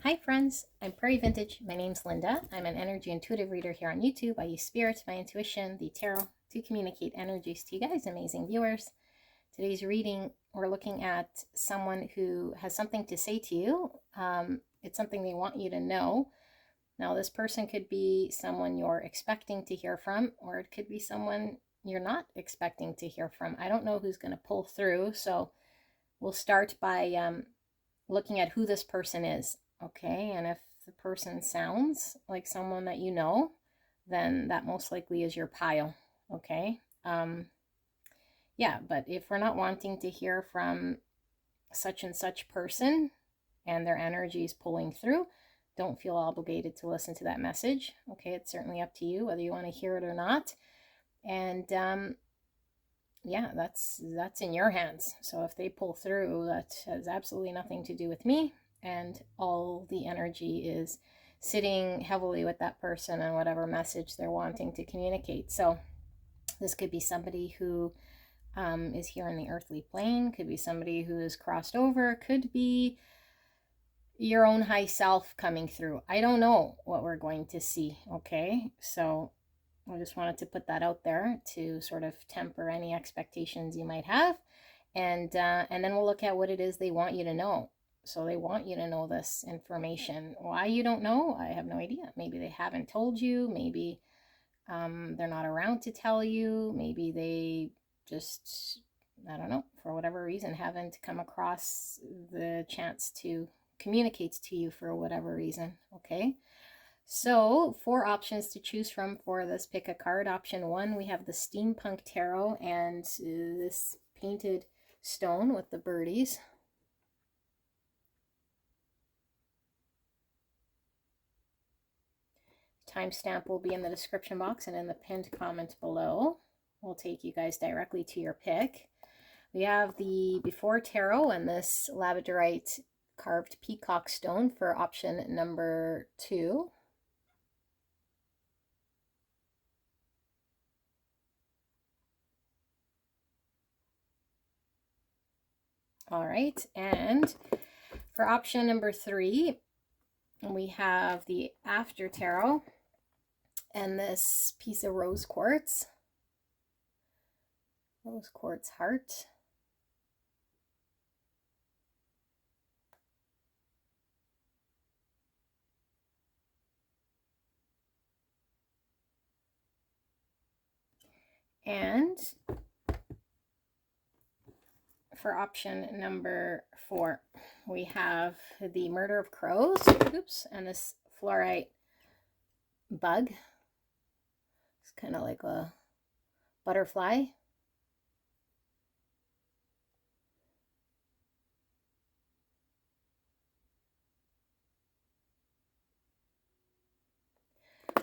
Hi friends, I'm Prairie Vintage. My name's Linda. I'm an energy intuitive reader here on YouTube. I use spirit, my intuition, the tarot to communicate energies to you guys, amazing viewers. Today's reading, we're looking at someone who has something to say to you. It's something they want you to know. Now, this person could be someone you're expecting to hear from, or it could be someone you're not expecting to hear from. I don't know who's going to pull through, so we'll start by looking at who this person is. Okay, and if the person sounds like someone that you know, then that most likely is your pile. Okay, yeah, but if we're not wanting to hear from such and such person and their energy is pulling through, don't feel obligated to listen to that message. Okay, it's certainly up to you whether you want to hear it or not. And yeah, that's in your hands. So if they pull through, that has absolutely nothing to do with me, and all the energy is sitting heavily with that person and whatever message they're wanting to communicate. So this could be somebody who is here in the earthly plane, could be somebody who is crossed over, could be your own high self coming through. I don't know what we're going to see. Okay, so I just wanted to put that out there to sort of temper any expectations you might have. And then we'll look at what it is they want you to know. So they want you to know this information. Why you don't know, I have no idea. Maybe they haven't told you. Maybe they're not around to tell you. Maybe they just, I don't know, for whatever reason, haven't come across the chance to communicate to you for whatever reason. Okay. So 4 options to choose from for this pick a card. Option 1, we have the Steampunk Tarot and this painted stone with the birdies. Timestamp will be in the description box and in the pinned comment below. We'll take you guys directly to your pick. We have the Before Tarot and this labradorite carved peacock stone for option number 2. All right, and for option number 3, we have the After Tarot and this piece of rose quartz heart. And for option number 4, we have the Murder of Crows, and this fluorite bug. It's kind of like a butterfly.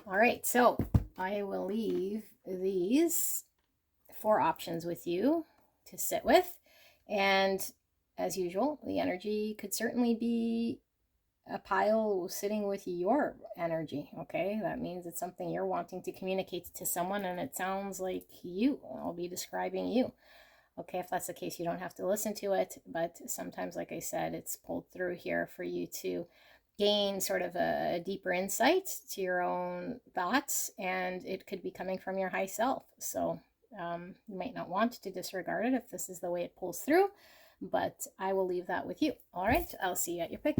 All right, so I will leave these 4 options with you to sit with. And as usual, the energy could certainly be a pile sitting with your energy. Okay, that means it's something you're wanting to communicate to someone, and it sounds like you. I'll be describing you. Okay, if that's the case, you don't have to listen to it, but sometimes, like I said, it's pulled through here for you to gain sort of a deeper insight to your own thoughts, and it could be coming from your high self. So you might not want to disregard it if this is the way it pulls through, but I will leave that with you. All right, I'll see you at your pick.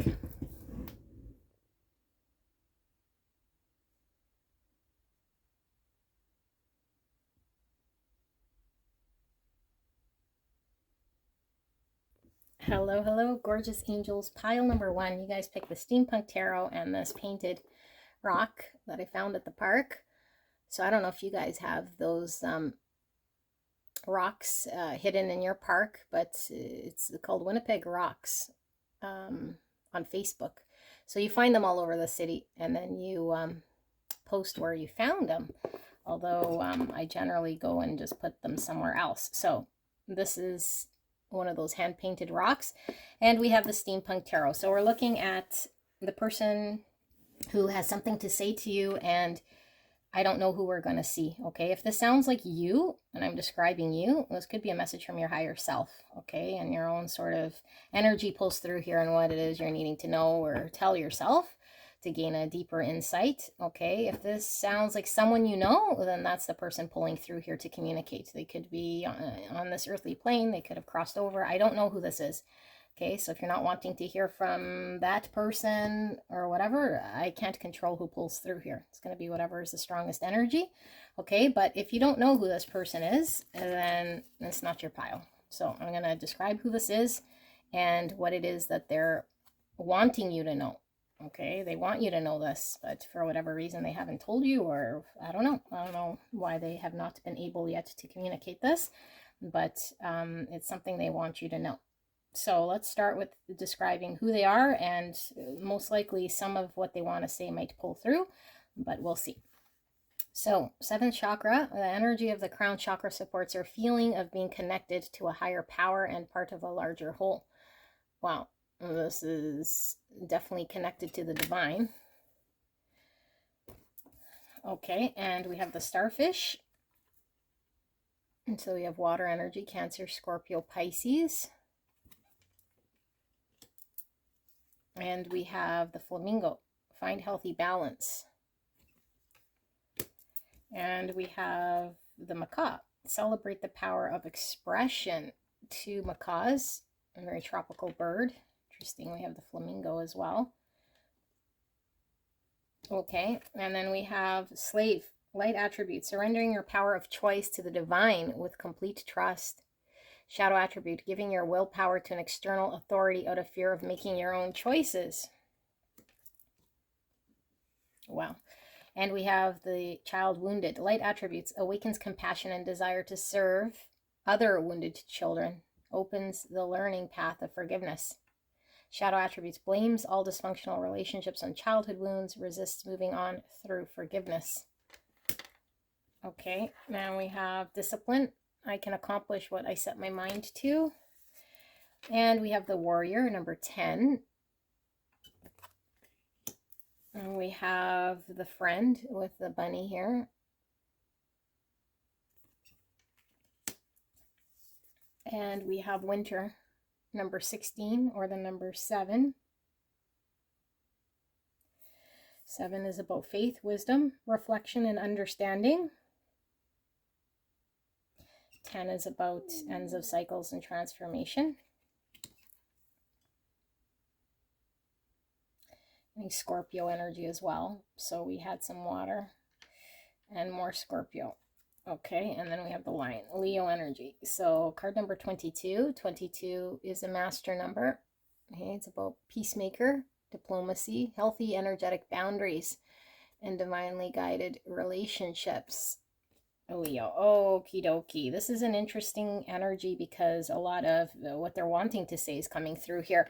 Hello, hello, gorgeous angels. Pile number 1, you guys picked the Steampunk Tarot and this painted rock that I found at the park. So I don't know if you guys have those rocks hidden in your park, but it's called Winnipeg Rocks on Facebook. So you find them all over the city, and then you post where you found them. Although I generally go and just put them somewhere else. So this is one of those hand-painted rocks, and we have the Steampunk Tarot. So we're looking at the person who has something to say to you, and I don't know who we're going to see, okay? If this sounds like you, and I'm describing you, this could be a message from your higher self, okay? And your own sort of energy pulls through here on what it is you're needing to know or tell yourself to gain a deeper insight, okay? If this sounds like someone you know, then that's the person pulling through here to communicate. They could be on this earthly plane. They could have crossed over. I don't know who this is. Okay, so if you're not wanting to hear from that person or whatever, I can't control who pulls through here. It's going to be whatever is the strongest energy. Okay, but if you don't know who this person is, then it's not your pile. So I'm going to describe who this is and what it is that they're wanting you to know. Okay, they want you to know this, but for whatever reason they haven't told you, or I don't know why they have not been able yet to communicate this, but it's something they want you to know. So let's start with describing who they are, and most likely some of what they want to say might pull through, but we'll see. So 7th chakra, the energy of the crown chakra supports your feeling of being connected to a higher power and part of a larger whole. Wow, this is definitely connected to the divine. Okay, and we have the starfish. And so we have water energy, Cancer, Scorpio, Pisces. And we have the flamingo, find healthy balance. And we have the macaw, celebrate the power of expression. 2 macaws, a very tropical bird. Interesting, we have the flamingo as well. Okay, and then we have slave, light attribute, surrendering your power of choice to the divine with complete trust. Shadow attribute, giving your willpower to an external authority out of fear of making your own choices. Wow. And we have the child wounded. Light attributes, awakens compassion and desire to serve other wounded children. Opens the learning path of forgiveness. Shadow attributes, blames all dysfunctional relationships on childhood wounds. Resists moving on through forgiveness. Okay, now we have discipline. I can accomplish what I set my mind to. And we have the warrior, number 10. And we have the friend with the bunny here. And we have winter, number 16, or the number 7. 7 is about faith, wisdom, reflection, and understanding. 10 is about ends of cycles and transformation. And Scorpio energy as well. So we had some water and more Scorpio. Okay, and then we have the lion, Leo energy. So card number 22. 22 is a master number. Okay, it's about peacemaker, diplomacy, healthy energetic boundaries, and divinely guided relationships. Leo, okie dokie. This is an interesting energy because a lot of what they're wanting to say is coming through here.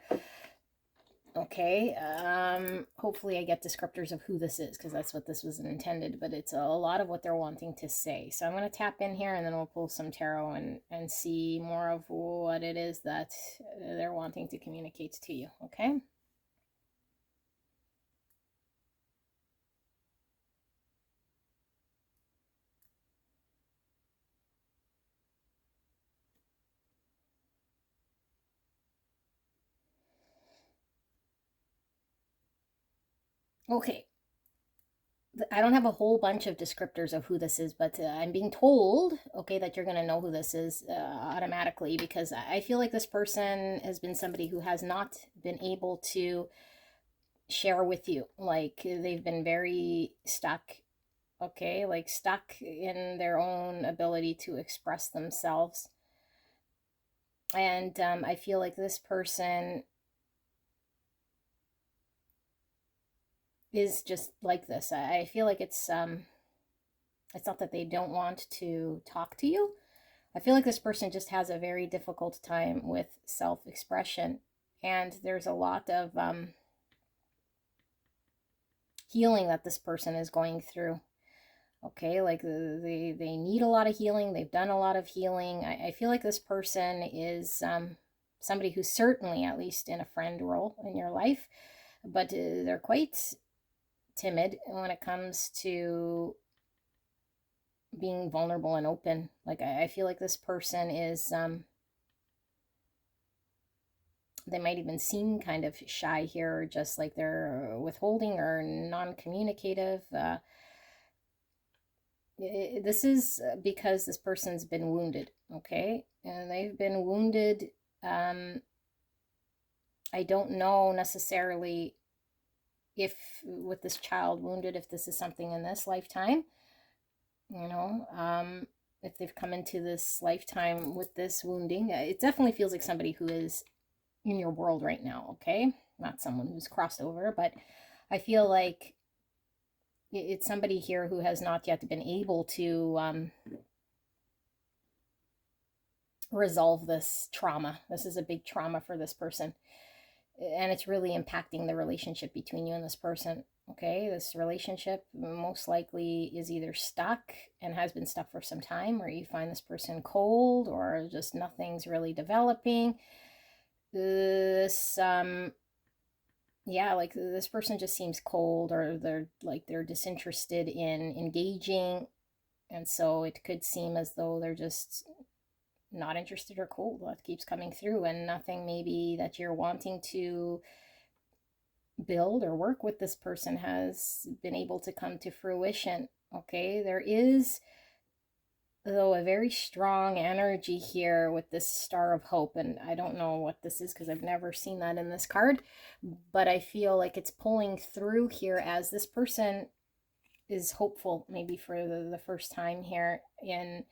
Okay, hopefully I get descriptors of who this is, because that's what this was intended, but it's a lot of what they're wanting to say. So I'm going to tap in here, and then we'll pull some tarot and see more of what it is that they're wanting to communicate to you, okay? Okay, I don't have a whole bunch of descriptors of who this is, but I'm being told, okay, that you're going to know who this is automatically, because I feel like this person has been somebody who has not been able to share with you. Like, they've been very stuck, okay, like stuck in their own ability to express themselves. And I feel like this person is just like this. I feel like it's not that they don't want to talk to you. I feel like this person just has a very difficult time with self-expression, and there's a lot of healing that this person is going through. Okay, like they need a lot of healing. They've done a lot of healing. I feel like this person is somebody who's certainly at least in a friend role in your life, but they're quite timid when it comes to being vulnerable and open. Like I feel like this person is, they might even seem kind of shy here, or just like they're withholding or non-communicative. This is because this person's been wounded, okay? And they've been wounded. I don't know necessarily if with this child wounded, if this is something in this lifetime, you know, if they've come into this lifetime with this wounding. It definitely feels like somebody who is in your world right now, okay? Not someone who's crossed over, but I feel like it's somebody here who has not yet been able to resolve this trauma. This is a big trauma for this person, and it's really impacting the relationship between you and this person. Okay, this relationship most likely is either stuck and has been stuck for some time, or you find this person cold, or just nothing's really developing. This yeah, like this person just seems cold, or they're disinterested in engaging, and so it could seem as though they're just not interested or cold. That keeps coming through, and nothing maybe that you're wanting to build or work with this person has been able to come to fruition. Okay, there is, though, a very strong energy here with this Star of Hope, and I don't know what this is because I've never seen that in this card, but I feel like it's pulling through here as this person is hopeful, maybe for the first time here, in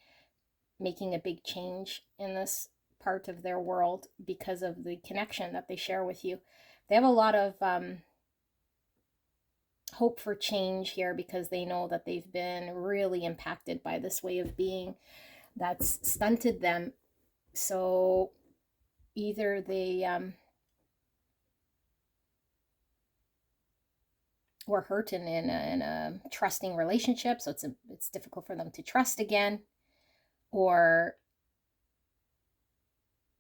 making a big change in this part of their world because of the connection that they share with you. They have a lot of hope for change here because they know that they've been really impacted by this way of being that's stunted them. So either they were hurt in a trusting relationship, so it's difficult for them to trust again, or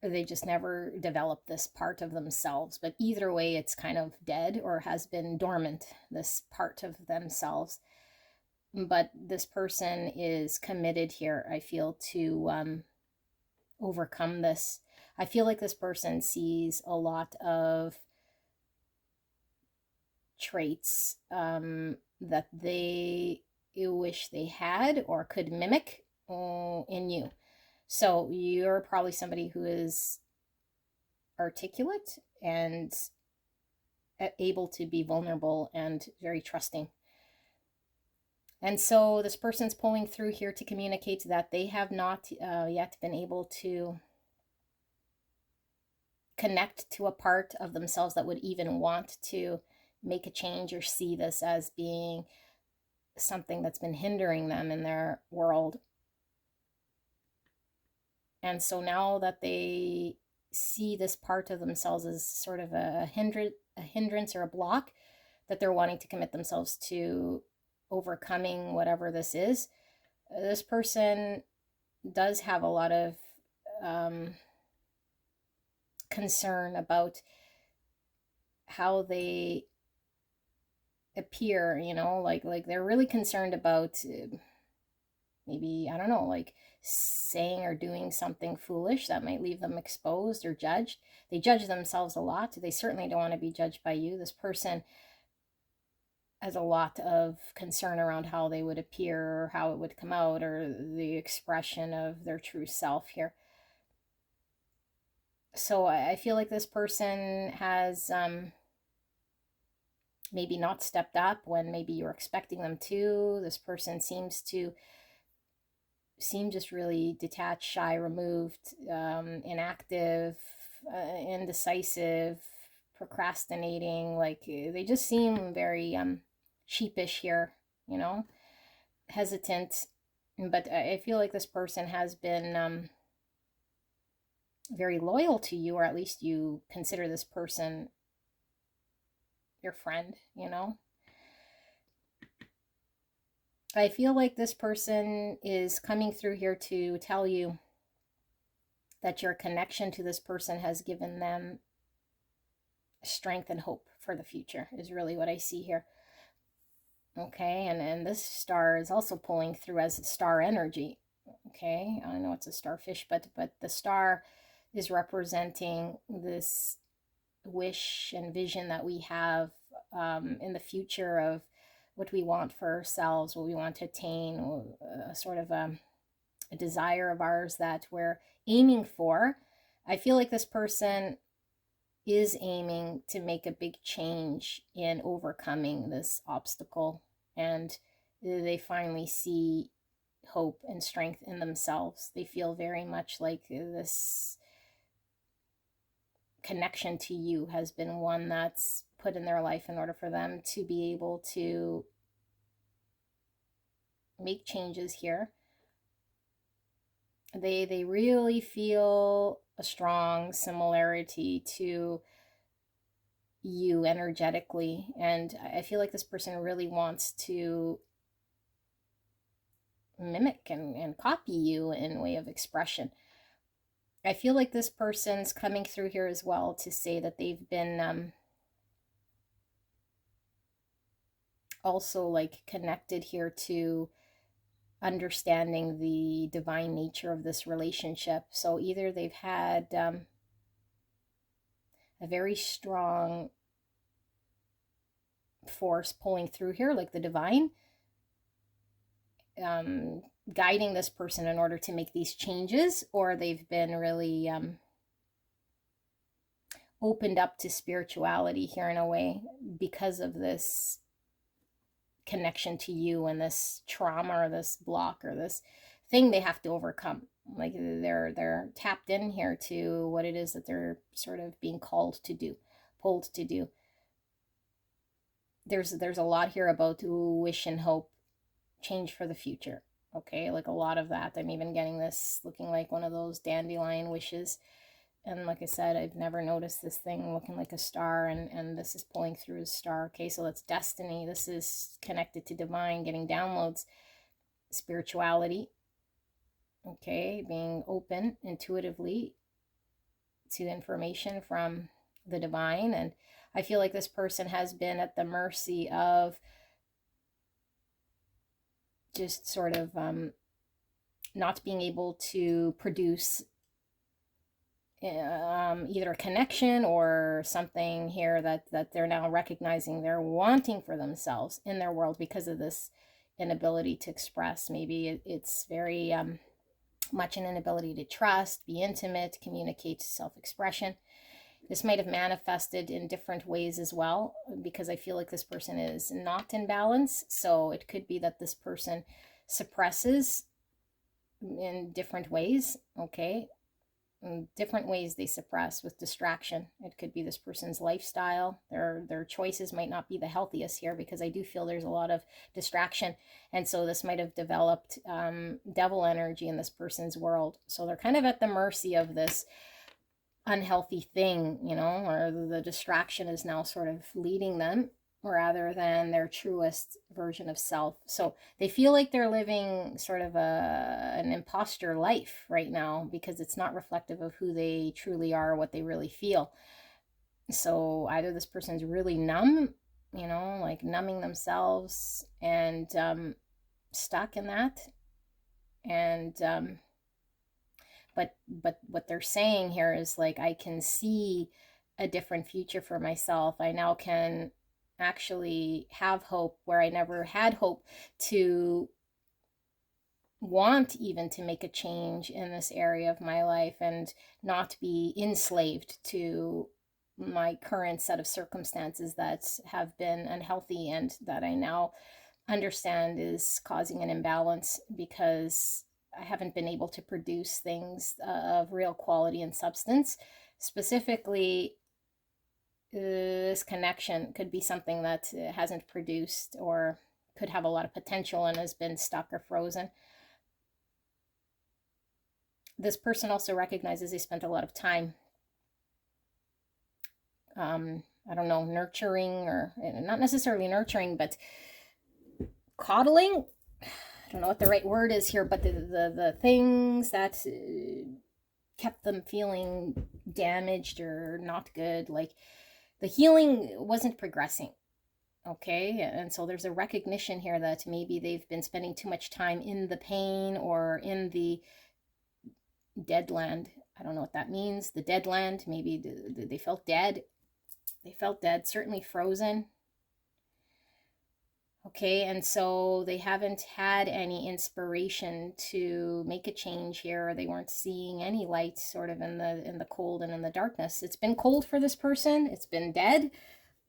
they just never developed this part of themselves. But either way, it's kind of dead or has been dormant, this part of themselves. But this person is committed here, I feel, to overcome this. I feel like this person sees a lot of traits that they wish they had or could mimic in you. So you're probably somebody who is articulate and able to be vulnerable and very trusting. And so this person's pulling through here to communicate that they have not yet been able to connect to a part of themselves that would even want to make a change or see this as being something that's been hindering them in their world. And so now that they see this part of themselves as sort of a hindrance or a block, that they're wanting to commit themselves to overcoming whatever this is. This person does have a lot of concern about how they appear, you know, like they're really concerned about maybe, I don't know, like saying or doing something foolish that might leave them exposed or judged. They judge themselves a lot. They certainly don't want to be judged by you. This person has a lot of concern around how they would appear or how it would come out or the expression of their true self here. So I feel like this person has maybe not stepped up when maybe you're expecting them to. This person seems just really detached, shy, removed, inactive, indecisive, procrastinating. Like they just seem very sheepish here, you know, hesitant. But I feel like this person has been very loyal to you, or at least you consider this person your friend, you know. I feel like this person is coming through here to tell you that your connection to this person has given them strength and hope for the future, is really what I see here. Okay, and this star is also pulling through as star energy. Okay, I know it's a starfish, but the star is representing this wish and vision that we have in the future of what we want for ourselves, what we want to attain, a sort of a desire of ours that we're aiming for. I feel like this person is aiming to make a big change in overcoming this obstacle, and they finally see hope and strength in themselves. They feel very much like this connection to you has been one that's put in their life in order for them to be able to make changes here. They really feel a strong similarity to you energetically, and I feel like this person really wants to mimic and copy you in way of expression. I feel like this person's coming through here as well to say that they've been also like connected here to understanding the divine nature of this relationship. So either they've had a very strong force pulling through here, like the divine, guiding this person in order to make these changes, or they've been really opened up to spirituality here in a way because of this connection to you and this trauma or this block or this thing they have to overcome. Like they're tapped in here to what it is that they're sort of being called to do, pulled to do. There's a lot here about wish and hope, change for the future. Okay, like a lot of that. I'm even getting this looking like one of those dandelion wishes. And like I said, I've never noticed this thing looking like a star, and this is pulling through a star. Okay, so that's destiny. This is connected to divine, getting downloads, spirituality. Okay, being open intuitively to information from the divine. And I feel like this person has been at the mercy of just sort of not being able to produce either a connection or something here that they're now recognizing they're wanting for themselves in their world because of this inability to express. Maybe it's very much an inability to trust, be intimate, communicate, self-expression. This might have manifested in different ways as well, because I feel like this person is not in balance. So it could be that this person suppresses in different ways. Okay, different ways they suppress with distraction. It could be this person's lifestyle. Their choices might not be the healthiest here, because I do feel there's a lot of distraction, and so this might have developed devil energy in this person's world. So they're kind of at the mercy of this unhealthy thing, or the distraction is now sort of leading them rather than their truest version of self. So they feel like they're living sort of an imposter life right now, because it's not reflective of who they truly are, what they really feel. So either this person's really numb, like numbing themselves and stuck in that, and but what they're saying here is like, I can see a different future for myself. I now can actually have hope where I never had hope, to want even to make a change in this area of my life and not be enslaved to my current set of circumstances that have been unhealthy and that I now understand is causing an imbalance, because I haven't been able to produce things of real quality and substance. Specifically, this connection could be something that hasn't produced or could have a lot of potential and has been stuck or frozen. This person also recognizes they spent a lot of time, I don't know, nurturing, or not necessarily nurturing, but coddling. I don't know what the right word is here, but the things that kept them feeling damaged or not good, like the healing wasn't progressing. Okay, and so there's a recognition here that maybe they've been spending too much time in the pain or in the dead land. I don't know what that means. The dead land, maybe they felt dead. They felt dead, certainly frozen. Okay, and so they haven't had any inspiration to make a change here, or they weren't seeing any light sort of in the cold and in the darkness. It's been cold for this person. It's been dead.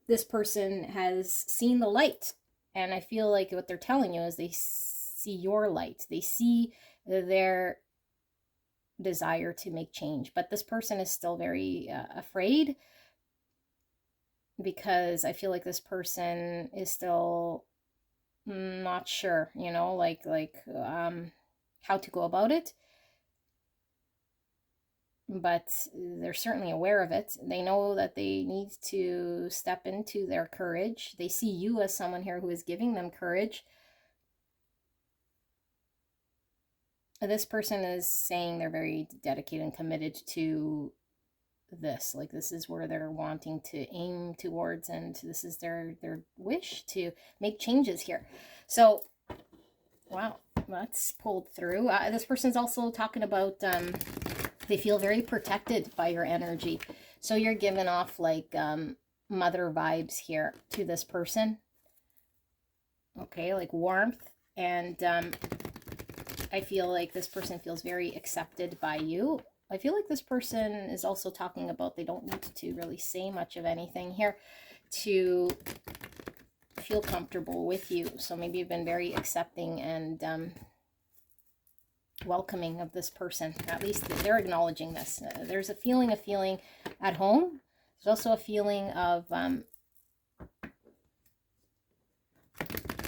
This person has seen the light. And I feel like what they're telling you is they see your light. They see their desire to make change. But this person is still very afraid, because I feel like this person is still not sure, you know, how to go about it. But they're certainly aware of it. They know that they need to step into their courage. They see you as someone here who is giving them courage. This person is saying they're very dedicated and committed to this. Like, this is where they're wanting to aim towards, and this is their wish to make changes here. So, wow, that's pulled through. This person's also talking about they feel very protected by your energy. So you're giving off like mother vibes here to this person. Okay, like warmth. And I feel like this person feels very accepted by you. I feel like this person is also talking about they don't need to really say much of anything here to feel comfortable with you. So maybe you've been very accepting and welcoming of this person. At least they're acknowledging this. There's a feeling at home. There's also a feeling of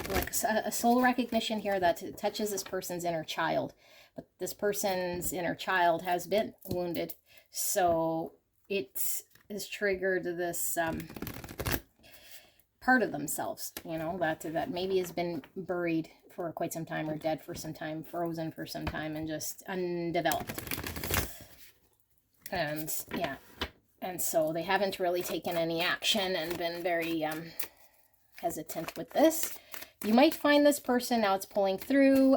like a soul recognition here that touches this person's inner child. But this person's inner child has been wounded, so it has triggered this part of themselves, you know, that maybe has been buried for quite some time, or dead for some time, frozen for some time, and just undeveloped. And yeah, and so they haven't really taken any action and been very hesitant with this. You might find this person, now it's pulling through,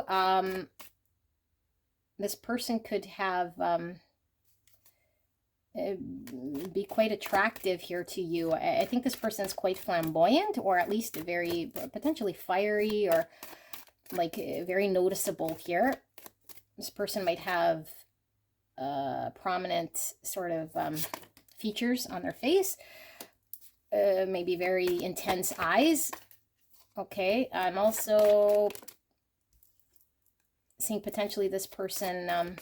this person could have be quite attractive here to you. I think this person is quite flamboyant, or at least very potentially fiery, or like very noticeable here. This person might have prominent sort of features on their face, maybe very intense eyes. Okay, I'm also seeing potentially this person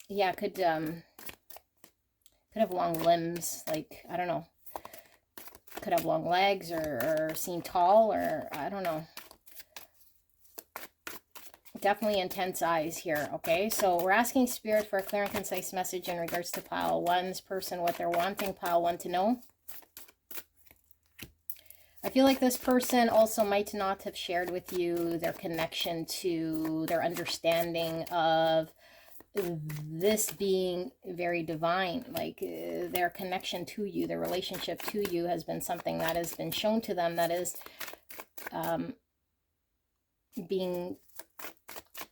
yeah, could have long limbs, like, I don't know, could have long legs, or seem tall, or I don't know. Definitely intense eyes here. Okay, so we're asking Spirit for a clear and concise message in regards to pile one's person, what they're wanting pile one to know. I feel like this person also might not have shared with you their connection to their understanding of this being very divine. Like their connection to you, their relationship to you has been something that has been shown to them, that is being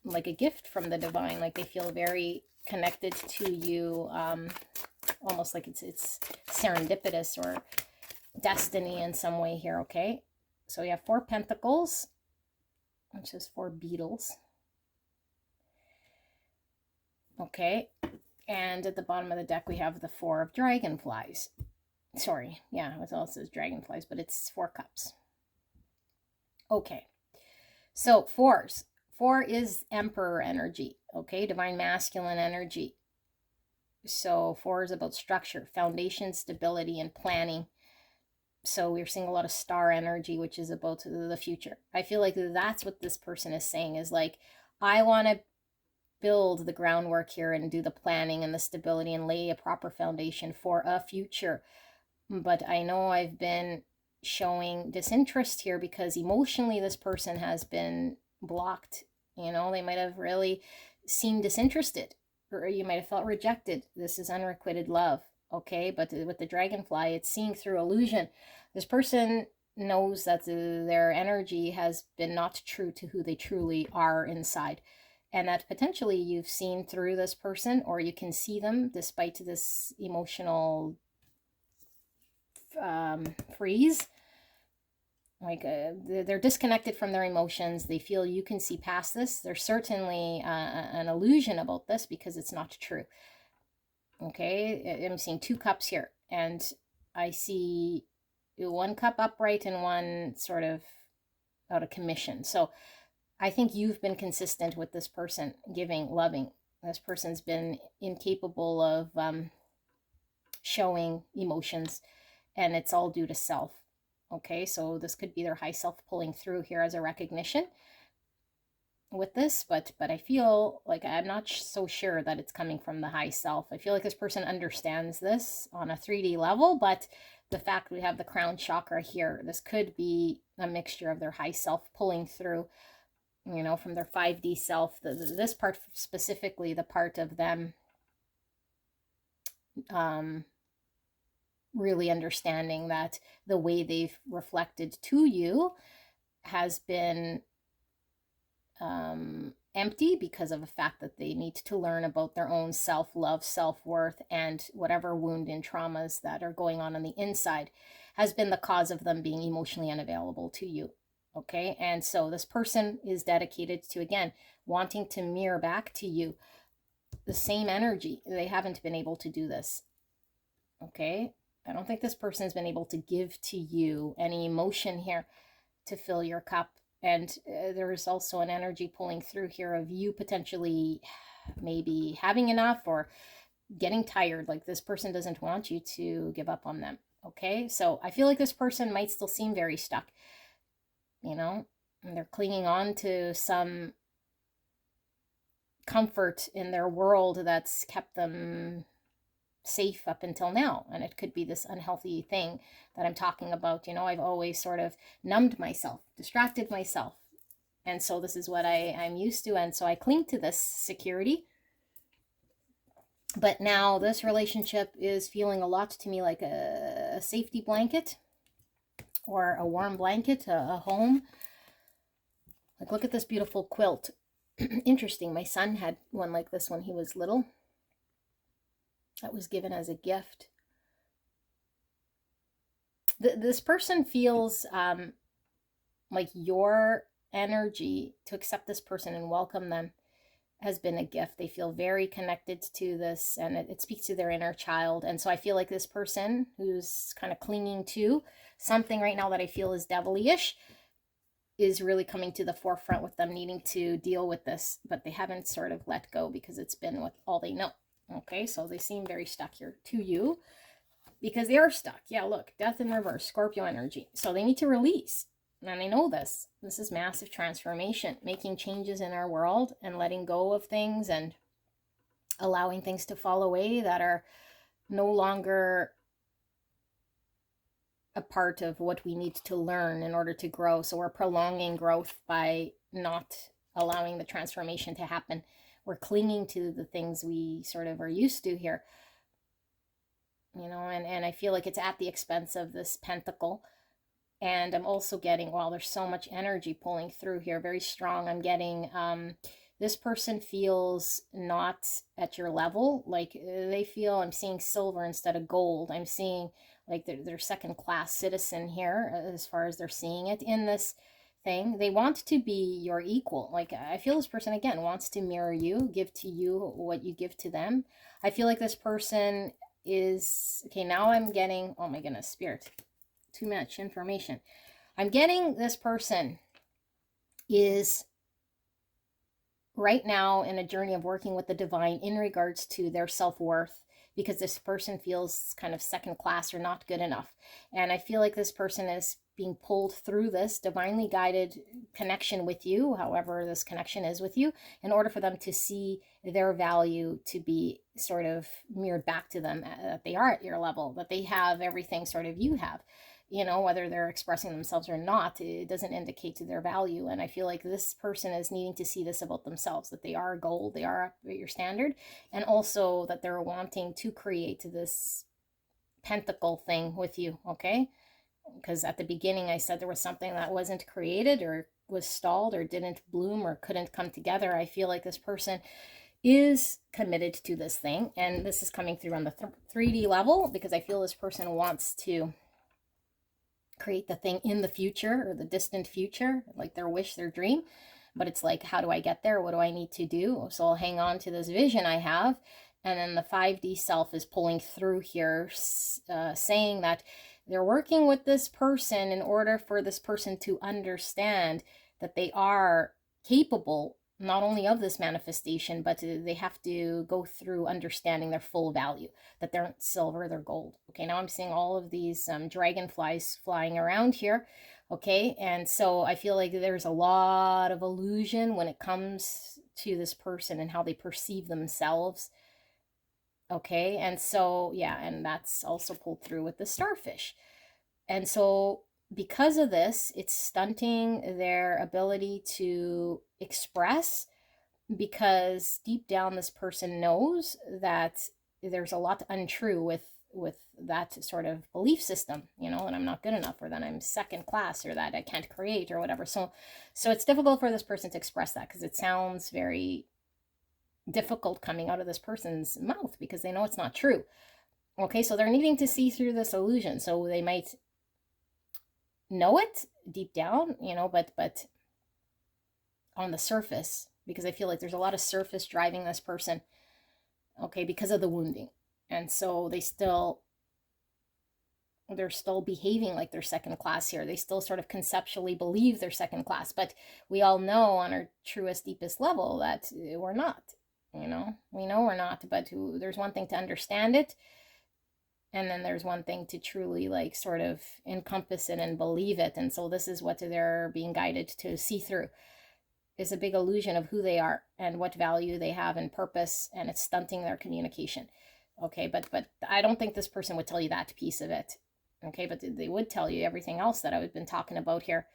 like a gift from the divine. Like they feel very connected to you, almost like it's serendipitous or destiny in some way here. Okay, so we have 4 pentacles, which is 4 beetles. Okay, and at the bottom of the deck we have the 4 of dragonflies. Sorry, yeah, it also says dragonflies, but it's 4 cups. Okay, so 4s. 4 is emperor energy, okay, divine masculine energy. So 4 is about structure, foundation, stability, and planning. So we're seeing a lot of star energy, which is about the future. I feel like that's what this person is saying, is like, I want to build the groundwork here and do the planning and the stability and lay a proper foundation for a future. But I know I've been showing disinterest here because emotionally this person has been blocked. You know, they might have really seemed disinterested, or you might have felt rejected. This is unrequited love. okay? But with the dragonfly, it's seeing through illusion. This person knows that their energy has been not true to who they truly are inside, and that potentially you've seen through this person, or you can see them despite this emotional freeze. Like they're disconnected from their emotions. They feel you can see past this. There's certainly an illusion about this because it's not true. Okay, I'm seeing 2 cups here, and I see 1 cup upright and 1 sort of out of commission. So I think you've been consistent with this person, giving, loving. This person's been incapable of showing emotions, and it's all due to self. Okay, so this could be their high self pulling through here as a recognition with this, but I feel like I'm not so sure that it's coming from the high self. I feel like this person understands this on a 3D level, but the fact we have the crown chakra here, this could be a mixture of their high self pulling through, you know, from their 5D self. This part specifically, the part of them really understanding that the way they've reflected to you has been empty because of the fact that they need to learn about their own self-love, self-worth, and whatever wound and traumas that are going on the inside has been the cause of them being emotionally unavailable to you. Okay, and so this person is dedicated to, again, wanting to mirror back to you the same energy. They haven't been able to do this. Okay, I don't think this person has been able to give to you any emotion here to fill your cup. And there is also an energy pulling through here of you potentially maybe having enough or getting tired. Like this person doesn't want you to give up on them. Okay, so I feel like this person might still seem very stuck, you know, and they're clinging on to some comfort in their world that's kept them safe up until now. And it could be this unhealthy thing that I'm talking about. You know, I've always sort of numbed myself, distracted myself, and so this is what I'm used to, and so I cling to this security. But now this relationship is feeling a lot to me like a safety blanket or a warm blanket, a home. Like, look at this beautiful quilt. Interesting, my son had one like this when he was little. That was given as a gift. This person feels like your energy to accept this person and welcome them has been a gift. They feel very connected to this, and it speaks to their inner child. And so I feel like this person who's kind of clinging to something right now that I feel is devilish is really coming to the forefront with them needing to deal with this, but they haven't sort of let go because it's been with all they know. Okay, so they seem very stuck here to you because they are stuck. Yeah, look, death in reverse, Scorpio energy. So they need to release. And I know this. This is massive transformation, making changes in our world and letting go of things and allowing things to fall away that are no longer a part of what we need to learn in order to grow. So we're prolonging growth by not allowing the transformation to happen. We're clinging to the things we sort of are used to here, you know, and I feel like it's at the expense of this pentacle. And I'm also getting, wow, there's so much energy pulling through here, very strong. I'm getting this person feels not at your level. Like they feel, I'm seeing silver instead of gold. I'm seeing like they're second class citizen here as far as they're seeing it in this thing. They want to be your equal. Like I feel this person again wants to mirror you, give to you what you give to them. I feel like this person is, okay, now I'm getting, oh my goodness, spirit, too much information. I'm getting this person is right now in a journey of working with the divine in regards to their self-worth, because this person feels kind of second class or not good enough. And I feel like this person is being pulled through this divinely guided connection with you, however this connection is with you, in order for them to see their value to be sort of mirrored back to them, that they are at your level, that they have everything sort of you have. You know, whether they're expressing themselves or not, it doesn't indicate to their value. And I feel like this person is needing to see this about themselves, that they are gold, they are at your standard, and also that they're wanting to create this pentacle thing with you, okay? Because at the beginning I said there was something that wasn't created or was stalled or didn't bloom or couldn't come together. I feel like this person is committed to this thing, and this is coming through on the 3D level, because I feel this person wants to create the thing in the future or the distant future, like their wish, their dream. But it's like, how do I get there? What do I need to do? So I'll hang on to this vision I have. And then the 5D self is pulling through here, saying that they're working with this person in order for this person to understand that they are capable not only of this manifestation, but they have to go through understanding their full value, that they're silver, they're gold. Okay, now I'm seeing all of these dragonflies flying around here. Okay, and so I feel like there's a lot of illusion when it comes to this person and how they perceive themselves. Okay, and so, yeah, and that's also pulled through with the starfish. And so because of this, it's stunting their ability to express, because deep down this person knows that there's a lot untrue with that sort of belief system, you know, and I'm not good enough, or that I'm second class, or that I can't create, or whatever. So it's difficult for this person to express that, because it sounds very difficult coming out of this person's mouth, because they know it's not true. Okay, so they're needing to see through this illusion. So they might know it deep down, you know, but on the surface, because I feel like there's a lot of surface driving this person, okay, because of the wounding. And so they're still behaving like they're second class here. They still sort of conceptually believe they're second class, but we all know on our truest, deepest level that we're not, you know, we know we're not. But there's one thing to understand it, and then there's one thing to truly like sort of encompass it and believe it. And so this is what they're being guided to see through, is a big illusion of who they are and what value they have and purpose, and it's stunting their communication. Okay, but I don't think this person would tell you that piece of it. Okay, but they would tell you everything else that I've been talking about here.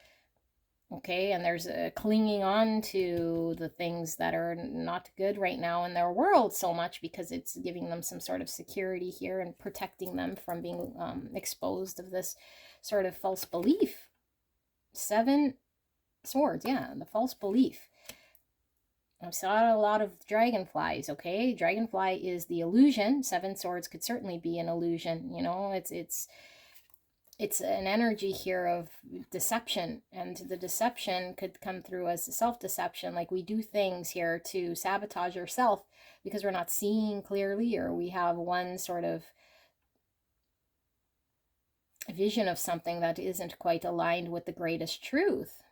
Okay, and there's a clinging on to the things that are not good right now in their world so much, because it's giving them some sort of security here and protecting them from being exposed of this sort of false belief. 7 swords, yeah, the false belief. I saw a lot of dragonflies, okay? Dragonfly is the illusion. 7 swords could certainly be an illusion, you know? It's an energy here of deception, and the deception could come through as self-deception. Like, we do things here to sabotage ourselves because we're not seeing clearly, or we have one sort of vision of something that isn't quite aligned with the greatest truth.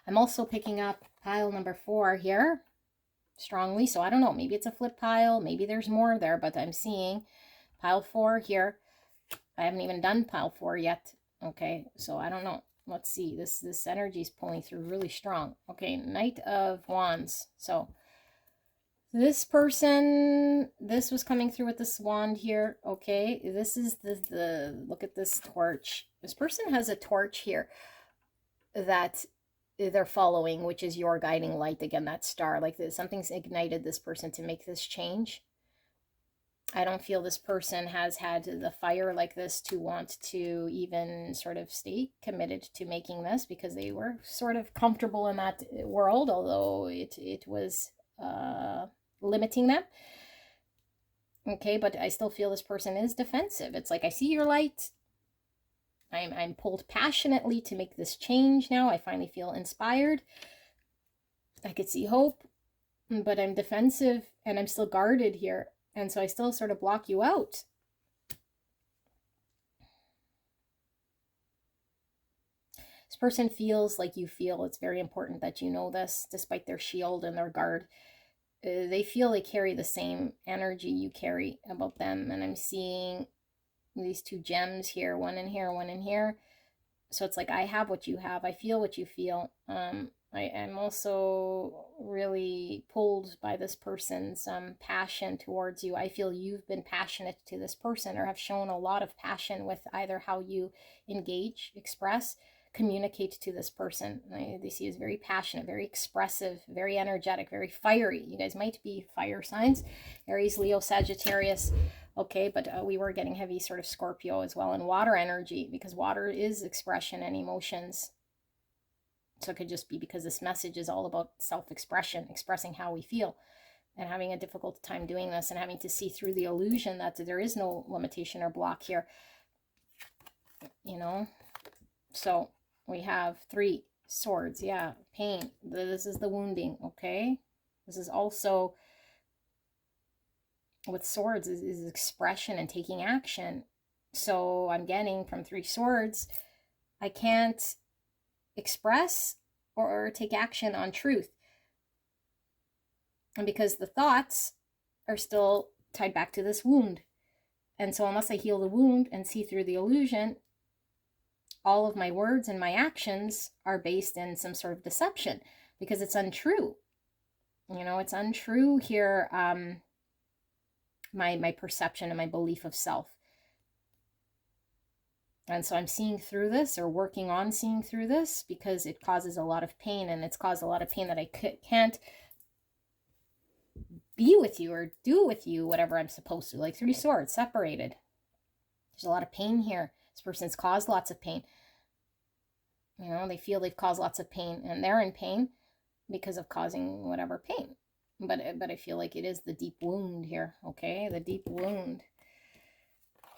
I'm also picking up pile number 4 here strongly, so I don't know, maybe it's a flip pile, maybe there's more there, but I'm seeing pile 4 here. I haven't even done pile 4 yet. Okay, so I don't know. Let's see. This energy is pulling through really strong. Okay, Knight of Wands. So this person, this was coming through with this wand here. Okay, this is the look at this torch. This person has a torch here that they're following, which is your guiding light. Again, that star. Like something's ignited this person to make this change. I don't feel this person has had the fire like this to want to even sort of stay committed to making this, because they were sort of comfortable in that world, although it was limiting them. Okay, but I still feel this person is defensive. It's like, I see your light. I'm pulled passionately to make this change now. I finally feel inspired. I could see hope, but I'm defensive and I'm still guarded here. And so I still sort of block you out. This person feels like you feel. It's very important that you know this, despite their shield and their guard. They feel they carry the same energy you carry about them. And I'm seeing these 2 gems here, one in here, one in here. So it's like, I have what you have. I feel what you feel. I am also really pulled by this person's passion towards you. I feel you've been passionate to this person, or have shown a lot of passion with either how you engage, express, communicate to this person. They see as very passionate, very expressive, very energetic, very fiery. You guys might be fire signs: Aries, Leo, Sagittarius. Okay, but we were getting heavy sort of Scorpio as well, and water energy, because water is expression and emotions. So it could just be because this message is all about self-expression, expressing how we feel, and having a difficult time doing this, and having to see through the illusion that there is no limitation or block here, you know. So we have 3 swords. Yeah, pain. This is the wounding. Okay, this is also with swords is expression and taking action. So I'm getting from 3 swords, I can't express or take action on truth, and because the thoughts are still tied back to this wound. And so unless I heal the wound and see through the illusion, all of my words and my actions are based in some sort of deception, because it's untrue. You know, it's untrue here. My perception and my belief of self. And so I'm seeing through this, or working on seeing through this, because it causes a lot of pain, and it's caused a lot of pain that I can't be with you or do with you whatever I'm supposed to. Like 3 swords separated. There's a lot of pain here. This person's caused lots of pain. You know, they feel they've caused lots of pain, and they're in pain because of causing whatever pain. But I feel like it is the deep wound here. Okay, the deep wound.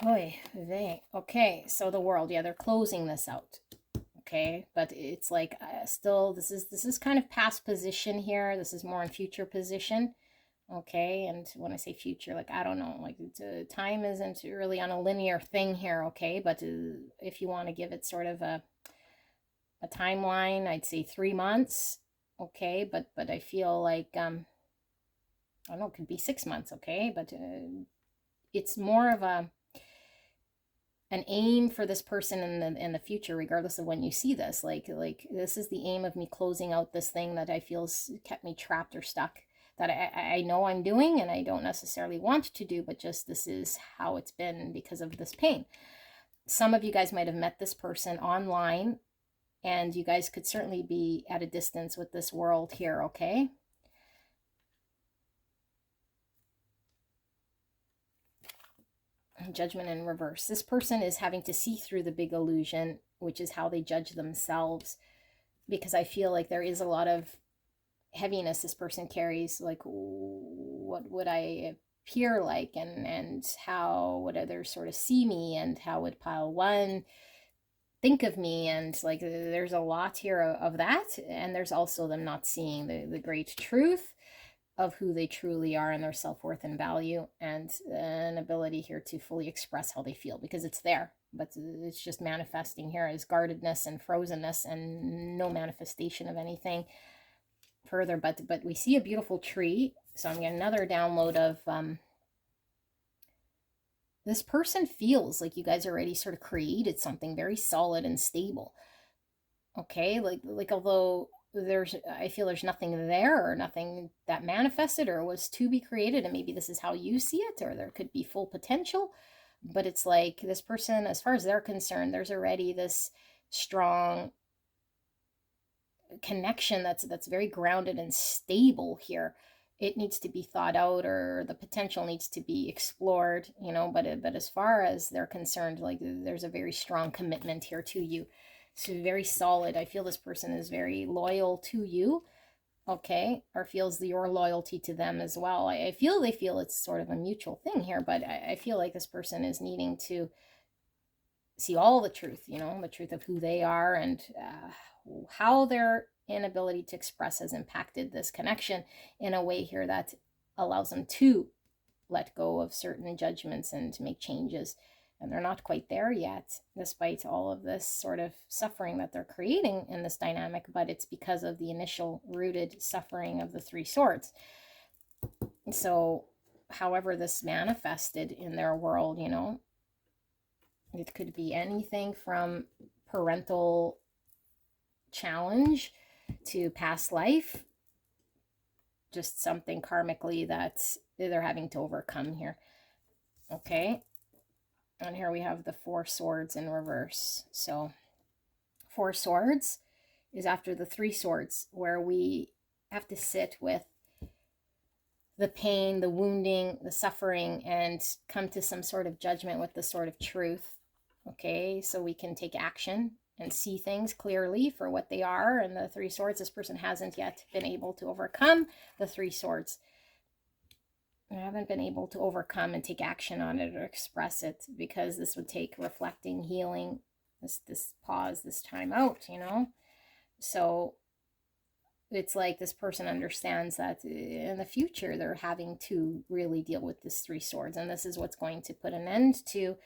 Oy vey. Okay, so the world. Yeah, they're closing this out. Okay, but it's like still this is kind of past position here. This is more in future position. Okay, and when I say future, like, I don't know, like time isn't really on a linear thing here. Okay, but if you want to give it sort of a timeline, I'd say 3 months. Okay, but I feel like I don't know, it could be 6 months. Okay, but it's more of an aim for this person in the future, regardless of when you see this. Like this is the aim of me closing out this thing that I feel's kept me trapped or stuck, that I know I'm doing and I don't necessarily want to do, but just this is how it's been because of this pain. Some of you guys might have met this person online, and you guys could certainly be at a distance with this world here. Okay, Judgment in reverse. This person is having to see through the big illusion, which is how they judge themselves, because I feel like there is a lot of heaviness this person carries. Like, what would I appear like, and how would others sort of see me, and how would pile one think of me? And like, there's a lot here of that, and there's also them not seeing the great truth of who they truly are, and their self-worth and value, and an ability here to fully express how they feel, because it's there, but it's just manifesting here as guardedness and frozenness, and no manifestation of anything further. But we see a beautiful tree. So I'm getting another download of this person feels like you guys already sort of created something very solid and stable. Okay, like although I feel there's nothing there, or nothing that manifested or was to be created, and maybe this is how you see it, or there could be full potential, but it's like this person, as far as they're concerned, there's already this strong connection that's very grounded and stable here. It needs to be thought out, or the potential needs to be explored, you know, but as far as they're concerned, like, there's a very strong commitment here to you. It's very solid. I feel this person is very loyal to you, okay, or feels your loyalty to them as well. I feel they feel it's sort of a mutual thing here, but I feel like this person is needing to see all the truth, you know, the truth of who they are, and how their inability to express has impacted this connection in a way here that allows them to let go of certain judgments and to make changes. And they're not quite there yet, despite all of this sort of suffering that they're creating in this dynamic, but it's because of the initial rooted suffering of the 3 swords. So however this manifested in their world, you know, it could be anything from parental challenge to past life, just something karmically that they're having to overcome here. Okay, and here we have the 4 swords in reverse. So 4 swords is after the 3 swords, where we have to sit with the pain, the wounding, the suffering, and come to some sort of judgment with the sort of truth. Okay, so we can take action and see things clearly for what they are. And the Three Swords, this person hasn't yet been able to overcome the Three Swords. I haven't been able to overcome and take action on it or express it, because this would take reflecting, healing, this pause, this time out, you know. So it's like this person understands that in the future they're having to really deal with this Three Swords, and this is what's going to put an end to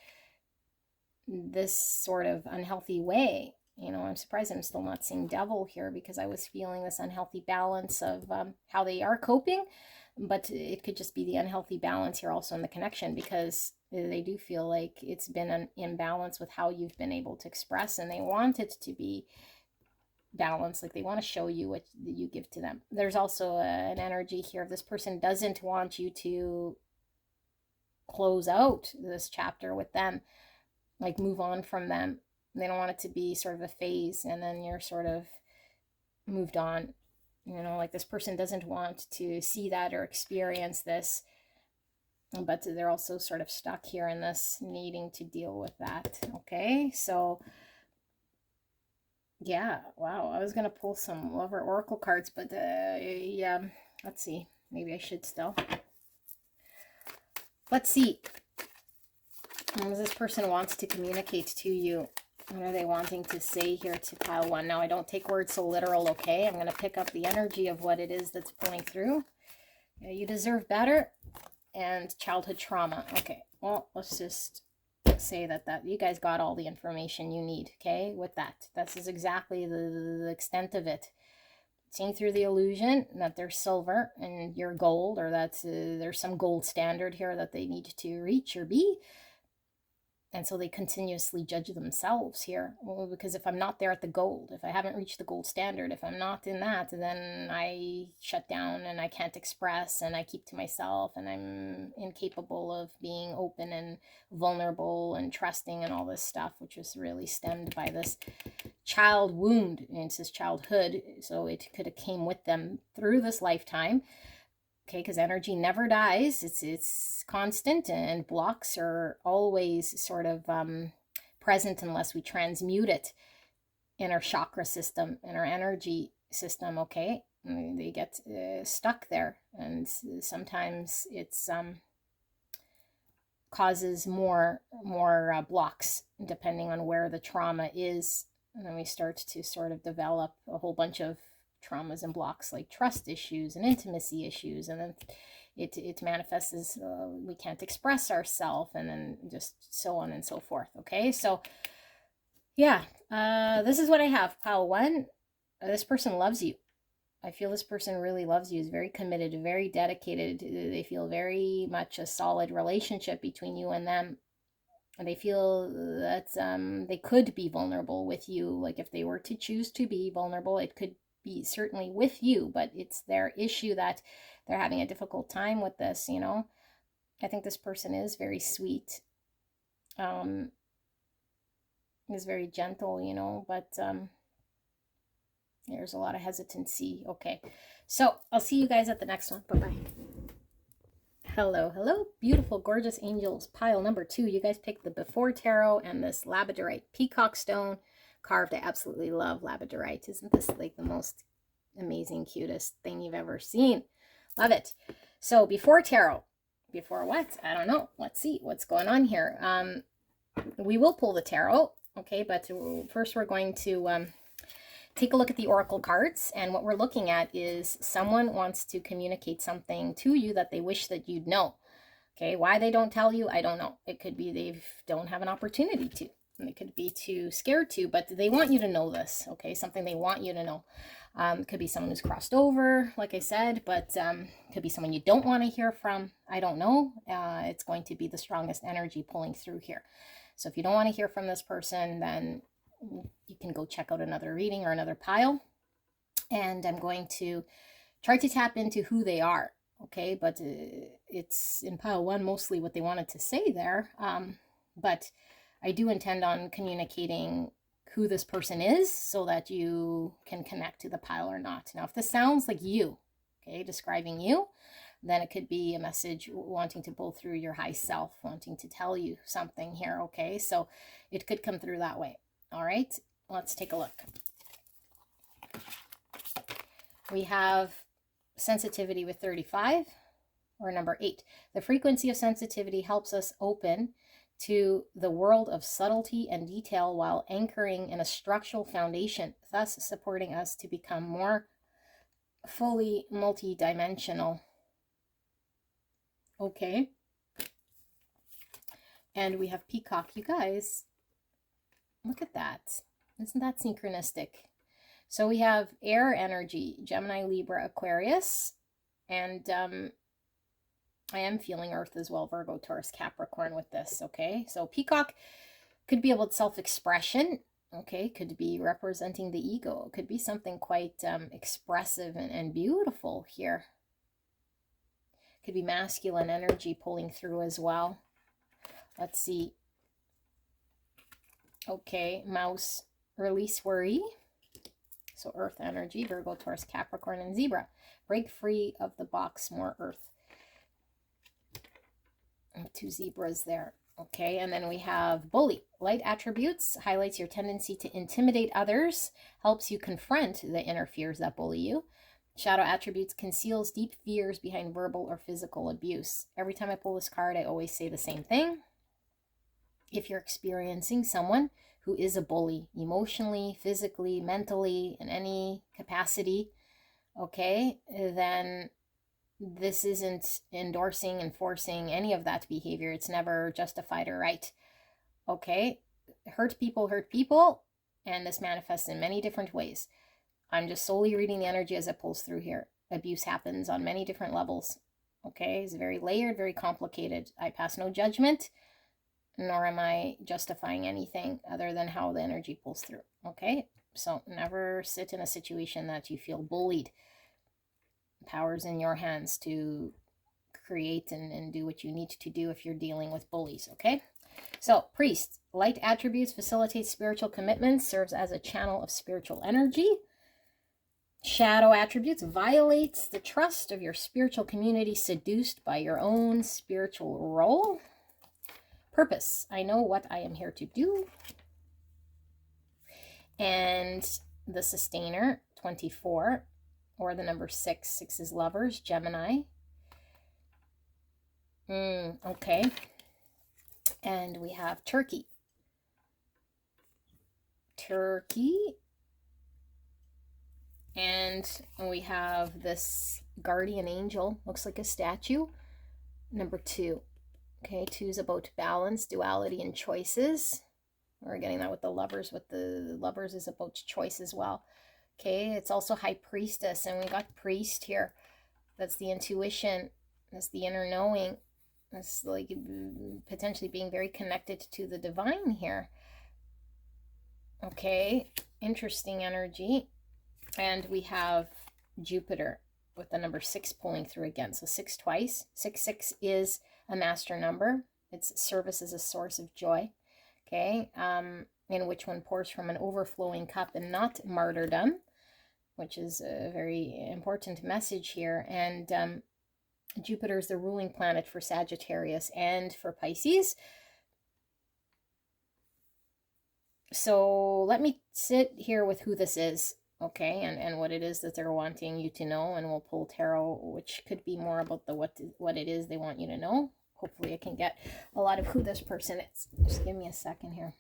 this sort of unhealthy way. You know, I'm surprised I'm still not seeing Devil here, because I was feeling this unhealthy balance of how they are coping, but it could just be the unhealthy balance here also in the connection, because they do feel like it's been an imbalance with how you've been able to express, and they want it to be balance, like they want to show you what you give to them. There's also an energy here of this person doesn't want you to close out this chapter with them, like move on from them. They don't want it to be sort of a phase and then you're sort of moved on, you know, like this person doesn't want to see that or experience this, but they're also sort of stuck here in this needing to deal with that. Okay, so yeah, wow, I was going to pull some Lover Oracle cards, but yeah, let's see. Maybe I should still. Let's see. What this person wants to communicate to you. What are they wanting to say here to pile one? Now, I don't take words so literal, okay? I'm going to pick up the energy of what it is that's pulling through. Yeah, you deserve better. And childhood trauma. Okay, well, let's just say that you guys got all the information you need, okay, with that. This is exactly the extent of it. Seeing through the illusion that they're silver and you're gold, or that there's some gold standard here that they need to reach or be. And so they continuously judge themselves here. Well, because if I'm not there at the gold, if I haven't reached the gold standard, if I'm not in that, then I shut down and I can't express and I keep to myself and I'm incapable of being open and vulnerable and trusting and all this stuff, which was really stemmed by this child wound. And it's this childhood. So it could have came with them through this lifetime. Okay, because energy never dies. It's constant, and blocks are always sort of present unless we transmute it in our chakra system, in our energy system, okay? And they get stuck there, and sometimes it's causes more blocks depending on where the trauma is, and then we start to sort of develop a whole bunch of traumas and blocks like trust issues and intimacy issues, and then it manifests as we can't express ourselves, and then just so on and so forth. Okay, so yeah, this is what I have. Pile one, this person loves you. I feel this person really loves you, is very committed, very dedicated. They feel very much a solid relationship between you and them. And they feel that they could be vulnerable with you. Like if they were to choose to be vulnerable, it could be certainly with you, but it's their issue that they're having a difficult time with this, you know. I think this person is very sweet, is very gentle, you know, but there's a lot of hesitancy. Okay, so I'll see you guys at the next one. Bye-bye. Hello, beautiful, gorgeous angels. Pile number 2. You guys picked the Before Tarot and this labradorite peacock stone carved. I absolutely love labradorite. Isn't this like the most amazing, cutest thing you've ever seen? Love it. So Before Tarot. Before what? I don't know. Let's see what's going on here. We will pull the tarot, okay, but first we're going to take a look at the oracle cards, and what we're looking at is someone wants to communicate something to you that they wish that you'd know. Okay, why they don't tell you, I don't know. It could be they don't have an opportunity to. And they could be too scared to, but they want you to know this, okay? Something they want you to know. Could be someone who's crossed over, like I said, but could be someone you don't want to hear from. I don't know. It's going to be the strongest energy pulling through here. So if you don't want to hear from this person, then you can go check out another reading or another pile. And I'm going to try to tap into who they are, okay? But it's in pile 1 mostly what they wanted to say there. But I do intend on communicating who this person is so that you can connect to the pile or not. Now, if this sounds like you, okay, describing you, then it could be a message wanting to pull through your high self, wanting to tell you something here, okay? So it could come through that way. All right, let's take a look. We have sensitivity with 35, or number 8. The frequency of sensitivity helps us open to the world of subtlety and detail while anchoring in a structural foundation, thus supporting us to become more fully multidimensional. Okay. And we have Peacock. You guys, look at that. Isn't that synchronistic? So we have air energy, Gemini, Libra, Aquarius, and I am feeling Earth as well, Virgo, Taurus, Capricorn with this, okay? So Peacock could be about self-expression, okay? Could be representing the ego. It could be something quite expressive and beautiful here. Could be masculine energy pulling through as well. Let's see. Okay, Mouse, release worry. So Earth energy, Virgo, Taurus, Capricorn, and Zebra. Break free of the box, more Earth. And 2 zebras there. Okay, and then we have Bully. Light attributes highlights your tendency to intimidate others, helps you confront the inner fears that bully you. Shadow attributes conceals deep fears behind verbal or physical abuse. Every time I pull this card, I always say the same thing. If you're experiencing someone who is a bully, emotionally, physically, mentally, in any capacity, okay, then this isn't endorsing, enforcing any of that behavior. It's never justified or right. Okay, hurt people, and this manifests in many different ways. I'm just solely reading the energy as it pulls through here. Abuse happens on many different levels. Okay, it's very layered, very complicated. I pass no judgment, nor am I justifying anything other than how the energy pulls through. Okay, so never sit in a situation that you feel bullied. Power's in your hands to create and do what you need to do if you're dealing with bullies, okay? So, Priest, light attributes facilitates spiritual commitments, serves as a channel of spiritual energy. Shadow attributes violates the trust of your spiritual community, seduced by your own spiritual role. Purpose, I know what I am here to do. And the Sustainer, 24, or the number 6. 6 is lovers, Gemini. Okay. And we have Turkey. And we have this guardian angel, looks like a statue, number 2. Okay, 2 is about balance, duality, and choices. We're getting that with the lovers. With the lovers is about choice as well. Okay, it's also High Priestess, and we got Priest here. That's the intuition. That's the inner knowing. That's like potentially being very connected to the divine here. Okay, interesting energy. And we have Jupiter with the number 6 pulling through again. So 6 twice. 6 is a master number. Its service is a source of joy. Okay, in which one pours from an overflowing cup and not martyrdom, which is a very important message here. And Jupiter is the ruling planet for Sagittarius and for Pisces. So let me sit here with who this is, okay, and what it is that they're wanting you to know, and we'll pull tarot, which could be more about the what it is they want you to know. Hopefully I can get a lot of who this person is. Just give me a second here.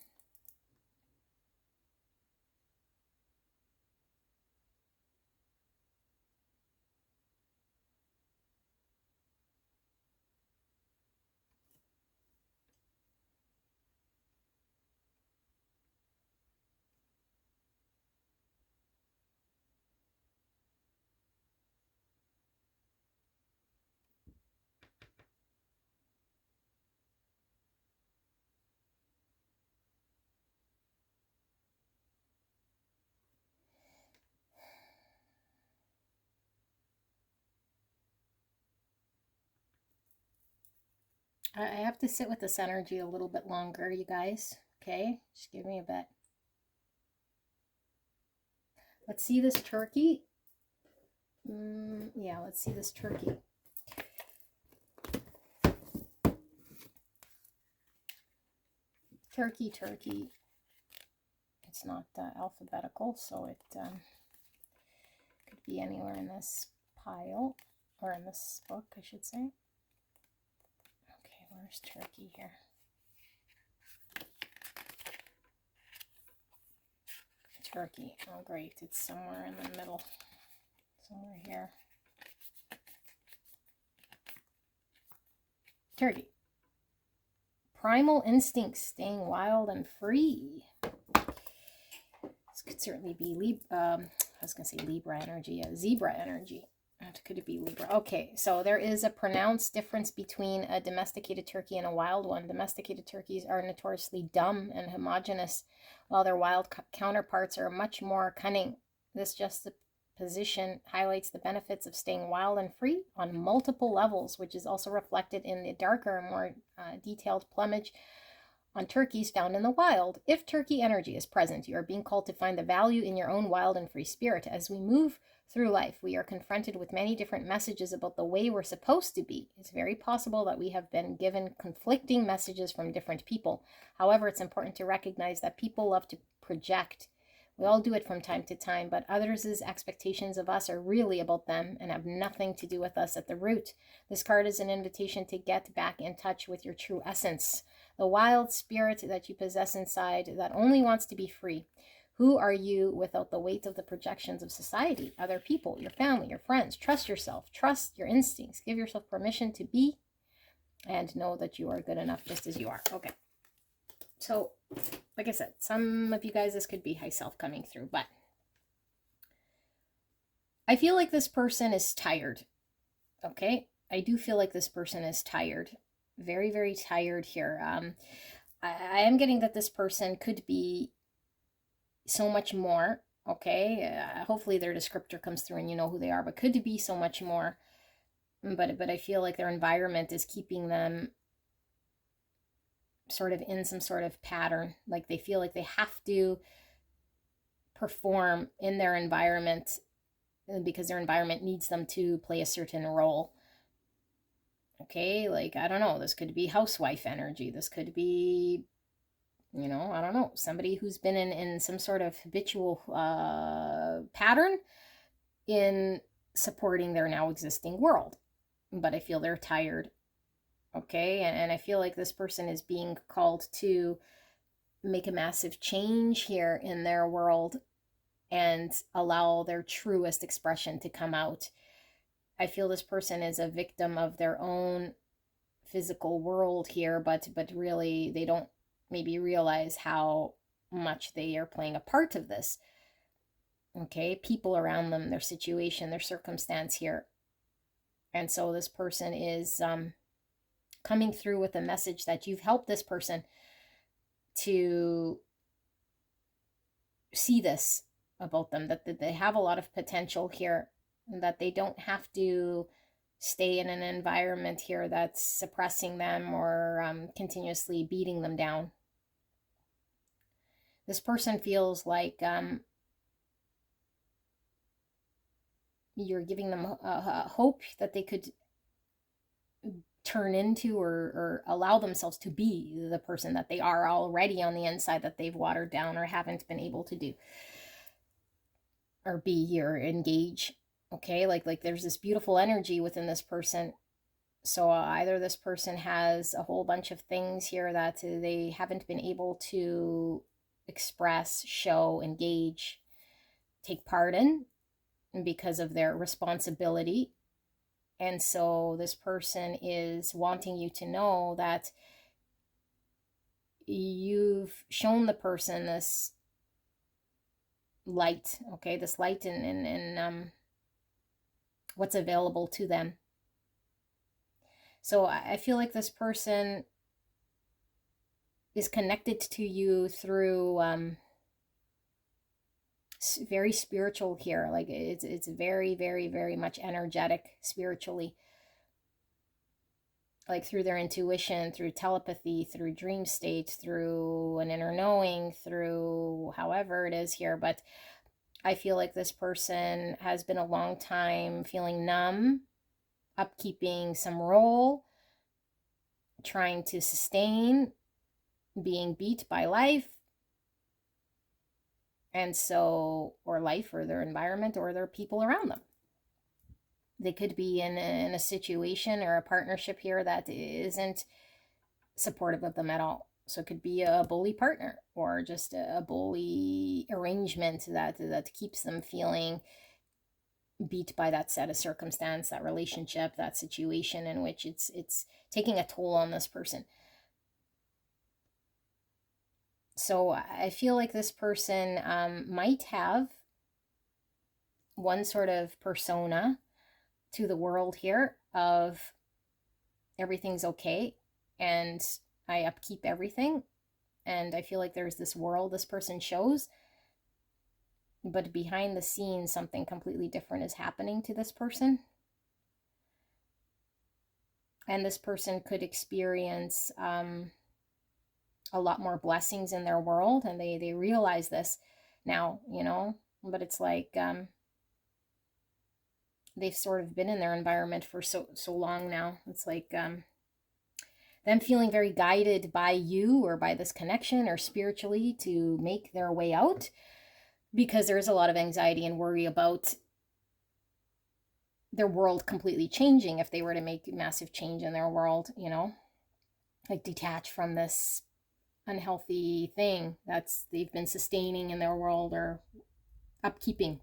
I have to sit with this energy a little bit longer, you guys. Okay, just give me a bit. Let's see this turkey. Yeah, let's see this turkey. turkey. It's not alphabetical, so it could be anywhere in this pile, or in this book, I should say. Okay, where's turkey here? Turkey. Oh, great. It's somewhere in the middle. Somewhere here. Turkey. Primal instincts, staying wild and free. This could certainly be I was going to say Libra energy, zebra energy. Could it be Libra? Okay, so there is a pronounced difference between a domesticated turkey and a wild one. Domesticated turkeys are notoriously dumb and homogeneous, while their wild counterparts are much more cunning. This juxtaposition highlights the benefits of staying wild and free on multiple levels, which is also reflected in the darker and more detailed plumage on turkeys found in the wild. If turkey energy is present, you are being called to find the value in your own wild and free spirit. As we move through life, we are confronted with many different messages about the way we're supposed to be. It's very possible that we have been given conflicting messages from different people. However, it's important to recognize that people love to project. We all do it from time to time, but others' expectations of us are really about them and have nothing to do with us at the root. This card is an invitation to get back in touch with your true essence, the wild spirit that you possess inside that only wants to be free. Who are you without the weight of the projections of society, other people, your family, your friends? Trust yourself. Trust your instincts. Give yourself permission to be, and know that you are good enough just as you are. Okay. So, like I said, some of you guys, this could be high self coming through, but I feel like this person is tired. Okay. I do feel like this person is tired. Very, very tired here. I am getting that this person could be so much more. Okay. Hopefully their descriptor comes through and you know who they are, but could be so much more. But I feel like their environment is keeping them sort of in some sort of pattern. Like they feel like they have to perform in their environment because their environment needs them to play a certain role. Okay, like, I don't know, this could be housewife energy. This could be, I don't know, somebody who's been in some sort of habitual pattern in supporting their now existing world. But I feel they're tired. Okay, and I feel like this person is being called to make a massive change here in their world and allow their truest expression to come out. I feel this person is a victim of their own physical world here, but really they don't maybe realize how much they are playing a part of this. Okay, people around them, their situation, their circumstance here. And so this person is coming through with a message that you've helped this person to see this about them, that they have a lot of potential here, and that they don't have to stay in an environment here that's suppressing them or continuously beating them down. This person feels like you're giving them a hope that they could turn into or allow themselves to be the person that they are already on the inside, that they've watered down or haven't been able to do or be or engage. Okay, like there's this beautiful energy within this person. So either this person has a whole bunch of things here that they haven't been able to express, show, engage, take part in because of their responsibility. And so this person is wanting you to know that you've shown the person this light, okay, this light in what's available to them. So I feel like this person is connected to you through very spiritual here. Like it's very, very, very much energetic spiritually. Like through their intuition, through telepathy, through dream states, through an inner knowing, through however it is here. But I feel like this person has been a long time feeling numb, upkeeping some role, trying to sustain being beat by life, and so, or life or their environment or their people around them. They could be in a situation or a partnership here that isn't supportive of them at all. So it could be a bully partner or just a bully arrangement that keeps them feeling beat by that set of circumstance, that relationship, that situation in which it's taking a toll on this person. So I feel like this person might have one sort of persona to the world here of everything's okay and I upkeep everything. And I feel like there's this world this person shows, but behind the scenes, something completely different is happening to this person. And this person could experience a lot more blessings in their world, and they realize this now, you know, but it's like they've sort of been in their environment for so long now. It's like them feeling very guided by you or by this connection or spiritually to make their way out, because there's a lot of anxiety and worry about their world completely changing if they were to make massive change in their world, you know, like detach from this unhealthy thing that's they've been sustaining in their world or upkeeping.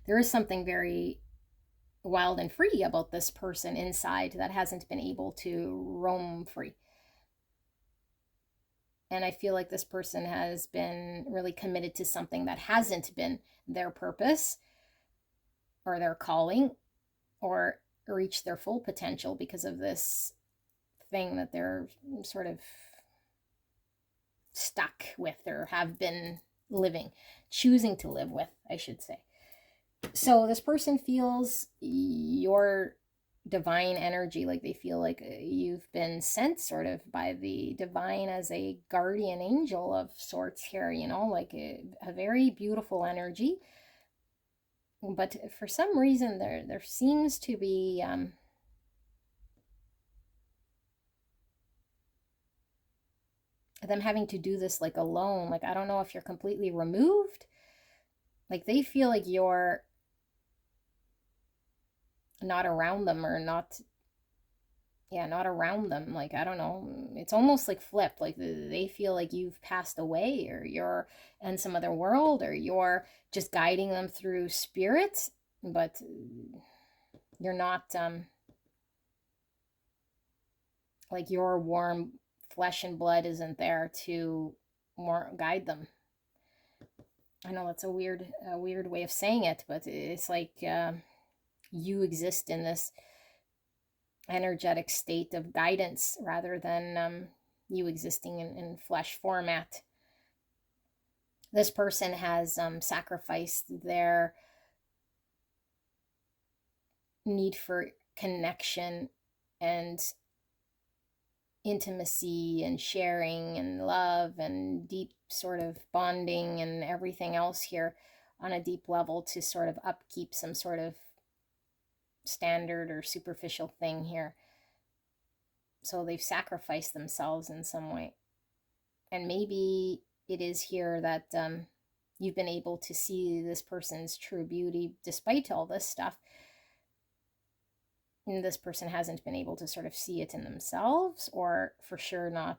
There is something very wild and free about this person inside that hasn't been able to roam free. And I feel like this person has been really committed to something that hasn't been their purpose or their calling or reach their full potential because of this thing that they're sort of stuck with or have been choosing to live with, I should say. So this person feels your divine energy, like they feel like you've been sent sort of by the divine as a guardian angel of sorts here, you know, like a very beautiful energy. But for some reason there seems to be them having to do this like alone. Like I don't know if you're completely removed, like they feel like you're not around them or not around them. Like I don't know, it's almost like flipped, like they feel like you've passed away or you're in some other world or you're just guiding them through spirit, but you're not like your warm flesh and blood isn't there to more guide them. I know that's a weird way of saying it, but it's like you exist in this energetic state of guidance rather than you existing in flesh format. This person has sacrificed their need for connection and intimacy and sharing and love and deep sort of bonding and everything else here on a deep level to sort of upkeep some sort of standard or superficial thing here. So they've sacrificed themselves in some way. And maybe it is here that you've been able to see this person's true beauty despite all this stuff. And this person hasn't been able to sort of see it in themselves, or for sure not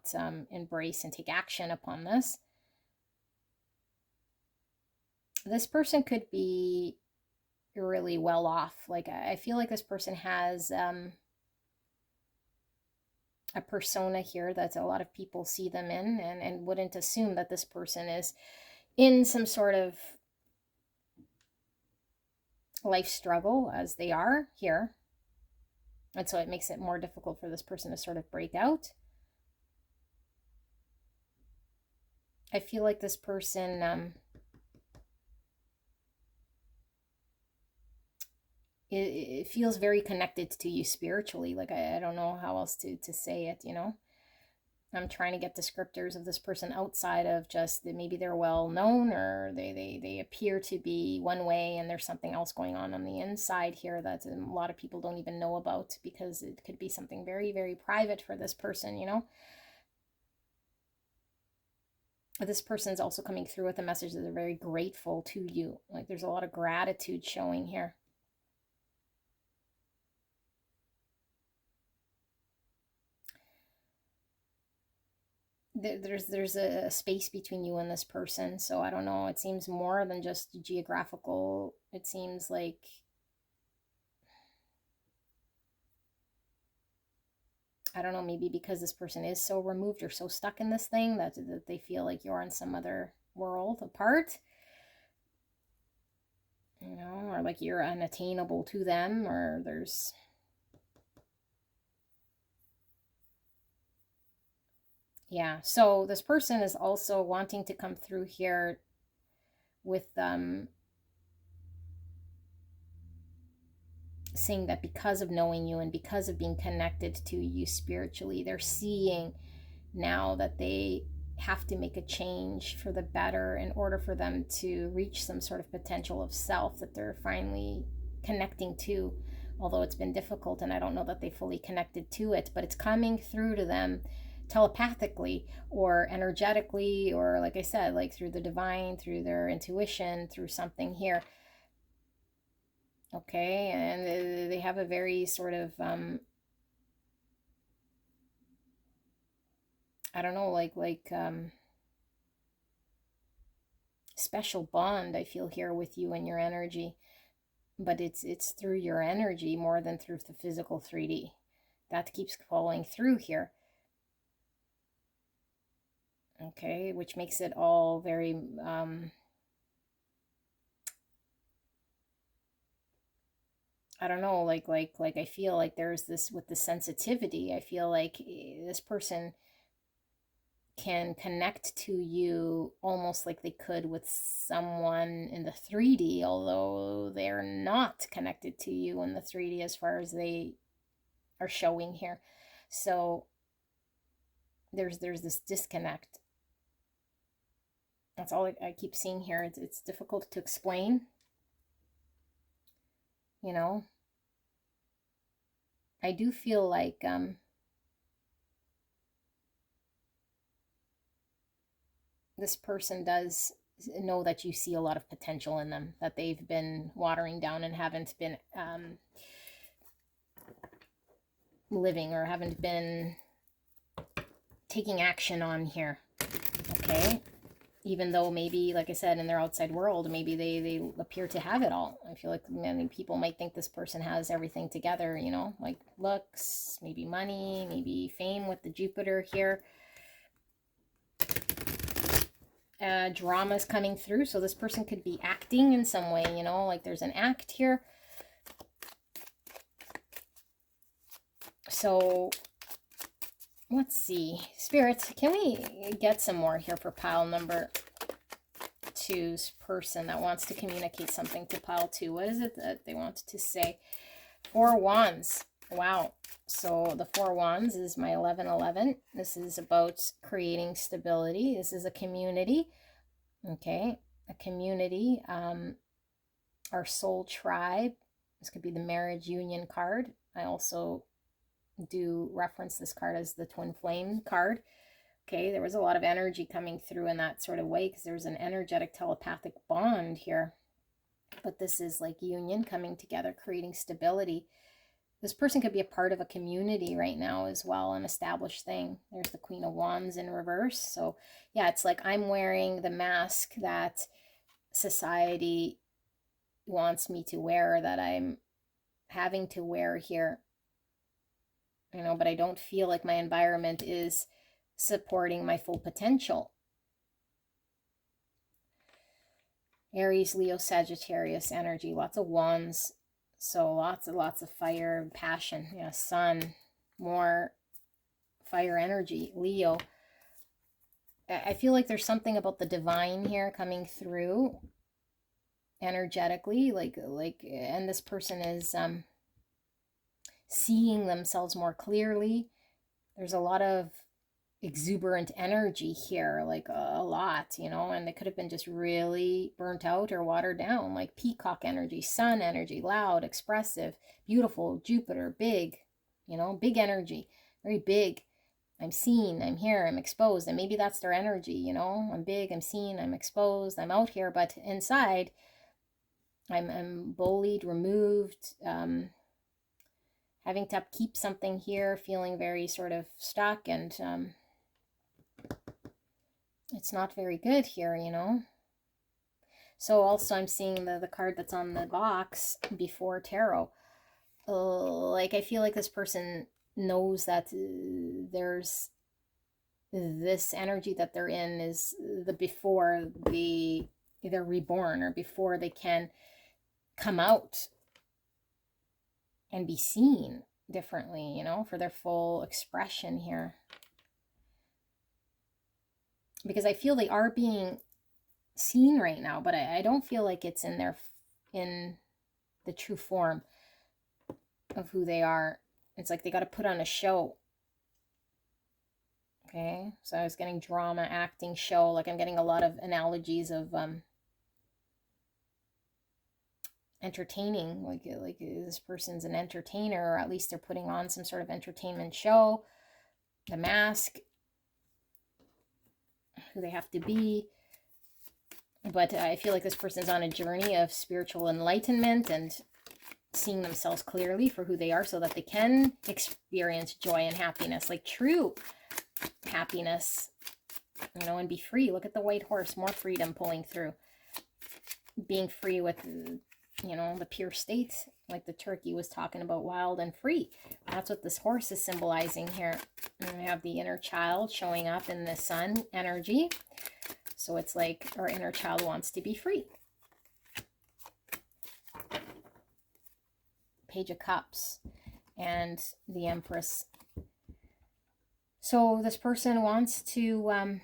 embrace and take action upon this. This person could be really well off. Like I feel like this person has a persona here that a lot of people see them in, and wouldn't assume that this person is in some sort of life struggle as they are here. And so it makes it more difficult for this person to sort of break out. I feel like this person it feels very connected to you spiritually. Like I don't know how else to say it, you know. I'm trying to get descriptors of this person outside of just that maybe they're well known, or they appear to be one way and there's something else going on the inside here that a lot of people don't even know about, because it could be something very, very private for this person, you know. This person is also coming through with a message that they're very grateful to you. Like there's a lot of gratitude showing here. There's a space between you and this person, so I don't know, it seems more than just geographical. It seems like, I don't know, maybe because this person is so removed or so stuck in this thing that they feel like you're in some other world apart, you know, or like you're unattainable to them, or there's, yeah. So this person is also wanting to come through here with saying that because of knowing you and because of being connected to you spiritually, they're seeing now that they have to make a change for the better in order for them to reach some sort of potential of self that they're finally connecting to. Although it's been difficult, and I don't know that they fully connected to it, but it's coming through to them telepathically or energetically, or like I said, like through the divine, through their intuition, through something here. Okay, and they have a very sort of I don't know, like special bond I feel here with you and your energy, but it's through your energy more than through the physical 3D. That keeps falling through here. Okay, which makes it all very I don't know, like I feel like there's this with the sensitivity. I feel like this person can connect to you almost like they could with someone in the 3D, although they're not connected to you in the 3D as far as they are showing here. So there's this disconnect. That's all I keep seeing here. It's difficult to explain, you know. I do feel like this person does know that you see a lot of potential in them that they've been watering down and haven't been living, or haven't been taking action on here. Okay, even though maybe, like I said, in their outside world, maybe they appear to have it all. I feel like many people might think this person has everything together, you know, like looks, maybe money, maybe fame with the Jupiter here. Drama's coming through, so this person could be acting in some way, you know, like there's an act here. So let's see, Spirits, can we get some more here for pile number 2's person that wants to communicate something to pile 2? What is it that they want to say? 4 Wands. Wow. So the 4 Wands is my 1111. This is about creating stability. This is a community. Okay, a community. Our soul tribe. This could be the marriage union card. I also do reference this card as the twin flame card. Okay, there was a lot of energy coming through in that sort of way because there's an energetic telepathic bond here. But this is like union coming together, creating stability. This person could be a part of a community right now as well, an established thing. There's the Queen of Wands in reverse. So yeah, it's like I'm wearing the mask that society wants me to wear, that I'm having to wear here, you know, but I don't feel like my environment is supporting my full potential. Aries, Leo, Sagittarius energy, lots of wands. So lots of fire and passion. Yeah, sun, more fire energy. Leo. I feel like there's something about the divine here coming through energetically, and this person is seeing themselves more clearly. There's a lot of exuberant energy here, like a lot, you know, and they could have been just really burnt out or watered down, like peacock energy, sun energy, loud, expressive, beautiful, Jupiter, big, you know, big energy, very big. I'm seen, I'm here, I'm exposed, and maybe that's their energy, you know, I'm big, I'm seen, I'm exposed, I'm out here, but inside I'm bullied, removed, having to upkeep something here, feeling very sort of stuck, and it's not very good here, you know. So also I'm seeing the card that's on the box before tarot. Like I feel like this person knows that there's this energy that they're in is the before they're reborn, or before they can come out and be seen differently, you know, for their full expression here. Because I feel they are being seen right now, but I don't feel like it's in the true form of who they are. It's like they got to put on a show. Okay, so I was getting drama, acting, show. Like I'm getting a lot of analogies of entertaining. Like this person's an entertainer, or at least they're putting on some sort of entertainment show. The mask, who they have to be. But I feel like this person's on a journey of spiritual enlightenment and seeing themselves clearly for who they are, so that they can experience joy and happiness, like true happiness, you know, and be free. Look at the white horse, more freedom pulling through. Being free with, you know, the pure state, like the turkey was talking about, wild and free. That's what this horse is symbolizing here. And we have the inner child showing up in the sun energy. So it's like our inner child wants to be free. Page of Cups and the Empress. So this person wants to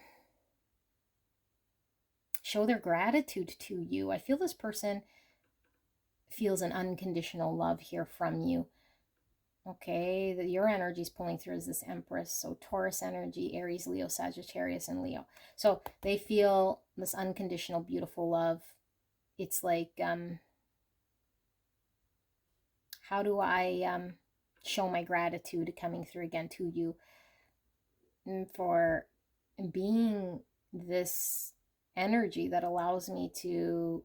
show their gratitude to you. I feel this person feels an unconditional love here from you. Okay, your energy is pulling through as this Empress. So Taurus energy, Aries, Leo, Sagittarius, and Leo. So they feel this unconditional, beautiful love. It's like, how do I show my gratitude coming through again to you for being this energy that allows me to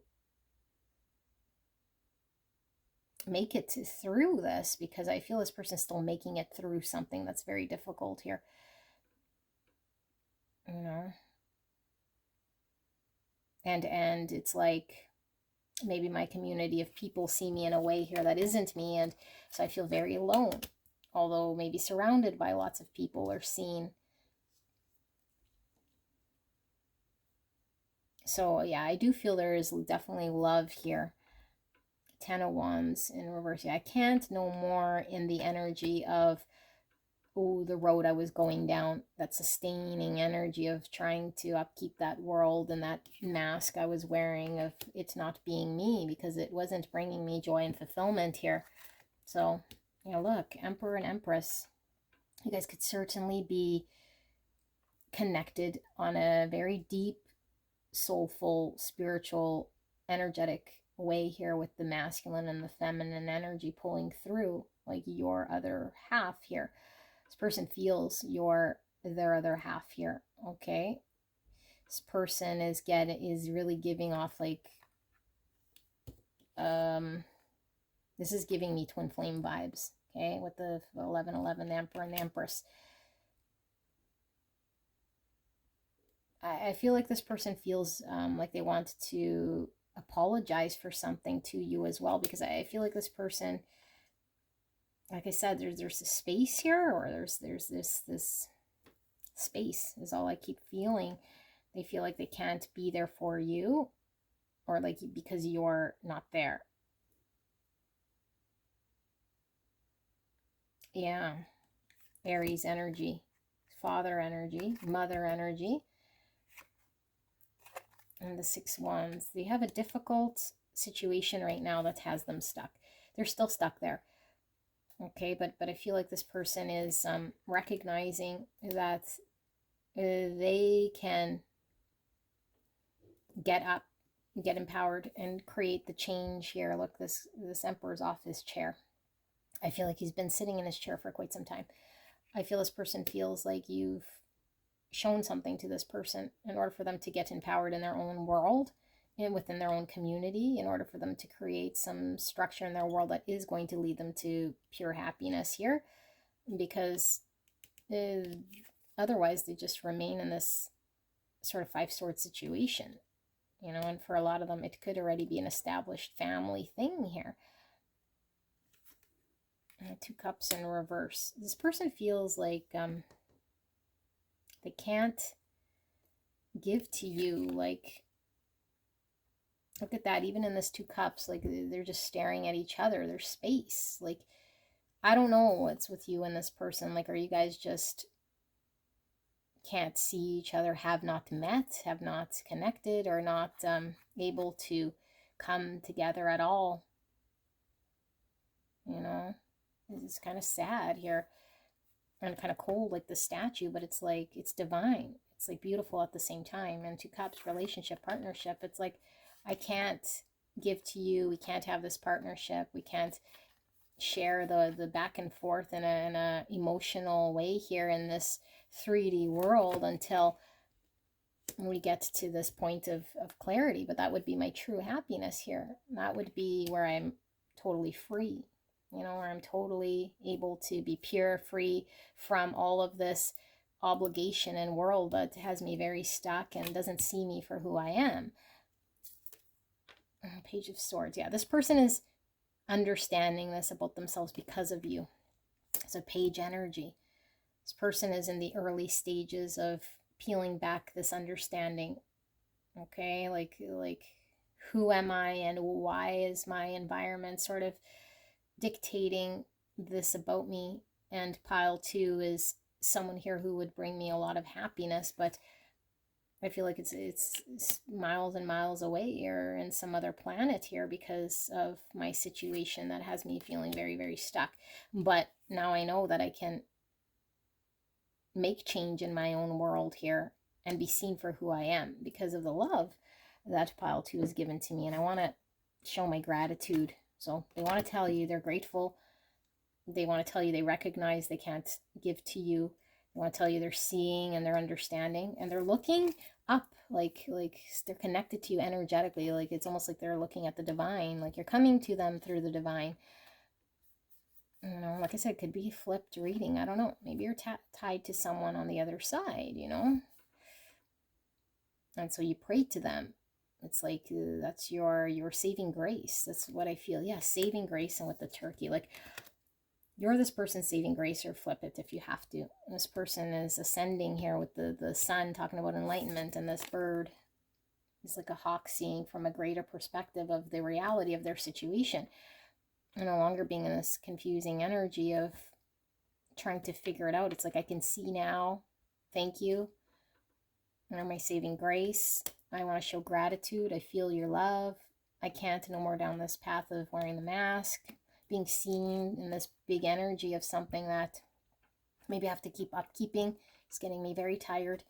make it through this, because I feel this person's still making it through something that's very difficult here, you know. And it's like maybe my community of people see me in a way here that isn't me, and so I feel very alone, although maybe surrounded by lots of people or seen. So yeah, I do feel there is definitely love here. Ten of Wands in reverse. I can't no more in the energy of, oh, the road I was going down, that sustaining energy of trying to upkeep that world, and that mask I was wearing of it's not being me, because it wasn't bringing me joy and fulfillment here. So, you know, look, Emperor and Empress, you guys could certainly be connected on a very deep, soulful, spiritual, energetic way here, with the masculine and the feminine energy pulling through, like your other half here. This person feels their other half here. Okay, this person is really giving off like this is giving me twin flame vibes. Okay, with the 1111, the Emperor and the Empress. I feel like this person feels like they want to apologize for something to you as well, because I feel like this person, like I said, there's this space here, or there's this space is all I keep feeling. They feel like they can't be there for you, or like because you're not there. Yeah, Aries energy, father energy, mother energy. And the 6 Wands, they have a difficult situation right now that has them stuck. They're still stuck there. Okay, but I feel like this person is recognizing that they can get up, get empowered, and create the change here. Look, this emperor's off his chair. I feel like he's been sitting in his chair for quite some time. I feel this person feels like you've shown something to this person in order for them to get empowered in their own world and within their own community, in order for them to create some structure in their world that is going to lead them to pure happiness here. Because otherwise they just remain in this sort of five-sword situation, you know, and for a lot of them it could already be an established family thing here. Two Cups in reverse. This person feels like they can't give to you. Like, look at that, even in this Two Cups, like they're just staring at each other. There's space. Like, I don't know what's with you and this person. Like, are you guys just can't see each other, have not met, have not connected, or not able to come together at all? You know, it's kind of sad here and kind of cold, like the statue, but it's like, it's divine. It's like beautiful at the same time. And Two Cups, relationship, partnership. It's like, I can't give to you. We can't have this partnership. We can't share the back and forth in a emotional way here in this 3D world until we get to this point of clarity. But that would be my true happiness here. That would be where I'm totally free, you know, where I'm totally able to be pure, free from all of this obligation and world that has me very stuck and doesn't see me for who I am. Page of Swords. Yeah, this person is understanding this about themselves because of you. It's a page energy. This person is in the early stages of peeling back this understanding. Okay, like who am I and why is my environment sort of dictating this about me? And pile 2 is someone here who would bring me a lot of happiness, but I feel like it's miles and miles away or in some other planet here because of my situation that has me feeling very, very stuck. But now I know that I can make change in my own world here and be seen for who I am because of the love that pile 2 has given to me. And I want to show my gratitude. So they want to tell you they're grateful. They want to tell you they recognize they can't give to you. They want to tell you they're seeing and they're understanding and they're looking up, like they're connected to you energetically. Like it's almost like they're looking at the divine, like you're coming to them through the divine. You know, like I said, it could be flipped reading. I don't know. Maybe you're tied to someone on the other side, you know? And so you pray to them. It's like that's your saving grace. That's what I feel. Yeah, saving grace. And with the turkey, like you're this person's saving grace, or flip it if you have to. This person is ascending here with the sun, talking about enlightenment, and this bird is like a hawk seeing from a greater perspective of the reality of their situation. And no longer being in this confusing energy of trying to figure it out. It's like, I can see now. Thank you. And am I saving grace? I want to show gratitude. I feel your love. I can't no more down this path of wearing the mask, being seen in this big energy of something that maybe I have to keep upkeeping. It's getting me very tired.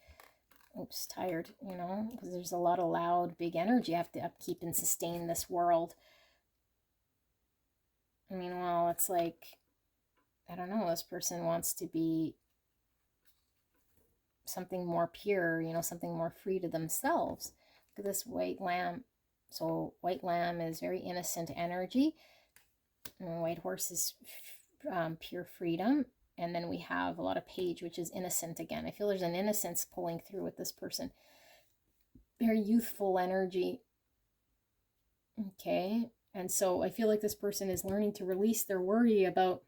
Oops, tired, you know, because there's a lot of loud, big energy I have to upkeep and sustain this world. I mean, well, it's like, I don't know, this person wants to be something more pure, you know, something more free to themselves. Look at this white lamb. So white lamb is very innocent energy. And white horse is pure freedom. And then we have a lot of page, which is innocent again. I feel there's an innocence pulling through with this person. Very youthful energy. Okay. And so I feel like this person is learning to release their worry about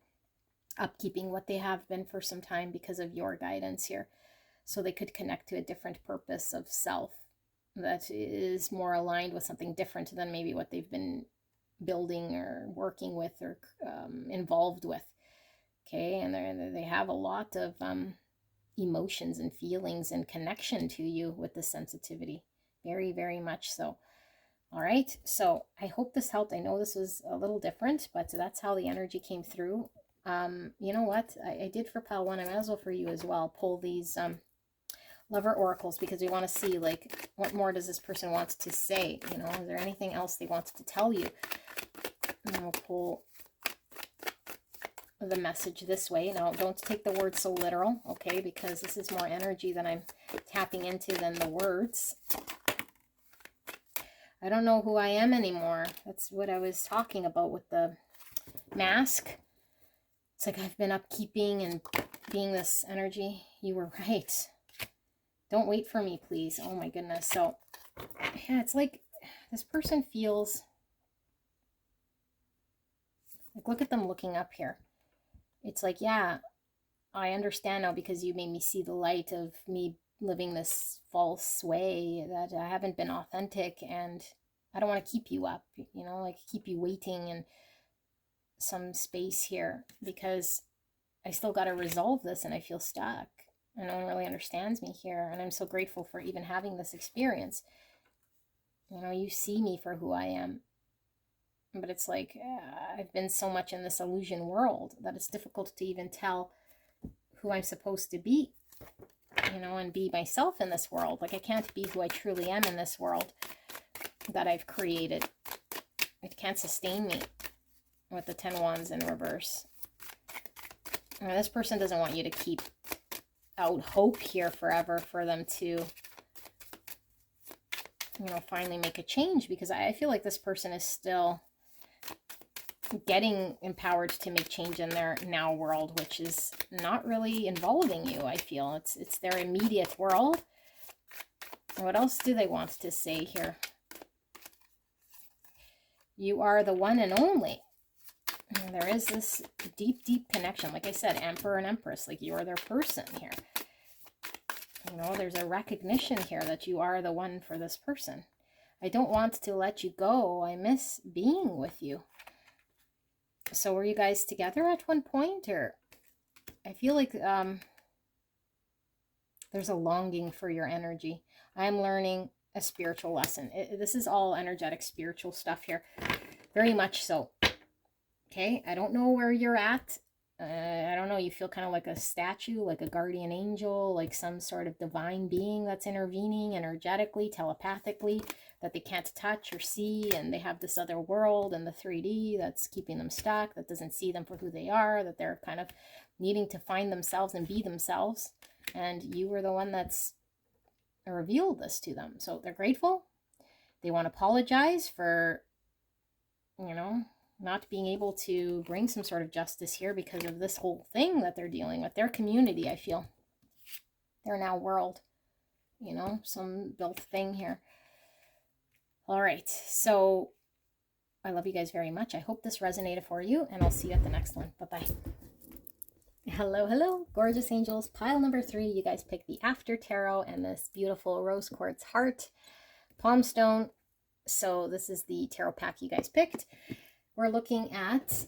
upkeeping what they have been for some time because of your guidance here. So they could connect to a different purpose of self that is more aligned with something different than maybe what they've been building or working with or involved with. Okay, and they have a lot of emotions and feelings and connection to you with the sensitivity. Very, very much so. All right, so I hope this helped. I know this was a little different, but that's how the energy came through. You know what? I did for pile 1. I might as well for you as well pull these Lover oracles, because we want to see, like, what more does this person want to say? You know, is there anything else they want to tell you? And we'll pull the message this way. Now, don't take the words so literal, okay? Because this is more energy that I'm tapping into than the words. I don't know who I am anymore. That's what I was talking about with the mask. It's like I've been upkeeping and being this energy. You were right. Don't wait for me, please. Oh my goodness. So, yeah, it's like this person feels like, look at them looking up here. It's like, yeah, I understand now because you made me see the light of me living this false way, that I haven't been authentic, and I don't want to keep you up, you know, like keep you waiting in some space here, because I still got to resolve this and I feel stuck and no one really understands me here. And I'm so grateful for even having this experience. You know, you see me for who I am. But it's like, I've been so much in this illusion world that it's difficult to even tell who I'm supposed to be, you know, and be myself in this world. Like, I can't be who I truly am in this world that I've created. It can't sustain me with the 10 wands in reverse. And this person doesn't want you to keep out hope here forever for them to, you know, finally make a change, because I feel like this person is still getting empowered to make change in their now world, which is not really involving you. I feel it's their immediate world. What else do they want to say here? You are the one and only. And there is this deep, deep connection. Like I said, Emperor and Empress, like you are their person here. You know, there's a recognition here that you are the one for this person. I don't want to let you go. I miss being with you. So were you guys together at one point? Or I feel like there's a longing for your energy. I'm learning a spiritual lesson. This is all energetic, spiritual stuff here. Very much so. Okay, I don't know where you're at. I don't know, you feel kind of like a statue, like a guardian angel, like some sort of divine being that's intervening energetically, telepathically, that they can't touch or see, and they have this other world in the 3D that's keeping them stuck, that doesn't see them for who they are, that they're kind of needing to find themselves and be themselves, and you were the one that's revealed this to them. So they're grateful. They want to apologize for, you know, not being able to bring some sort of justice here because of this whole thing that they're dealing with. Their community, I feel. Their now world. You know, some built thing here. All right. So, I love you guys very much. I hope this resonated for you, and I'll see you at the next one. Bye-bye. Hello, hello. Gorgeous angels. Pile number 3. You guys picked the After Tarot and this beautiful rose quartz heart. Palm stone. So, this is the tarot pack you guys picked. We're looking at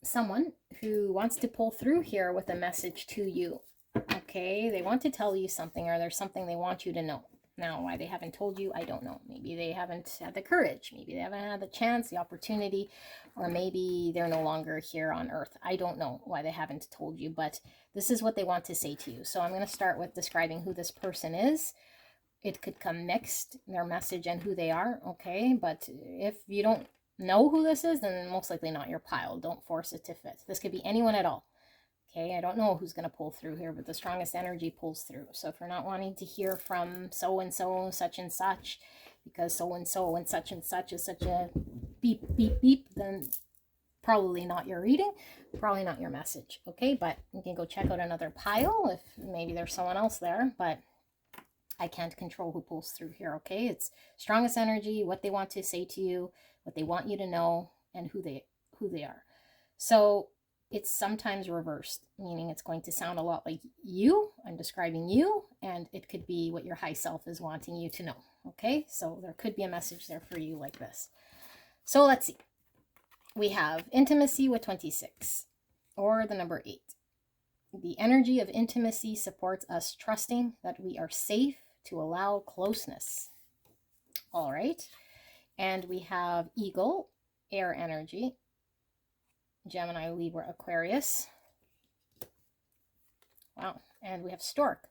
someone who wants to pull through here with a message to you. Okay, they want to tell you something, or there's something they want you to know. Now, why they haven't told you, I don't know. Maybe they haven't had the courage. Maybe they haven't had the chance, the opportunity, or maybe they're no longer here on Earth. I don't know why they haven't told you, but this is what they want to say to you. So I'm going to start with describing who this person is. It could come mixed, their message and who they are, okay? But if you don't know who this is, then most likely not your pile. Don't force it to fit. This could be anyone at all. Okay, I don't know who's going to pull through here, but the strongest energy pulls through. So if you're not wanting to hear from so-and-so, such and such, because so-and-so and such is such a beep, beep, beep, then probably not your reading, probably not your message. Okay, but you can go check out another pile if maybe there's someone else there, but I can't control who pulls through here, okay? It's strongest energy, what they want to say to you, what they want you to know, and who they are. So it's sometimes reversed, meaning it's going to sound a lot like you. I'm describing you, and it could be what your high self is wanting you to know, okay? So there could be a message there for you like this. So let's see. We have intimacy with 26, or the number 8. The energy of intimacy supports us trusting that we are safe to allow closeness. All right. And we have eagle, air energy, Gemini, Libra, Aquarius. Wow. And we have stork,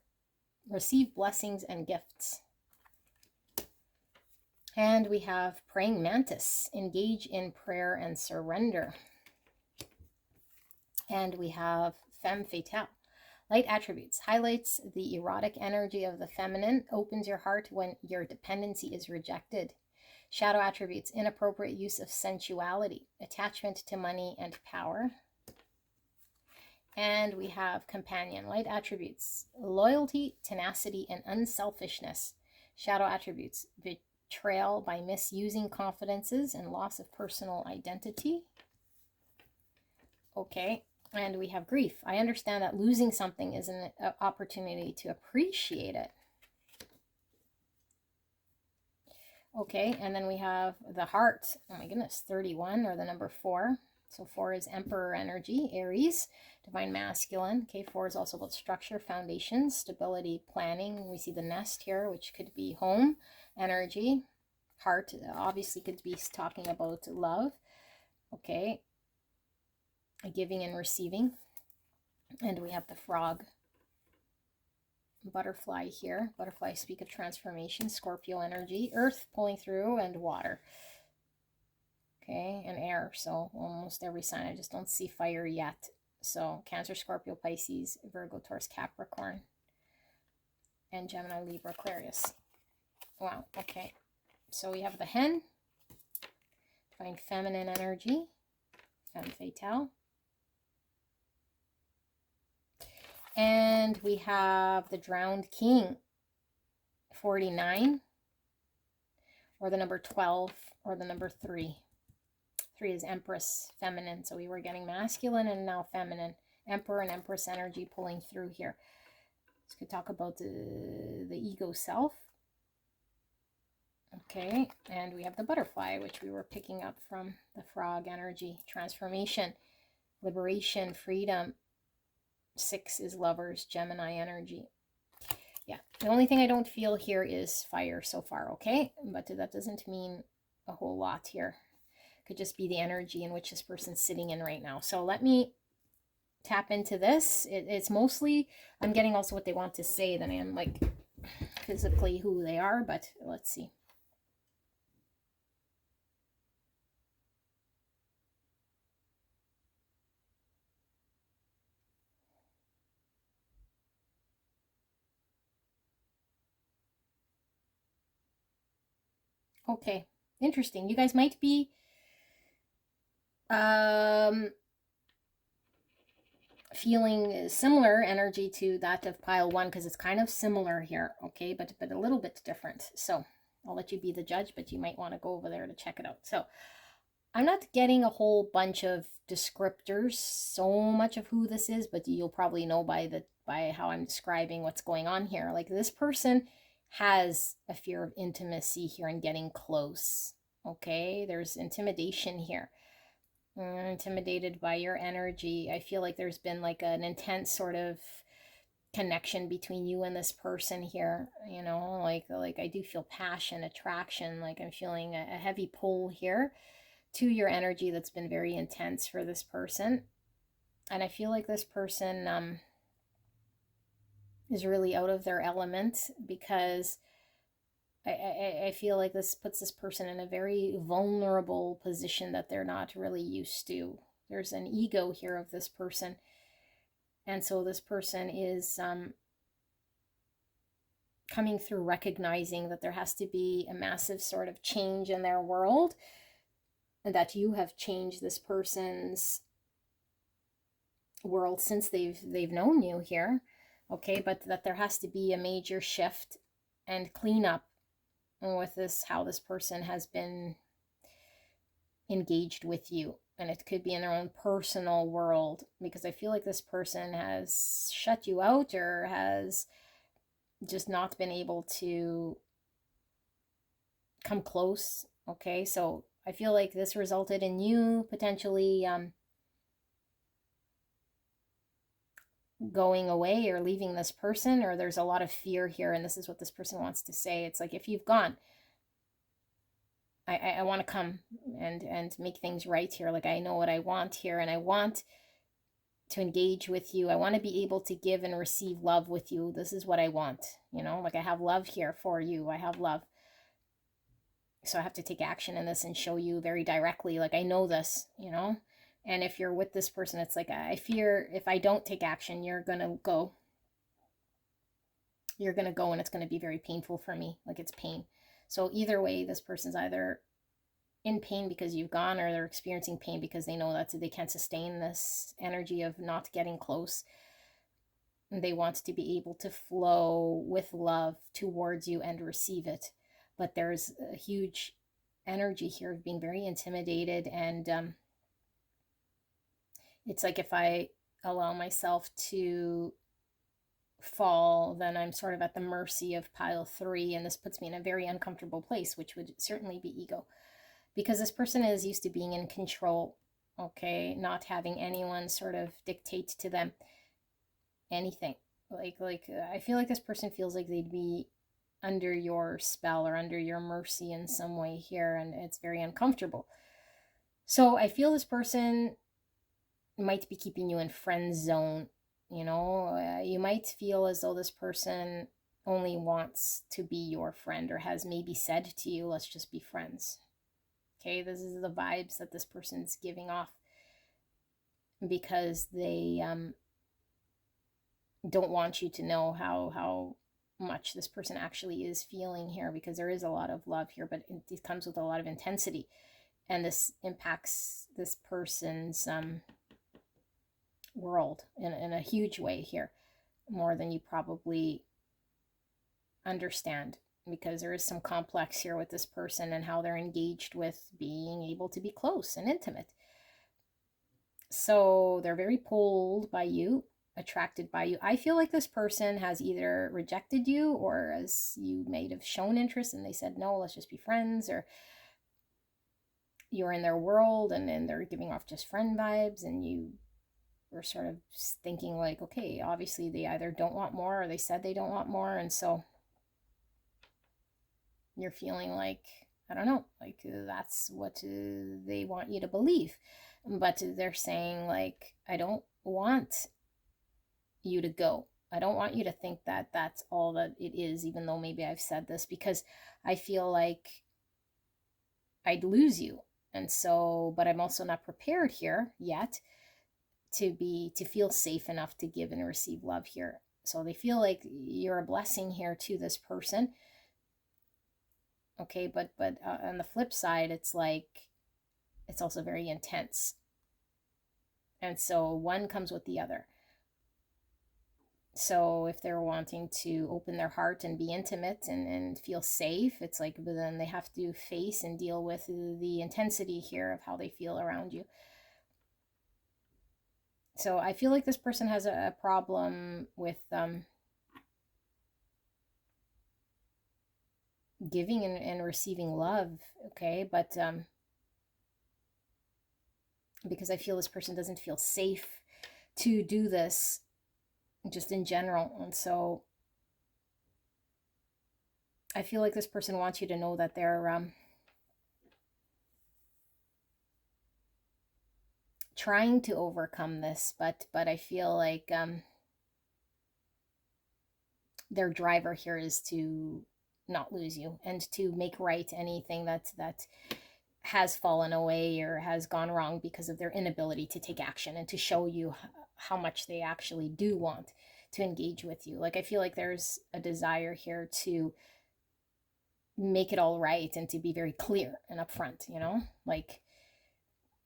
receive blessings and gifts. And we have praying mantis, engage in prayer and surrender. And we have femme fatale, light attributes, highlights the erotic energy of the feminine, opens your heart when your dependency is rejected. Shadow attributes, inappropriate use of sensuality, attachment to money and power. And we have companion, light attributes, loyalty, tenacity, and unselfishness. Shadow attributes, betrayal by misusing confidences and loss of personal identity. Okay, and we have grief. I understand that losing something is an opportunity to appreciate it. Okay, and then we have the heart. Oh my goodness, 31, or the number 4. So 4 is Emperor energy, Aries, divine masculine. Okay, 4 is also about structure, foundation, stability, planning. We see the nest here, which could be home energy. Heart obviously could be talking about love. Okay, giving and receiving. And we have the frog. Butterfly here. Butterflies speak of transformation, Scorpio energy, earth pulling through, and water. Okay, and air. So almost every sign. I just don't see fire yet. So Cancer, Scorpio, Pisces, Virgo, Taurus, Capricorn, and Gemini, Libra, Aquarius. Wow, okay. So we have the hen, divine feminine energy, femme fatale. And we have the drowned king, 49, or the number 12, or the number 3. 3 is Empress, feminine. So we were getting masculine and now feminine. Emperor and Empress energy pulling through here. This could talk about the ego self. Okay, and we have the butterfly, which we were picking up from the frog energy. Transformation, liberation, freedom. 6 is lovers, Gemini energy. Yeah, the only thing I don't feel here is fire so far, okay? But that doesn't mean a whole lot here. Could just be the energy in which this person's sitting in right now. So let me tap into this. It's mostly, I'm getting also what they want to say than I am like physically who they are, but let's see. Okay, interesting. You guys might be feeling similar energy to that of pile 1 because it's kind of similar here, okay, but a little bit different. So I'll let you be the judge, but you might want to go over there to check it out. So I'm not getting a whole bunch of descriptors, so much of who this is, but you'll probably know by how I'm describing what's going on here. Like this person has a fear of intimacy here and getting close. Okay, there's intimidation here. Intimidated by your energy. I feel like there's been like an intense sort of connection between you and this person here, you know, like I do feel passion, attraction, like I'm feeling a heavy pull here to your energy that's been very intense for this person. And I feel like this person is really out of their element because I feel like this puts this person in a very vulnerable position that they're not really used to. There's an ego here of this person. And so this person is coming through recognizing that there has to be a massive sort of change in their world and that you have changed this person's world since they've known you here. Okay, but that there has to be a major shift and cleanup with this, how this person has been engaged with you. And it could be in their own personal world, because I feel like this person has shut you out or has just not been able to come close. Okay, so I feel like this resulted in you potentially going away or leaving this person, or there's a lot of fear here, and this is what this person wants to say. It's like, if you've gone, I want to come and make things right here. Like, I know what I want here, and I want to engage with you. I want to be able to give and receive love with you. This is what I want, you know, like I have love here for you. I have love. So I have to take action in this and show you very directly, like I know this, you know. And if you're with this person, it's like I fear if I don't take action, you're going to go. You're going to go and it's going to be very painful for me. Like it's pain. So either way, this person's either in pain because you've gone, or they're experiencing pain because they know that they can't sustain this energy of not getting close. They want to be able to flow with love towards you and receive it. But there's a huge energy here of being very intimidated. And it's like if I allow myself to fall, then I'm sort of at the mercy of pile 3. And this puts me in a very uncomfortable place, which would certainly be ego. Because this person is used to being in control, okay? Not having anyone sort of dictate to them anything. Like I feel like this person feels like they'd be under your spell or under your mercy in some way here, and it's very uncomfortable. So I feel this person might be keeping you in friend zone, you know? You might feel as though this person only wants to be your friend, or has maybe said to you, let's just be friends. Okay, this is the vibes that this person's giving off, because they don't want you to know how much this person actually is feeling here, because there is a lot of love here, but it comes with a lot of intensity, and this impacts this person's world in a huge way here, more than you probably understand, because there is some complex here with this person and how they're engaged with being able to be close and intimate. So they're very pulled by you, attracted by you. I feel like this person has either rejected you, or as you may have shown interest and they said, no, let's just be friends, or you're in their world and then they're giving off just friend vibes, and you were sort of thinking like, okay, obviously they either don't want more, or they said they don't want more. And so you're feeling like, I don't know, like that's what they want you to believe. But they're saying like, I don't want you to go. I don't want you to think that that's all that it is, even though maybe I've said this, because I feel like I'd lose you. And so, but I'm also not prepared here yet to feel safe enough to give and receive love here. So they feel like you're a blessing here to this person. Okay, but on the flip side, it's like, it's also very intense. And so one comes with the other. So if they're wanting to open their heart and be intimate and feel safe, it's like, but then they have to face and deal with the intensity here of how they feel around you. So I feel like this person has a problem with giving and receiving love, okay? But because I feel this person doesn't feel safe to do this just in general. And so I feel like this person wants you to know that they're trying to overcome this, but I feel like their driver here is to not lose you and to make right anything that has fallen away or has gone wrong because of their inability to take action and to show you how much they actually do want to engage with you. Like I feel like there's a desire here to make it all right and to be very clear and upfront, you know, like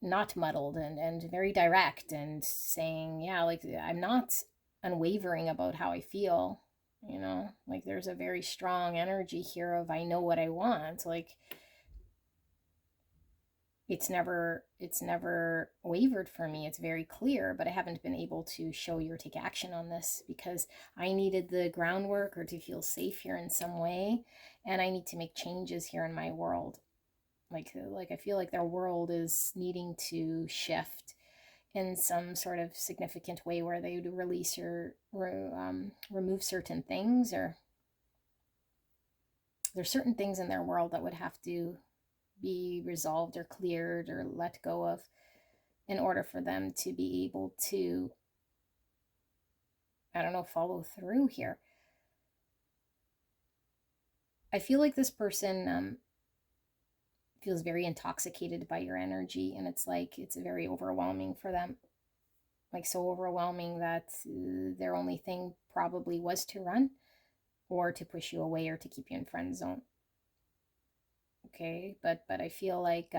not muddled and very direct and saying, yeah, like I'm not unwavering about how I feel, you know, like there's a very strong energy here of I know what I want. Like it's never wavered for me. It's very clear, but I haven't been able to show you or take action on this because I needed the groundwork or to feel safe here in some way, and I need to make changes here in my world. Like I feel like their world is needing to shift in some sort of significant way where they would release or remove certain things, or there's certain things in their world that would have to be resolved or cleared or let go of in order for them to be able to I don't know, follow through here. I feel like this person feels very intoxicated by your energy, and it's like it's very overwhelming for them. Like so overwhelming that their only thing probably was to run or to push you away or to keep you in friend zone. Okay, but I feel like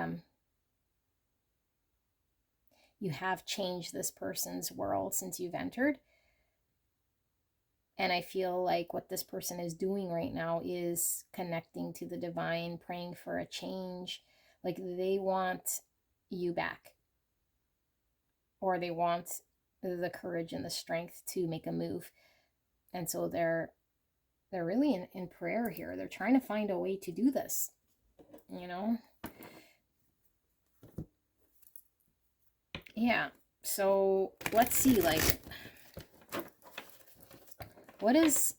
you have changed this person's world since you've entered. And I feel like what this person is doing right now is connecting to the divine, praying for a change. Like they want you back, or they want the courage and the strength to make a move. And so they're really in prayer here. They're trying to find a way to do this, you know? Yeah. So let's see, like, what is,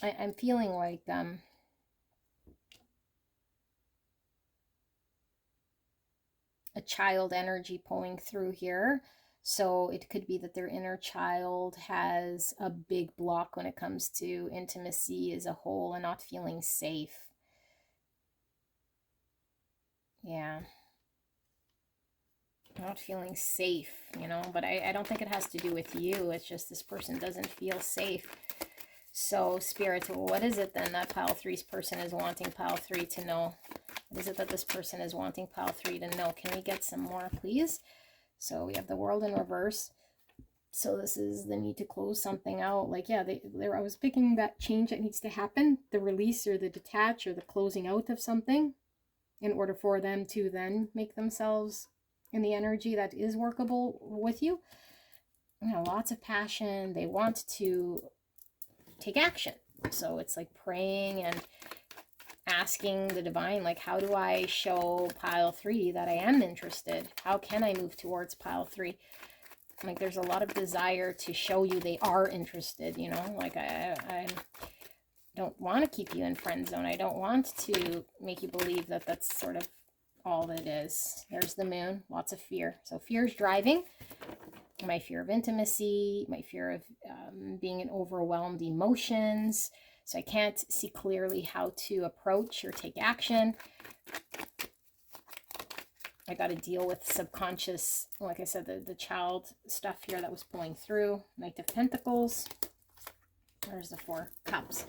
I'm feeling like a child energy pulling through here. So it could be that their inner child has a big block when it comes to intimacy as a whole and not feeling safe. Yeah. Not feeling safe, you know, but I don't think it has to do with you. It's just this person doesn't feel safe. So, Spirit, what is it then that pile three's person is wanting pile three to know? What is it that this person is wanting pile three to know? Can we get some more, please? So we have the world in reverse. So this is the need to close something out. Like, yeah, I was picking that change that needs to happen, the release or the detach or the closing out of something in order for them to then make themselves in the energy that is workable with you. You know, lots of passion. They want to take action. So it's like praying and asking the divine, like, how do I show pile three that I am interested? How can I move towards pile three? Like, there's a lot of desire to show you they are interested, you know? Like, I don't want to keep you in friend zone. I don't want to make you believe that that's sort of all that it is. There's the moon, lots of fear. So fear is driving. My fear of intimacy, my fear of being in overwhelmed emotions. So I can't see clearly how to approach or take action. I got to deal with subconscious, like I said, the child stuff here that was pulling through. Knight of Pentacles. There's the Four Cups.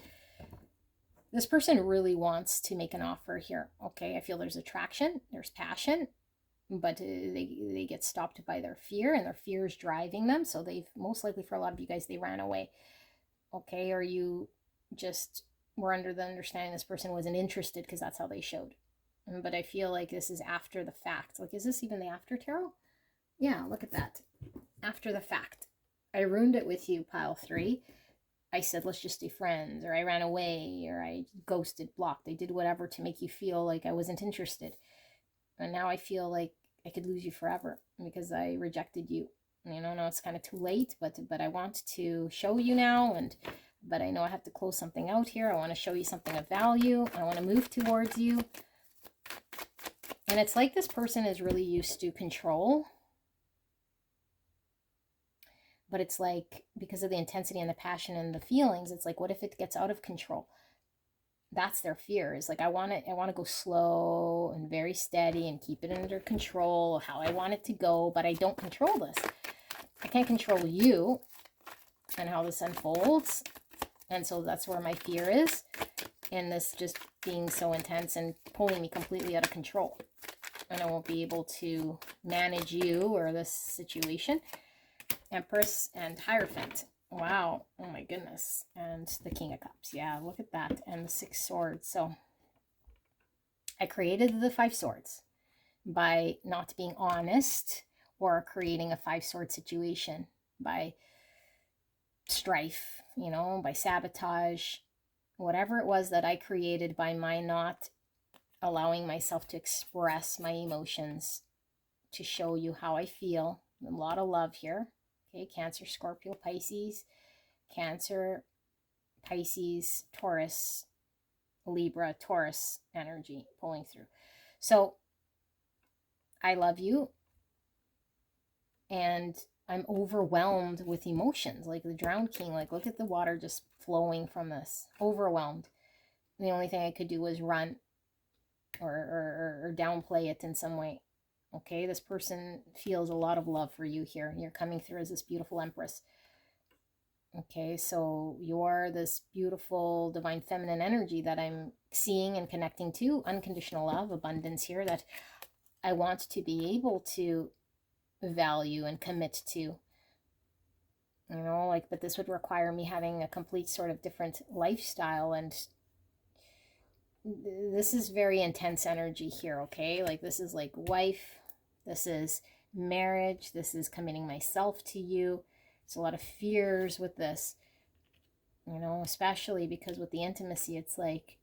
This person really wants to make an offer here. Okay, I feel there's attraction, there's passion, but they get stopped by their fear, and their fear is driving them. So they've, most likely for a lot of you guys, they ran away. Okay, or you just were under the understanding this person wasn't interested because that's how they showed. But I feel like this is after the fact. Like, is this even the after tarot? Yeah, look at that. After the fact. I ruined it with you, pile three. I said, let's just stay friends, or I ran away, or I ghosted, blocked. I did whatever to make you feel like I wasn't interested. And now I feel like I could lose you forever because I rejected you. You know, now it's kind of too late, but I want to show you now, but I know I have to close something out here. I want to show you something of value. I want to move towards you. And it's like this person is really used to control. But it's like, because of the intensity and the passion and the feelings, it's like, what if it gets out of control? That's their fear, is like, I want to go slow and very steady and keep it under control, how I want it to go, but I don't control this. I can't control you and how this unfolds. And so that's where my fear is, in this just being so intense and pulling me completely out of control. And I won't be able to manage you or this situation. Empress and Hierophant. Wow. Oh my goodness. And the King of Cups. Yeah, look at that. And the Six Swords. So I created the Five Swords by not being honest, or creating a Five-Sword situation by strife, you know, by sabotage, whatever it was that I created by my not allowing myself to express my emotions, to show you how I feel. A lot of love here. Okay, Cancer, Scorpio, Pisces, Cancer, Pisces, Taurus, Libra, Taurus energy pulling through. So I love you, and I'm overwhelmed with emotions, like the drowned king. Like, look at the water just flowing from this. Overwhelmed. The only thing I could do was run or downplay it in some way. Okay, this person feels a lot of love for you here. You're coming through as this beautiful empress. Okay, so you're this beautiful divine feminine energy that I'm seeing and connecting to. Unconditional love, abundance here that I want to be able to value and commit to. You know, like, but this would require me having a complete sort of different lifestyle, and this is very intense energy here, okay? Like, this is like wife, this is marriage, this is committing myself to you. There's a lot of fears with this, you know, especially because with the intimacy, it's like,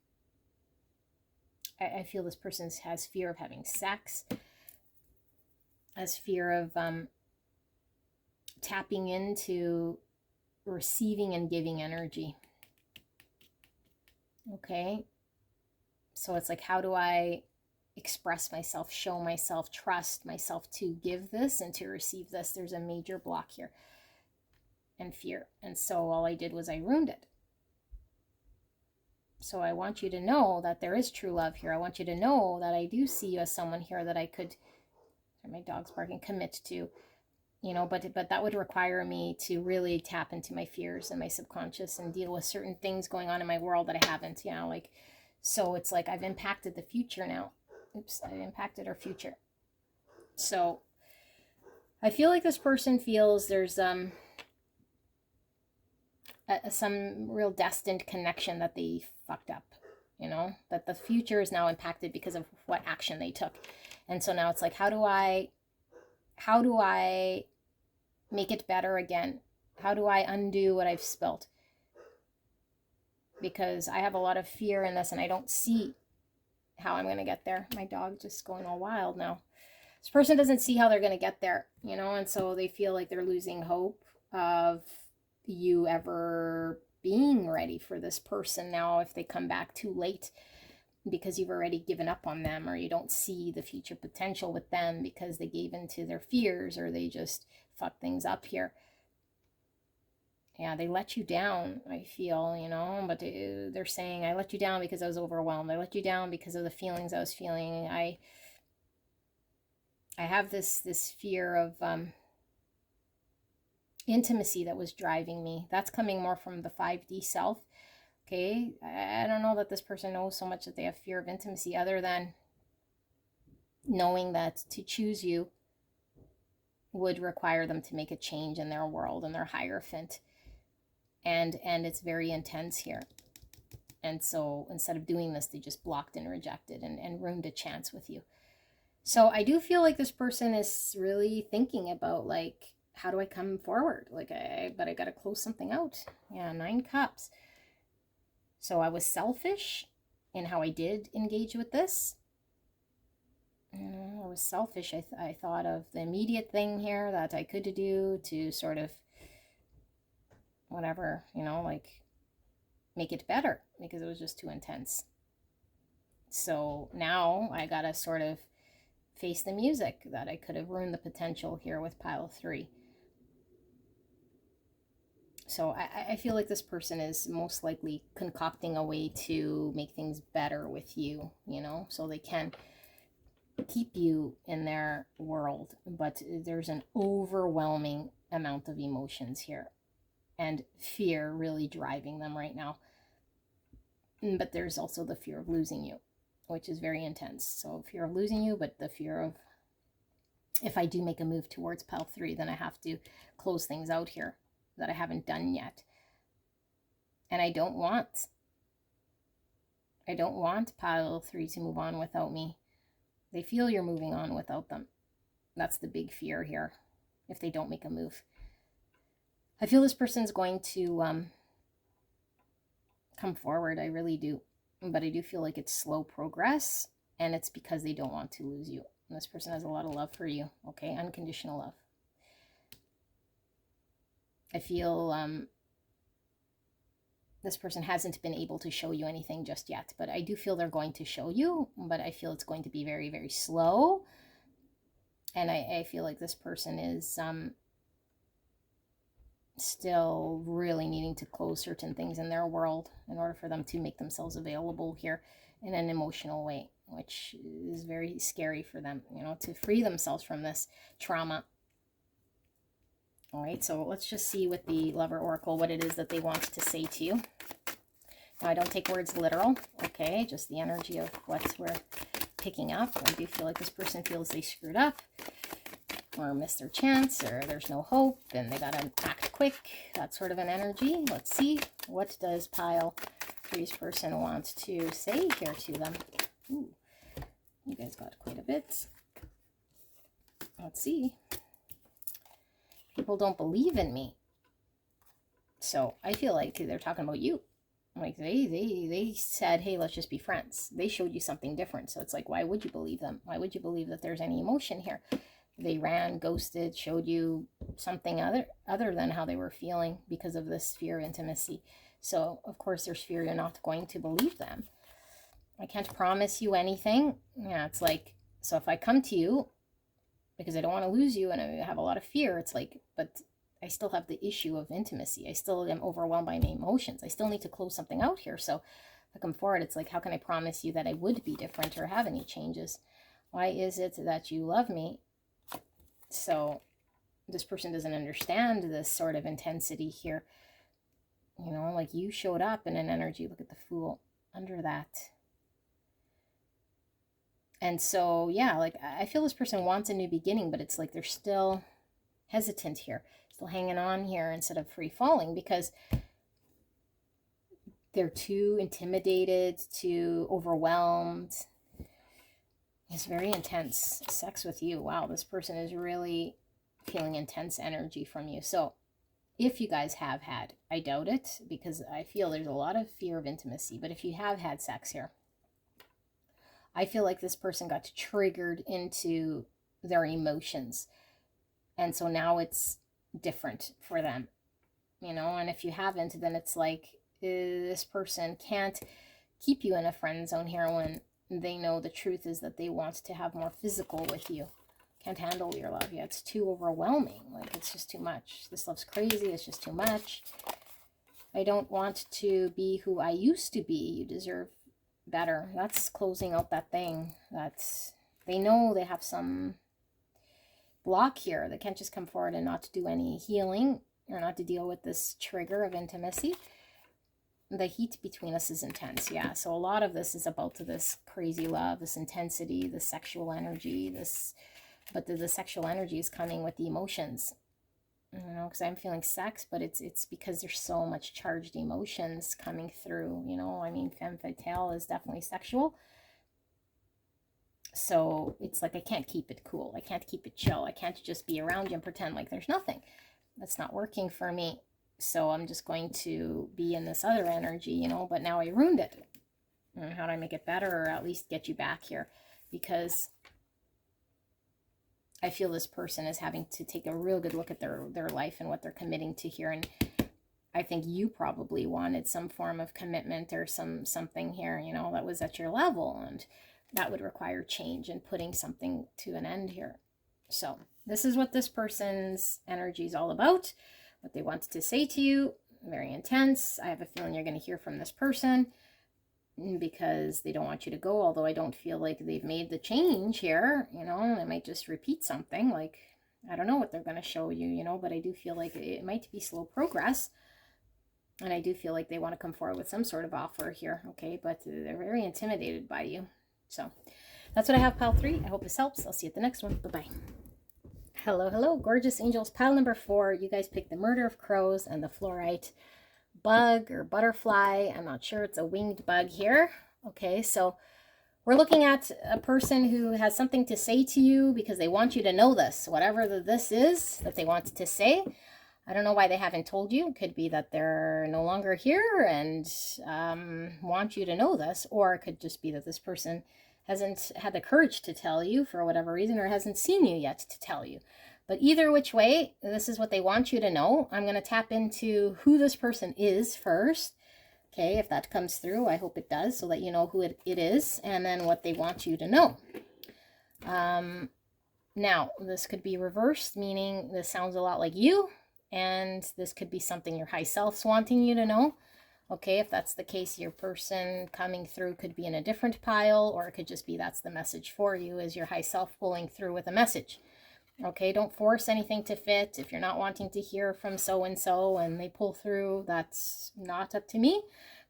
I feel this person has fear of having sex, has fear of tapping into receiving and giving energy. Okay, so it's like, how do I express myself, show myself, trust myself to give this and to receive this? There's a major block here and fear. And so all I did was I ruined it. So I want you to know that there is true love here. I want you to know that I do see you as someone here that I could, my dog's barking, commit to, you know, but that would require me to really tap into my fears and my subconscious and deal with certain things going on in my world that I haven't, you know, like, so it's like I've impacted the future now. Oops, I've impacted our future. So I feel like this person feels there's some real destined connection that they fucked up, you know, that the future is now impacted because of what action they took. And so now it's like, how do I make it better again? How do I undo what I've spilt? Because I have a lot of fear in this and I don't see how I'm going to get there. My dog just going all wild now. This person doesn't see how they're going to get there, you know, and so they feel like they're losing hope of you ever being ready for this person now if they come back too late because you've already given up on them, or you don't see the future potential with them because they gave into their fears or they just fucked things up here. Yeah, they let you down, I feel, you know, but they're saying, I let you down because I was overwhelmed. I let you down because of the feelings I was feeling. I have this fear of intimacy that was driving me. That's coming more from the 5D self. Okay, I don't know that this person knows so much that they have fear of intimacy, other than knowing that to choose you would require them to make a change in their world and their hierophant. And it's very intense here. And so instead of doing this, they just blocked and rejected and ruined a chance with you. So I do feel like this person is really thinking about, like, how do I come forward? Like, but I got to close something out. Yeah, 9 cups. So I was selfish in how I did engage with this. I was selfish. I thought of the immediate thing here that I could do to sort of, whatever, you know, like, make it better, because it was just too intense. So now I got to sort of face the music that I could have ruined the potential here with pile 3. So I feel like this person is most likely concocting a way to make things better with you, you know, so they can keep you in their world. But there's an overwhelming amount of emotions here and fear really driving them right now. But there's also the fear of losing you, which is very intense. So fear of losing you, but the fear of, if I do make a move towards pile 3, then I have to close things out here that I haven't done yet. And I don't want pile 3 to move on without me. They feel you're moving on without them. That's the big fear here, if they don't make a move. I feel this person's going to come forward. I really do. But I do feel like it's slow progress, and it's because they don't want to lose you. And this person has a lot of love for you, okay? Unconditional love. I feel this person hasn't been able to show you anything just yet, but I do feel they're going to show you, but I feel it's going to be very, very slow. And I feel like this person is still really needing to close certain things in their world in order for them to make themselves available here in an emotional way, which is very scary for them, you know, to free themselves from this trauma. All right, so let's just see with the Lover Oracle what it is that they want to say to you. Now, I don't take words literal, okay, just the energy of what we're picking up. I do feel like this person feels they screwed up or missed their chance, or there's no hope and they gotta act quick, that sort of an energy. Let's see, what does pile three's person want to say here to them? Ooh, you guys got quite a bit. Let's see. People don't believe in me, so I feel like they're talking about you. Like they said, hey, let's just be friends. They showed you something different, so it's like, why would you believe them? Why would you believe that there's any emotion here? They ran, ghosted, showed you something other than how they were feeling because of this fear of intimacy. So of course there's fear you're not going to believe them. I can't promise you anything. Yeah, it's like, so if I come to you because I don't want to lose you and I have a lot of fear, it's like, but I still have the issue of intimacy. I still am overwhelmed by my emotions. I still need to close something out here. So if I come forward, it's like, how can I promise you that I would be different or have any changes? Why is it that you love me? So this person doesn't understand this sort of intensity here. You know, like you showed up in an energy. Look at the Fool under that. And so, yeah, like I feel this person wants a new beginning, but it's like they're still hesitant here, still hanging on here instead of free falling because they're too intimidated, too overwhelmed. It's very intense sex with you. Wow, this person is really feeling intense energy from you. So if you guys have had, I doubt it because I feel there's a lot of fear of intimacy, but if you have had sex here, I feel like this person got triggered into their emotions. And so now it's different for them, you know, and if you haven't, then it's like this person can't keep you in a friend zone here when they know the truth is that they want to have more physical with you. Can't handle your love. Yeah, it's too overwhelming. Like, it's just too much. This love's crazy. It's just too much. I don't want to be who I used to be. You deserve better. That's closing out that thing. That's, they know they have some block here. They can't just come forward and not do any healing or not to deal with this trigger of intimacy. The heat between us is intense. Yeah, so a lot of this is about this crazy love, this intensity, the sexual energy, this, but the sexual energy is coming with the emotions, you know, because I'm feeling sex, but it's because there's so much charged emotions coming through, you know. I mean, femme fatale is definitely sexual, so it's like I can't keep it cool, I can't keep it chill, I can't just be around you and pretend like there's nothing. That's not working for me. So I'm just going to be in this other energy, you know, but now I ruined it. And how do I make it better, or at least get you back here? Because I feel this person is having to take a real good look at their life and what they're committing to here. And I think you probably wanted some form of commitment or something here, you know, that was at your level. And that would require change and putting something to an end here. So this is what this person's energy is all about. What they wanted to say to you, very intense. I have a feeling you're going to hear from this person because they don't want you to go, although I don't feel like they've made the change here, you know. They might just repeat something, like, I don't know what they're going to show you, you know, but I do feel like it might be slow progress, and I do feel like they want to come forward with some sort of offer here, okay, but they're very intimidated by you. So that's what I have, pile 3. I hope this helps. I'll see you at the next one. Bye-bye. Hello, hello, gorgeous angels. Pile number 4, you guys picked the Murder of Crows and the Fluorite bug or butterfly. I'm not sure. It's a winged bug here. Okay, so we're looking at a person who has something to say to you because they want you to know this. Whatever this is that they want to say. I don't know why they haven't told you. It could be that they're no longer here and want you to know this. Or it could just be that this person hasn't had the courage to tell you for whatever reason, or hasn't seen you yet to tell you. But either which way, this is what they want you to know. I'm going to tap into who this person is first. Okay, if that comes through, I hope it does, so that you know who it is, and then what they want you to know. Now, this could be reversed, meaning this sounds a lot like you, And this could be something your high self's wanting you to know. Okay, if that's the case, your person coming through could be in a different pile, or it could just be that's the message for you, is your high self pulling through with a message. Okay, don't force anything to fit. If you're not wanting to hear from so-and-so and they pull through, that's not up to me.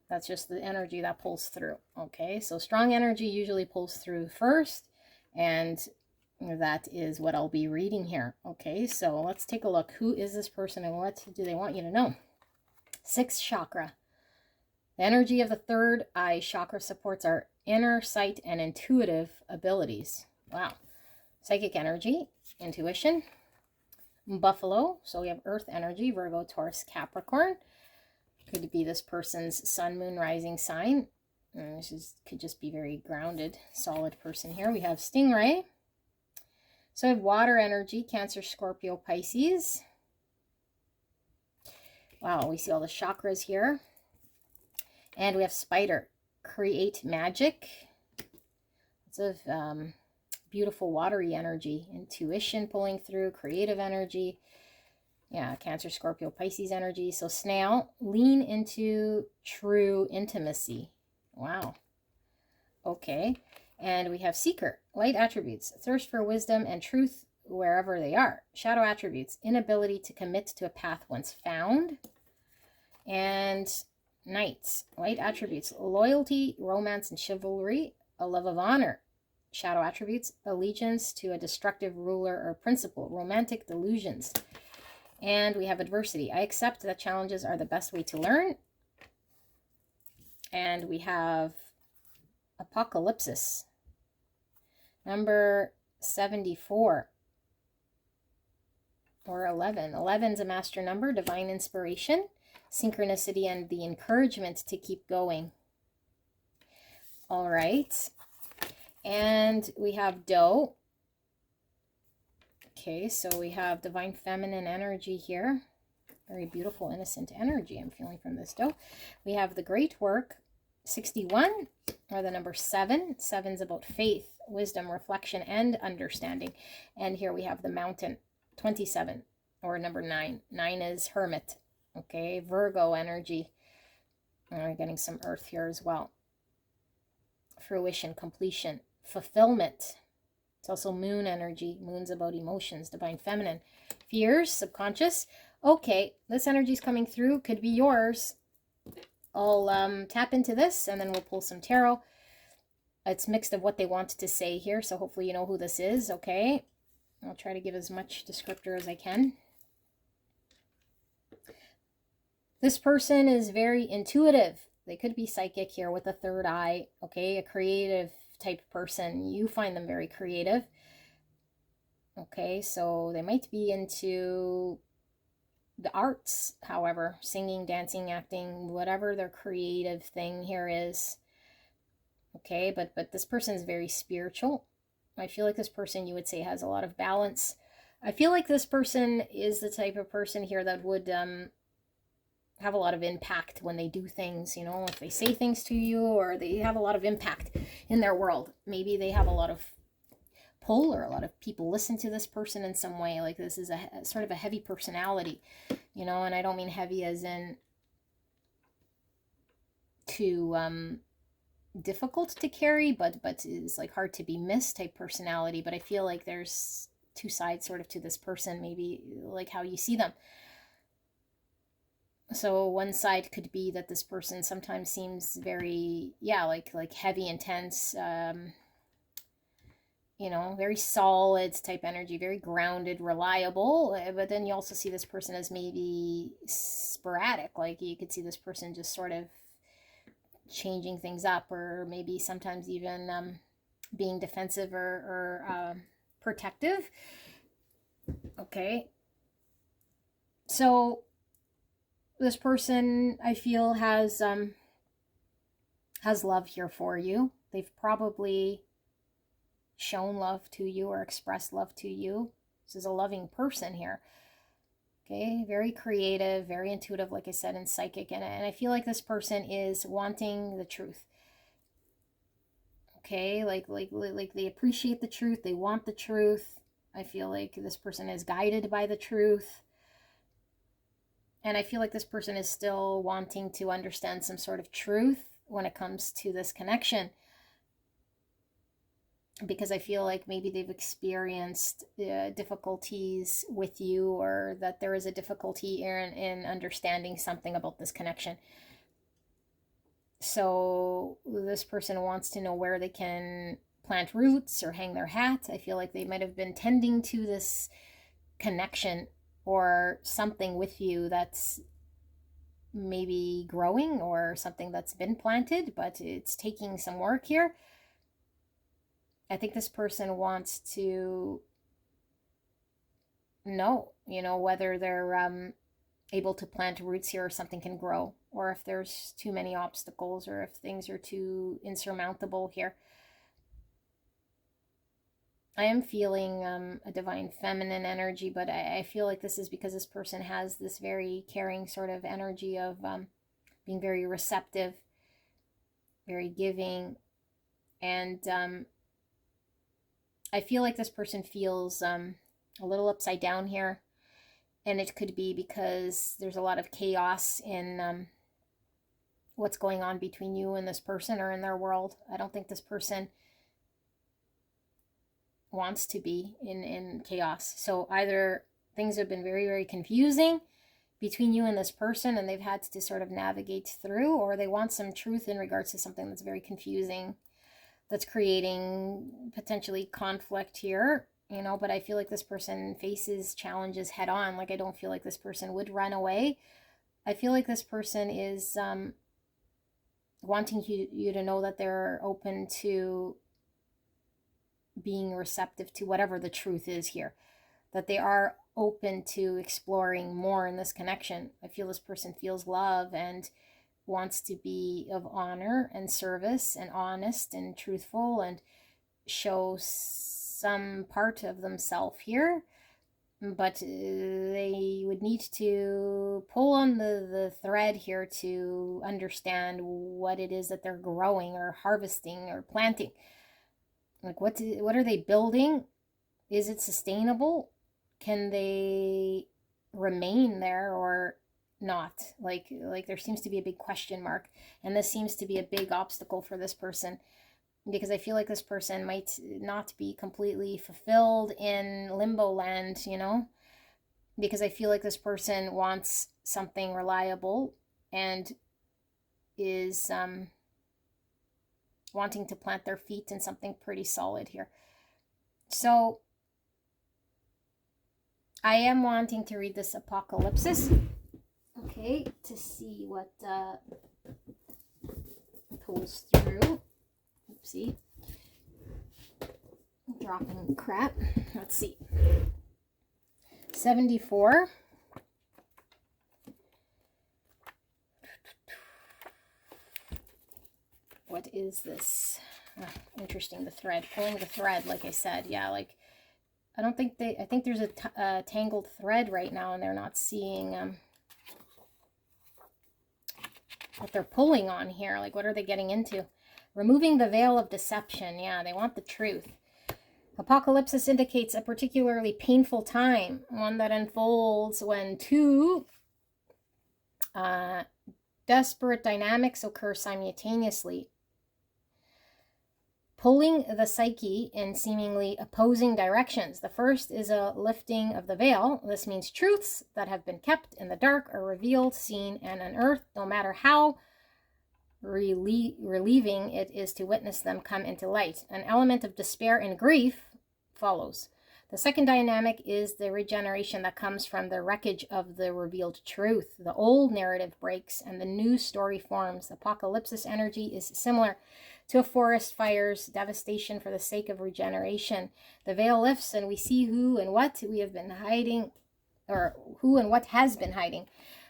That's just the energy that pulls through. Okay, so strong energy usually pulls through first, and that is what I'll be reading here. Okay, so let's take a look. Who is this person and what do they want you to know? Sixth chakra. The energy of the third eye chakra supports our inner sight and intuitive abilities. Wow. Psychic energy, intuition. Buffalo, so we have earth energy, Virgo, Taurus, Capricorn. Could be this person's sun, moon, rising sign. Could just be very grounded, solid person here. We have Stingray. So we have water energy, Cancer, Scorpio, Pisces. Wow, we see all the chakras here. And we have Spider, create magic. Lots of beautiful watery energy, intuition pulling through, creative energy. Yeah, Cancer, Scorpio, Pisces energy. So Snail, lean into true intimacy. Wow. Okay. And we have Seeker, light attributes, thirst for wisdom and truth wherever they are. Shadow attributes, inability to commit to a path once found. And Knights, light attributes, loyalty, romance, and chivalry, a love of honor. Shadow attributes, allegiance to a destructive ruler or principle, romantic delusions. And we have adversity. I accept that challenges are the best way to learn. And we have apocalypsis. Number 74. Or 11. 11 is a master number, divine inspiration, synchronicity, and the encouragement to keep going. All right. And we have doe. Okay, so we have divine feminine energy here. Very beautiful, innocent energy I'm feeling from this doe. We have the great work, 61, or the number 7. 7's about faith, wisdom, reflection, and understanding. And here we have the mountain, 27, or number 9. 9 is hermit. Okay, Virgo energy. And we're getting some earth here as well. Fruition, completion, fulfillment. It's also moon energy. Moon's about emotions, divine feminine. Fears, subconscious. Okay, this energy is coming through. Could be yours. I'll tap into this and then we'll pull some tarot. It's mixed of what they want to say here, so hopefully you know who this is, okay? I'll try to give as much descriptor as I can. This person is very intuitive. They could be psychic here with a third eye, okay? A creative type person. You find them very creative. Okay, so they might be into the arts, however, singing, dancing, acting, whatever their creative thing here is. Okay, but this person is very spiritual. I feel like this person, you would say, has a lot of balance. I feel like this person is the type of person here that would have a lot of impact when they do things, you know, if they say things to you, or they have a lot of impact in their world. Maybe they have a lot of pull, or a lot of people listen to this person in some way. Like, this is a sort of a heavy personality, you know, and I don't mean heavy as in too difficult to carry, but is like hard to be missed type personality. But I feel like there's two sides sort of to this person, maybe like how you see them. So one side could be that this person sometimes seems very, yeah, like heavy, intense, you know, very solid type energy, very grounded, reliable. But then you also see this person as maybe sporadic. Like, you could see this person just sort of changing things up, or maybe sometimes even being defensive or protective. Okay. So this person, I feel, has love here for you. They've probably shown love to you or expressed love to you. This is a loving person here. Okay, very creative, very intuitive, like I said, and psychic. And I feel like this person is wanting the truth. Okay, like they appreciate the truth. They want the truth. I feel like this person is guided by the truth. And I feel like this person is still wanting to understand some sort of truth when it comes to this connection, because I feel like maybe they've experienced difficulties with you, or that there is a difficulty in understanding something about this connection. So this person wants to know where they can plant roots or hang their hat. I feel like they might have been tending to this connection or something with you that's maybe growing, or something that's been planted, but it's taking some work here. I think this person wants to know, whether they're able to plant roots here, or something can grow, or if there's too many obstacles, or if things are too insurmountable here. I am feeling a divine feminine energy, but I feel like this is because this person has this very caring sort of energy of being very receptive, very giving, and I feel like this person feels a little upside down here, and it could be because there's a lot of chaos in what's going on between you and this person, or in their world. I don't think this person wants to be in chaos. So either things have been very, very confusing between you and this person, and they've had to sort of navigate through, or they want some truth in regards to something that's very confusing, that's creating potentially conflict here, but I feel like this person faces challenges head on. Like, I don't feel like this person would run away. I feel like this person is wanting you to know that they're open to being receptive to whatever the truth is here, that they are open to exploring more in this connection. I feel this person feels love and wants to be of honor and service and honest and truthful, and show some part of themselves here, but they would need to pull on the thread here to understand what it is that they're growing or harvesting or planting. Like, what are they building? Is it sustainable? Can they remain there or not? Like there seems to be a big question mark, and this seems to be a big obstacle for this person, because I feel like this person might not be completely fulfilled in limbo land, because I feel like this person wants something reliable and is wanting to plant their feet in something pretty solid here. So I am wanting to read this apocalypsis, okay, to see what pulls through. Oopsie. Dropping crap. Let's see. 74. What is this? Oh, interesting, the thread. Pulling the thread, like I said. Yeah, like, I think there's a tangled thread right now, and they're not seeing what they're pulling on here. Like, what are they getting into? Removing the veil of deception. Yeah, they want the truth. Apocalypsis indicates a particularly painful time, one that unfolds when two desperate dynamics occur simultaneously, pulling the psyche in seemingly opposing directions. The first is a lifting of the veil. This means truths that have been kept in the dark are revealed, seen, and unearthed, no matter how relieving it is to witness them come into light. An element of despair and grief follows. The second dynamic is the regeneration that comes from the wreckage of the revealed truth. The old narrative breaks and the new story forms. Apocalypsis energy is similar to a forest fire's devastation for the sake of regeneration. The veil lifts and we see who and what we have been hiding, or who and what has been hiding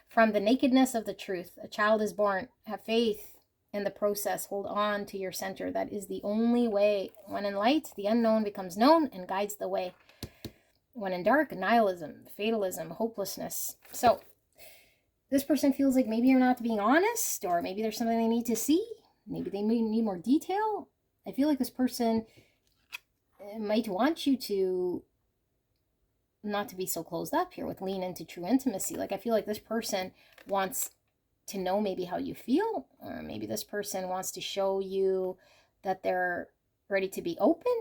from the nakedness of the truth. A child is born. Have faith in the process. Hold on to your center. That is the only way. When in light, the unknown becomes known and guides the way. When in dark, nihilism, fatalism, hopelessness. So this person feels like maybe you're not being honest, or maybe there's something they need to see. Maybe they need more detail. I feel like this person might want you to not to be so closed up here with lean into true intimacy. Like, I feel like this person wants to know maybe how you feel, or maybe this person wants to show you that they're ready to be open.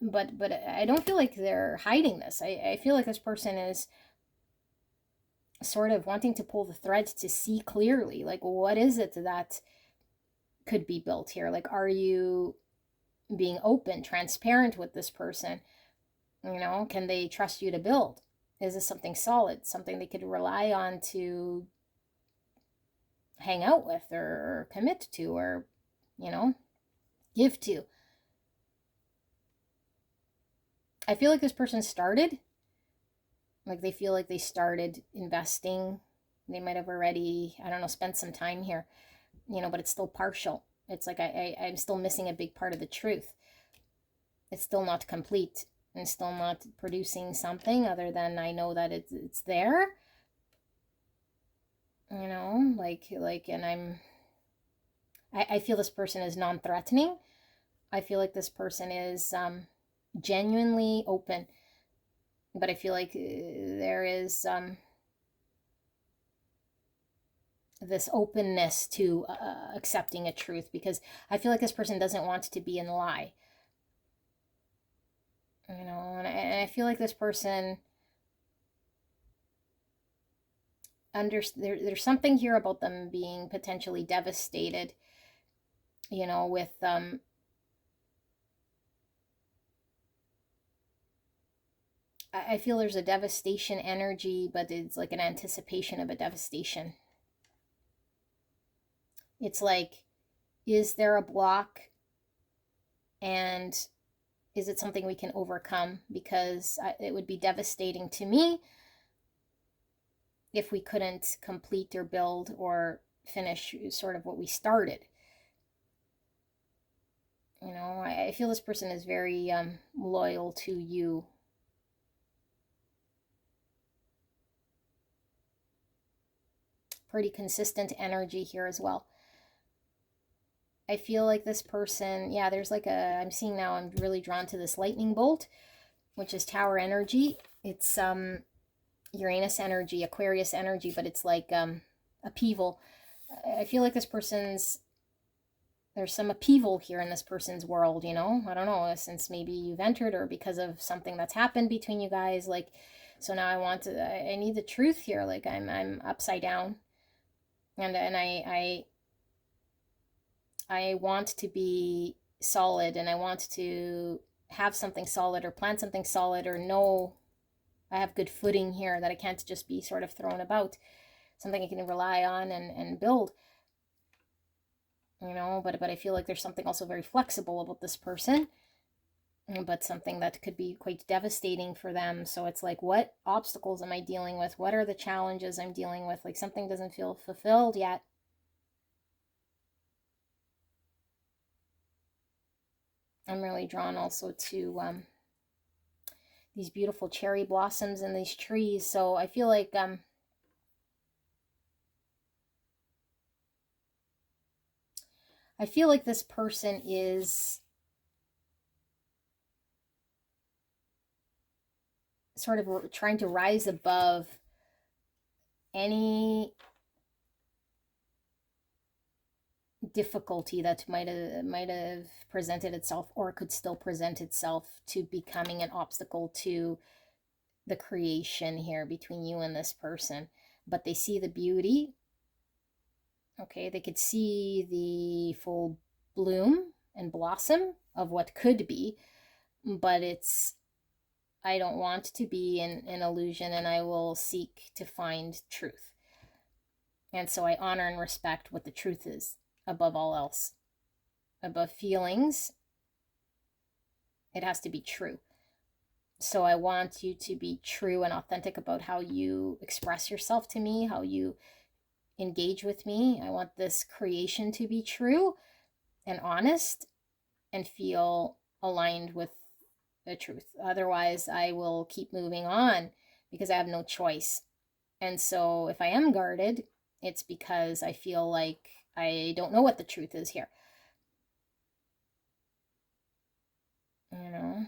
But I don't feel like they're hiding this. I feel like this person is sort of wanting to pull the thread to see clearly, like, what is it that could be built here? Like, are you being open, transparent with this person? You know, can they trust you to build? Is this something solid, something they could rely on to hang out with or commit to, or, you know, give to? I feel like this person started, like they feel like they started investing. They might have already, I don't know, spent some time here, you know, but it's still partial. It's like I'm still missing a big part of the truth. It's still not complete and still not producing something other than I know that it's there. You know, and I feel this person is non-threatening. I feel like this person is genuinely open, but I feel like there is this openness to accepting a truth, because I feel like this person doesn't want to be in a lie. You know, and I feel like this person there's something here about them being potentially devastated, you know, with I feel there's a devastation energy, but it's like an anticipation of a devastation. It's like, is there a block, and is it something we can overcome? Because it would be devastating to me if we couldn't complete or build or finish sort of what we started. You know, I feel this person is very loyal to you. Pretty consistent energy here as well. I feel like this person, yeah, there's like I'm seeing now, I'm really drawn to this lightning bolt, which is tower energy. It's Uranus energy, Aquarius energy, but it's like upheaval. I feel like this person's, there's some upheaval here in this person's world, you know? I don't know, since maybe you've entered or because of something that's happened between you guys. Like, so now I need the truth here. Like, I'm upside down. And I want to be solid, and I want to have something solid or plant something solid, or know I have good footing here, that I can't just be sort of thrown about, something I can rely on and build. You know, but I feel like there's something also very flexible about this person, but something that could be quite devastating for them. So it's like, what obstacles am I dealing with? What are the challenges I'm dealing with? Like, something doesn't feel fulfilled yet. I'm really drawn also to these beautiful cherry blossoms in these trees. So I feel like this person is sort of trying to rise above any difficulty that might have presented itself, or could still present itself, to becoming an obstacle to the creation here between you and this person. But they see the beauty. Okay, they could see the full bloom and blossom of what could be, but it's, I don't want to be in an illusion, and I will seek to find truth. And so I honor and respect what the truth is above all else. Above feelings, it has to be true. So I want you to be true and authentic about how you express yourself to me, how you engage with me. I want this creation to be true and honest and feel aligned with the truth. Otherwise, I will keep moving on because I have no choice. And so if I am guarded, it's because I feel like I don't know what the truth is here. You know?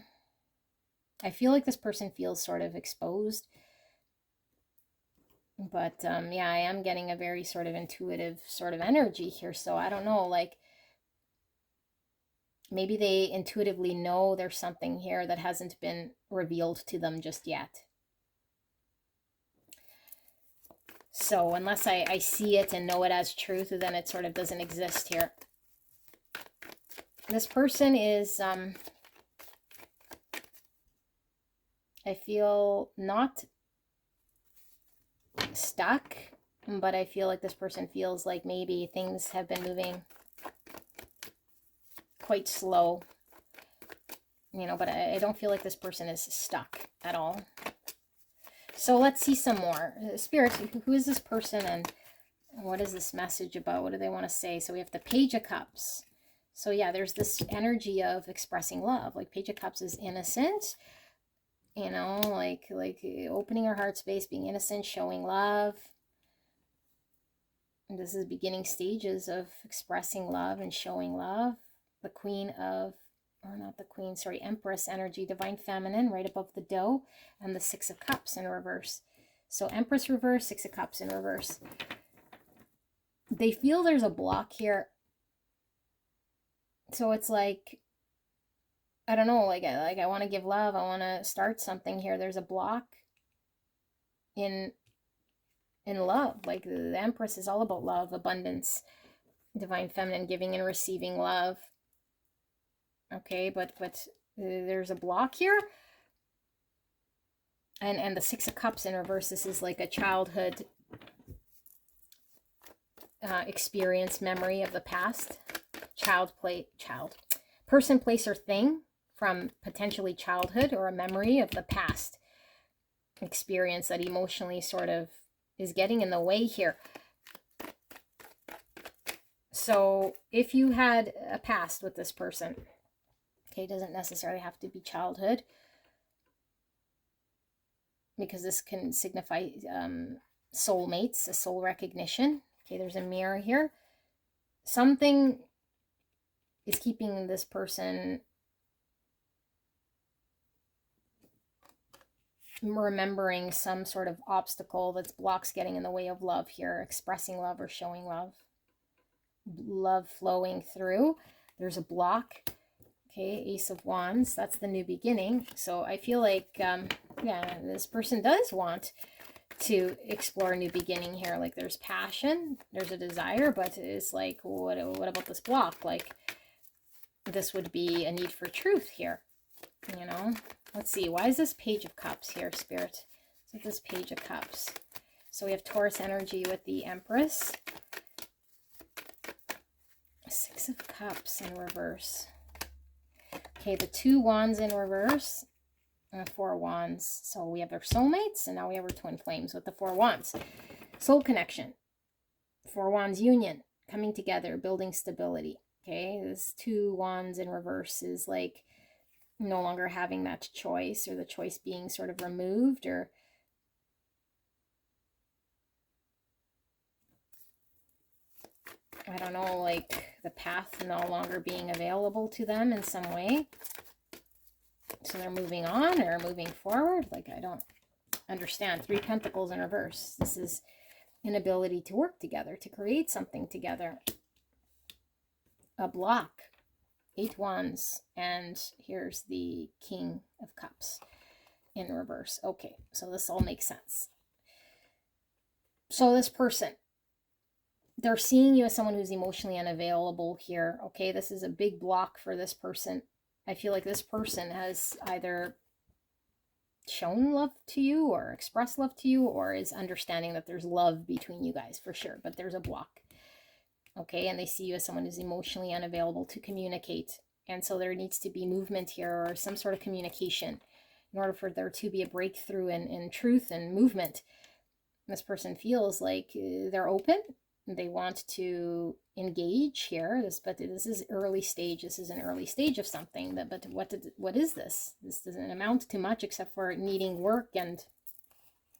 I feel like this person feels sort of exposed. But yeah, I am getting a very sort of intuitive sort of energy here. So I don't know, like maybe they intuitively know there's something here that hasn't been revealed to them just yet. So unless I see it and know it as truth, then it sort of doesn't exist here. This person is, I feel not stuck, but I feel like this person feels like maybe things have been moving quite slow, you know, but I don't feel like this person is stuck at all. So let's see some more. Spirit, who is this person and what is this message about? What do they want to say? So we have the Page of Cups. So yeah, there's this energy of expressing love. Like Page of Cups is innocent, you know, like opening our heart space, being innocent, showing love. And this is beginning stages of expressing love and showing love. The Queen of, or not the Queen, sorry, Empress energy, Divine Feminine, right above the doe, and the Six of Cups in reverse. So Empress reverse, Six of Cups in reverse. They feel there's a block here. So it's like, I don't know, like I want to give love. I want to start something here. There's a block in love. Like the Empress is all about love, abundance, Divine Feminine, giving and receiving love. Okay, but there's a block here. And the Six of Cups in reverse, this is like a childhood experience, memory of the past. Person, place, or thing from potentially childhood or a memory of the past experience that emotionally sort of is getting in the way here. So if you had a past with this person, okay, it doesn't necessarily have to be childhood, because this can signify soulmates, a soul recognition. Okay, there's a mirror here. Something is keeping this person remembering some sort of obstacle that's blocks getting in the way of love here, expressing love or showing love. Love flowing through. There's a block. Okay, Ace of Wands, that's the new beginning. So I feel like, yeah, this person does want to explore a new beginning here. Like there's passion, there's a desire, but it's like, what about this block? Like this would be a need for truth here, you know? Let's see, why is this Page of Cups here, Spirit? So this Page of Cups. So we have Taurus energy with the Empress. Six of Cups in reverse. Okay, the Two Wands in reverse. And the Four Wands. So we have our soulmates, and now we have our twin flames with the Four Wands. Soul connection. Four Wands union. Coming together, building stability. Okay, this Two Wands in reverse is like no longer having that choice, or the choice being sort of removed, or I don't know, like the path no longer being available to them in some way. So they're moving on or moving forward. Like I don't understand. Three Pentacles in reverse. This is inability to work together, to create something together. A block. Eight Wands. And here's the King of Cups in reverse. Okay, so this all makes sense. So this person, they're seeing you as someone who's emotionally unavailable here. Okay, this is a big block for this person. I feel like this person has either shown love to you or expressed love to you, or is understanding that there's love between you guys for sure, but there's a block. Okay, and they see you as someone who's emotionally unavailable to communicate. And so there needs to be movement here, or some sort of communication, in order for there to be a breakthrough in truth and movement. This person feels like they're open. They want to engage here, but this is early stage. This is an early stage of something. But what is this? This doesn't amount to much except for needing work and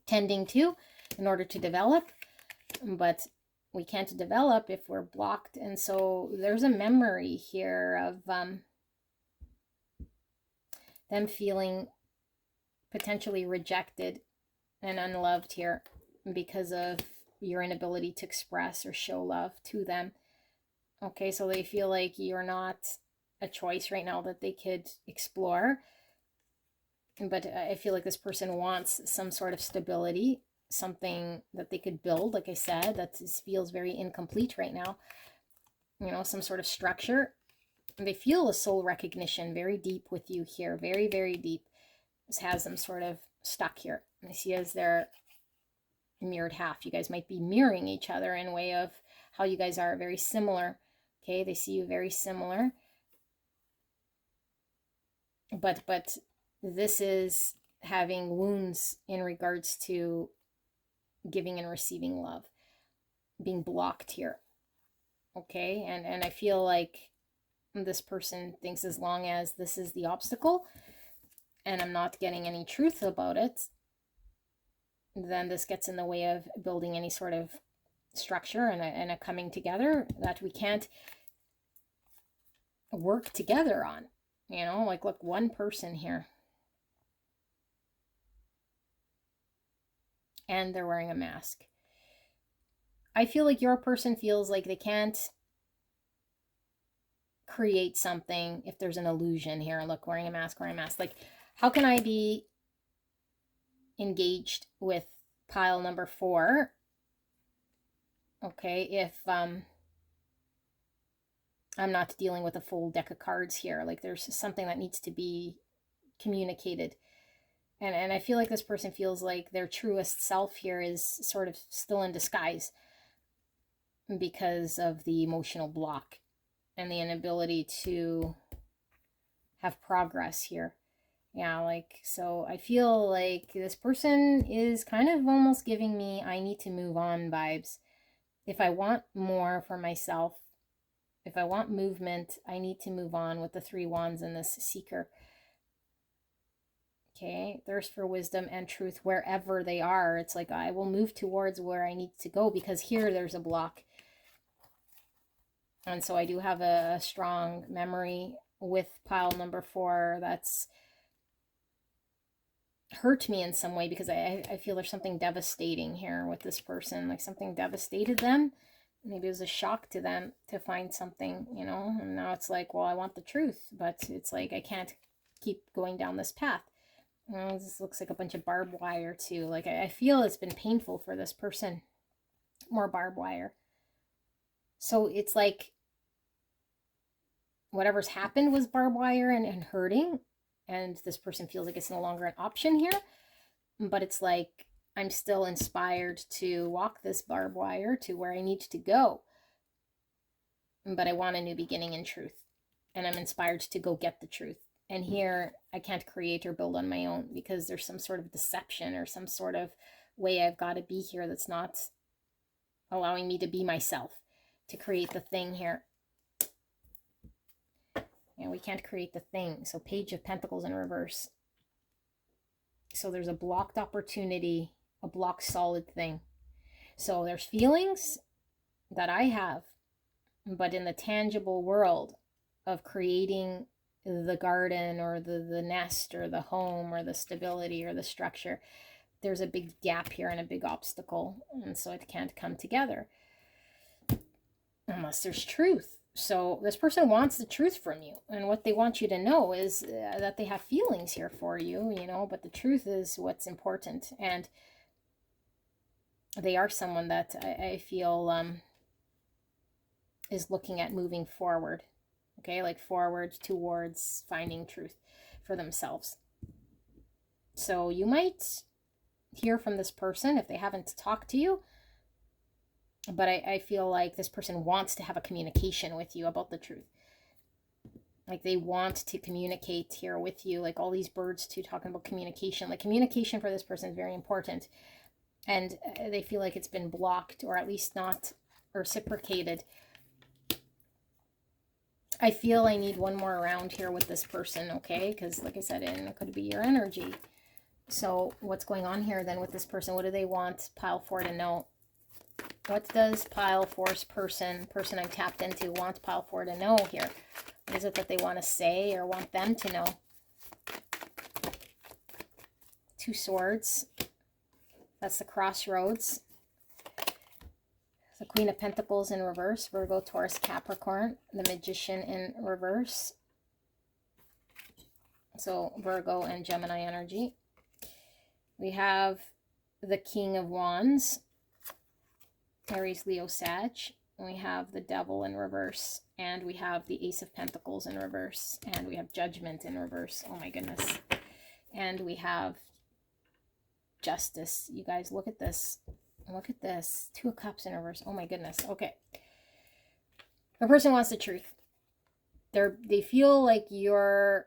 tending to in order to develop. But we can't develop if we're blocked. And so there's a memory here of them feeling potentially rejected and unloved here because of your inability to express or show love to them. Okay, so they feel like you're not a choice right now that they could explore. But I feel like this person wants some sort of stability, something that they could build, like I said, that feels very incomplete right now. You know, some sort of structure. And they feel a soul recognition very deep with you here, very, very deep. This has them sort of stuck here. And I see as their mirrored half. You guys might be mirroring each other in a way of how you guys are very similar. Okay, they see you very similar. But this is having wounds in regards to giving and receiving love, being blocked here. Okay, and I feel like this person thinks as long as this is the obstacle and I'm not getting any truth about it, then this gets in the way of building any sort of structure and a coming together that we can't work together on. You know, like, look, one person here. And they're wearing a mask. I feel like your person feels like they can't create something if there's an illusion here. Look, wearing a mask, wearing a mask. Like, how can I be engaged with pile number 4? Okay, if I'm not dealing with a full deck of cards here. Like, there's something that needs to be communicated. And I feel like this person feels like their truest self here is sort of still in disguise because of the emotional block and the inability to have progress here. Yeah, like, so I feel like this person is kind of almost giving me I need to move on vibes. If I want more for myself, if I want movement, I need to move on with the 3 wands and this seeker. Okay, thirst for wisdom and truth wherever they are. It's like I will move towards where I need to go because here there's a block. And so I do have a strong memory with pile number 4 that's hurt me in some way because I feel there's something devastating here with this person. Like, something devastated them. Maybe it was a shock to them to find something, you know, and now it's like, well, I want the truth, but it's like I can't keep going down this path. This looks like a bunch of barbed wire too. Like, I feel it's been painful for this person. More barbed wire. So it's like whatever's happened was barbed wire and hurting. And this person feels like it's no longer an option here. But it's like I'm still inspired to walk this barbed wire to where I need to go. But I want a new beginning in truth. And I'm inspired to go get the truth. And here I can't create or build on my own because there's some sort of deception or some sort of way I've got to be here that's not allowing me to be myself, to create the thing here. And we can't create the thing. So Page of Pentacles in reverse. So there's a blocked opportunity, a blocked solid thing. So there's feelings that I have, but in the tangible world of creating the garden or the nest or the home or the stability or the structure, there's a big gap here and a big obstacle, and so it can't come together unless there's truth. So this person wants the truth from you, and what they want you to know is that they have feelings here for you, you know, but the truth is what's important. And they are someone that I feel is looking at moving forward. Okay, like forward towards finding truth for themselves. So you might hear from this person if they haven't talked to you. But I feel like this person wants to have a communication with you about the truth. Like, they want to communicate here with you. Like, all these birds too talking about communication. Like, communication for this person is very important. And they feel like it's been blocked or at least not reciprocated. I feel I need one more round here with this person, okay? Because, like I said, it could be your energy. So what's going on here then with this person? What do they want pile 4 to know? What does pile 4's person I'm tapped into, want pile 4 to know here? What is it that they want to say or want them to know? Two Swords. That's the crossroads. The Queen of Pentacles in reverse. Virgo, Taurus, Capricorn. The Magician in reverse. So Virgo and Gemini energy. We have the King of Wands. Aries, Leo, Sag. We have the Devil in reverse. And we have the Ace of Pentacles in reverse. And we have Judgment in reverse. Oh my goodness. And we have Justice. You guys, look at this. Look at this. Two of Cups in reverse. Oh my goodness. Okay. The person wants the truth. They feel like you're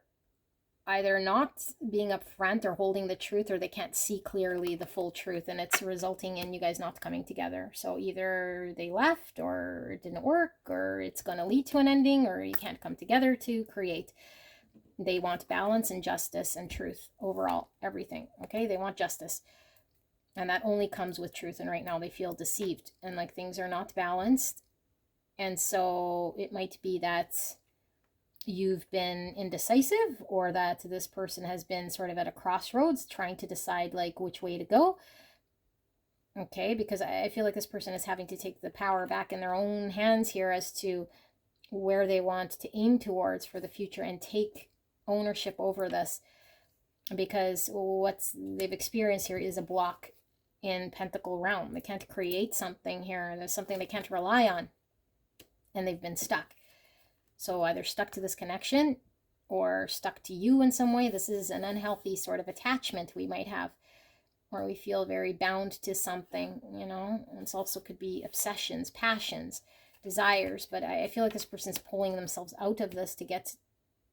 either not being upfront or holding the truth, or they can't see clearly the full truth, and it's resulting in you guys not coming together. So either they left, or it didn't work, or it's going to lead to an ending, or you can't come together to create. They want balance and justice and truth overall, everything. Okay, they want justice, and that only comes with truth. And right now they feel deceived and like things are not balanced. And so it might be that you've been indecisive, or that this person has been sort of at a crossroads trying to decide like which way to go. Okay, because I feel like this person is having to take the power back in their own hands here as to where they want to aim towards for the future and take ownership over this, because what they've experienced here is a block in Pentacle realm. They can't create something here. There's something they can't rely on, and they've been stuck. So either stuck to this connection or stuck to you in some way. This is an unhealthy sort of attachment we might have, or we feel very bound to something, you know. And it also could be obsessions, passions, desires. But I feel like this person's pulling themselves out of this to get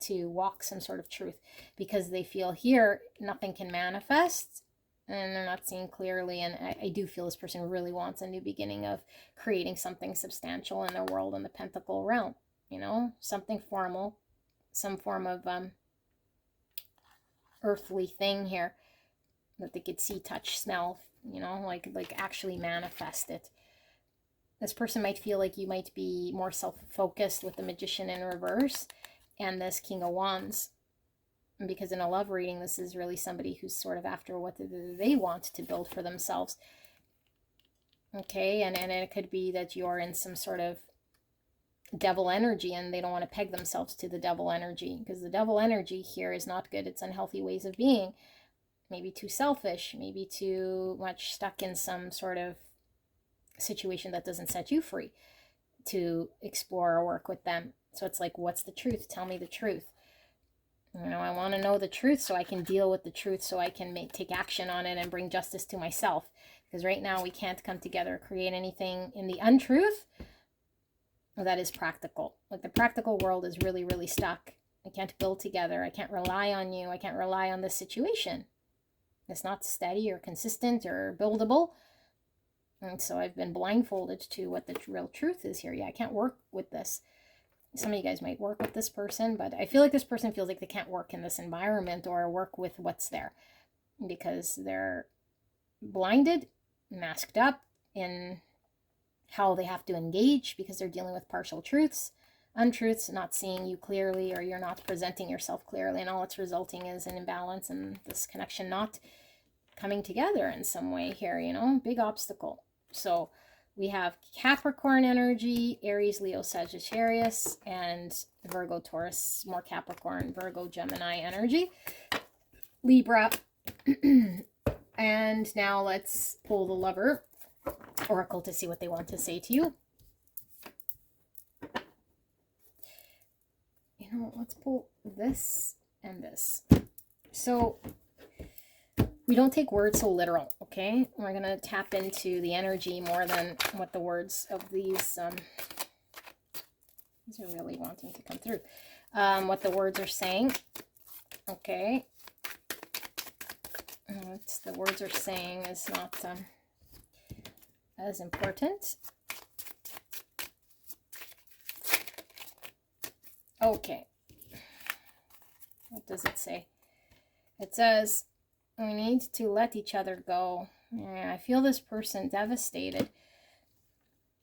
to walk some sort of truth, because they feel here nothing can manifest and they're not seeing clearly. And I do feel this person really wants a new beginning of creating something substantial in their world in the Pentacle realm. You know, something formal, some form of earthly thing here that they could see, touch, smell, you know, like actually manifest it. This person might feel like you might be more self-focused with the Magician in reverse and this King of Wands, because in a love reading, this is really somebody who's sort of after what they want to build for themselves. Okay, and it could be that you're in some sort of devil energy and they don't want to peg themselves to the devil energy, because the devil energy here is not good. It's unhealthy ways of being, maybe too selfish, maybe too much stuck in some sort of situation that doesn't set you free to explore or work with them. So it's like, what's the truth? Tell me the truth. You know, I want to know the truth so I can deal with the truth, so I can take action on it and bring justice to myself. Because right now we can't come together, create anything in the untruth that is practical. Like the practical world is really, really stuck. I can't build together. I can't rely on you. I can't rely on this situation. It's not steady or consistent or buildable. And so I've been blindfolded to what the real truth is here. Yeah, I can't work with this. Some of you guys might work with this person, but I feel like this person feels like they can't work in this environment or work with what's there, because they're blinded, masked up in how they have to engage, because they're dealing with partial truths, untruths, not seeing you clearly, or you're not presenting yourself clearly, and all it's resulting is an imbalance and this connection not coming together in some way here, you know, big obstacle. So we have Capricorn energy, Aries, Leo, Sagittarius, and Virgo, Taurus, more Capricorn, Virgo, Gemini energy, Libra. And now let's pull the Lover Oracle to see what they want to say to you. You know, let's pull this and this. So we don't take words so literal, okay? We're going to tap into the energy more than what the words of these are really wanting to come through. What the words are saying, okay? What the words are saying is not as important. Okay. What does it say? It says, we need to let each other go. Yeah, I feel this person devastated.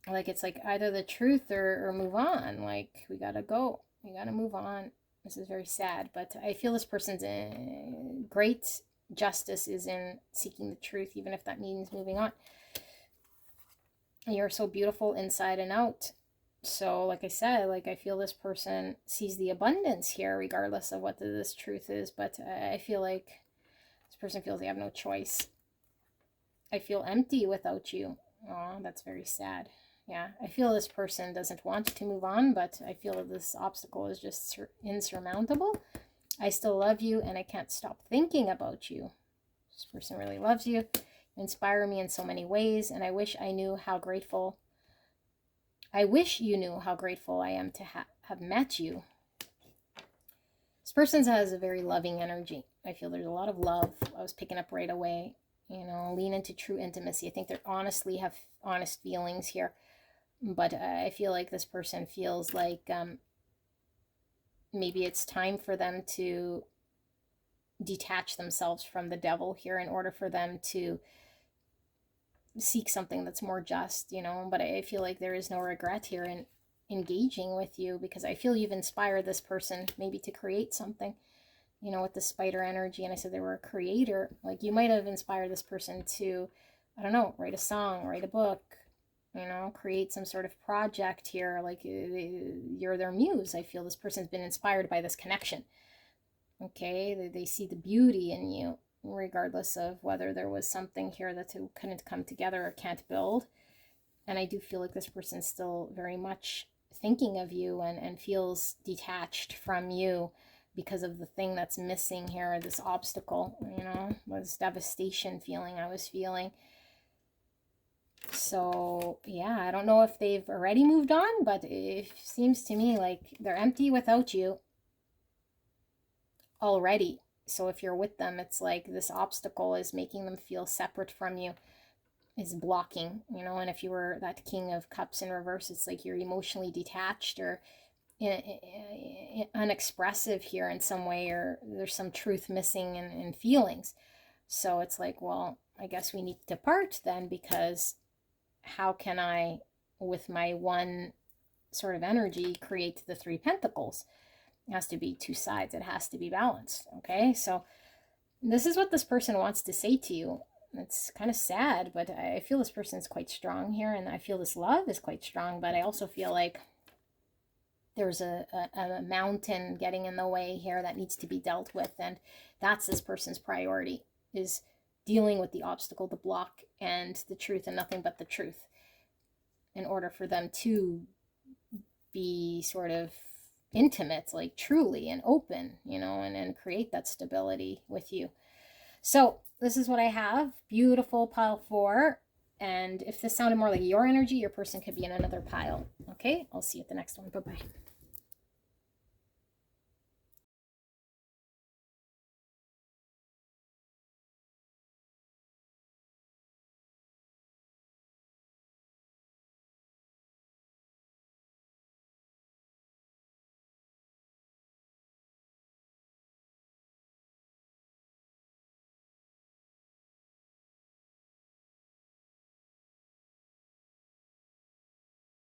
Like it's like either the truth or move on. Like we gotta go. We gotta move on. This is very sad, but I feel this person's great justice is in seeking the truth, even if that means moving on. You're so beautiful inside and out. So like I said, like I feel this person sees the abundance here regardless of what this truth is, but I feel like this person feels they have no choice. I feel empty without you. Oh, that's very sad. Yeah, I feel this person doesn't want to move on, but I feel that this obstacle is just insurmountable. I still love you and I can't stop thinking about you. This person really loves you. You inspire me in so many ways, and I wish I knew how grateful. I wish you knew how grateful I am to have met you. This person has a very loving energy. I feel there's a lot of love. I was picking up right away. You know, lean into true intimacy. I think they honestly have honest feelings here. But I feel like this person feels like maybe it's time for them to detach themselves from the devil here in order for them to seek something that's more just, you know. But I feel like there is no regret here in engaging with you, because I feel you've inspired this person maybe to create something, you know, with the spider energy. And I said they were a creator. Like you might have inspired this person to, I don't know, write a song, write a book, you know, create some sort of project here. Like you're their muse. I feel this person's been inspired by this connection. Okay, they see the beauty in you, regardless of whether there was something here that couldn't come together or can't build. And I do feel like this person's still very much thinking of you and feels detached from you because of the thing that's missing here, this obstacle, you know, this devastation feeling I was feeling. So yeah, I don't know if they've already moved on, but it seems to me like they're empty without you already. So if you're with them, it's like this obstacle is making them feel separate from you, is blocking, you know. And if you were that King of Cups in reverse, it's like you're emotionally detached or unexpressive here in some way, or there's some truth missing in feelings. So it's like, well, I guess we need to part then, because how can I, with my one sort of energy, create the Three Pentacles? It has to be two sides. It has to be balanced. Okay, so this is what this person wants to say to you. It's kind of sad, but I feel this person is quite strong here, and I feel this love is quite strong, but I also feel like there's a mountain getting in the way here that needs to be dealt with, and that's this person's priority, is dealing with the obstacle, the block, and the truth, and nothing but the truth, in order for them to be sort of intimate, like truly and open, you know, and create that stability with you. So this is what I have. Beautiful pile 4. And if this sounded more like your energy, your person could be in another pile. Okay, I'll see you at the next one. Bye-bye.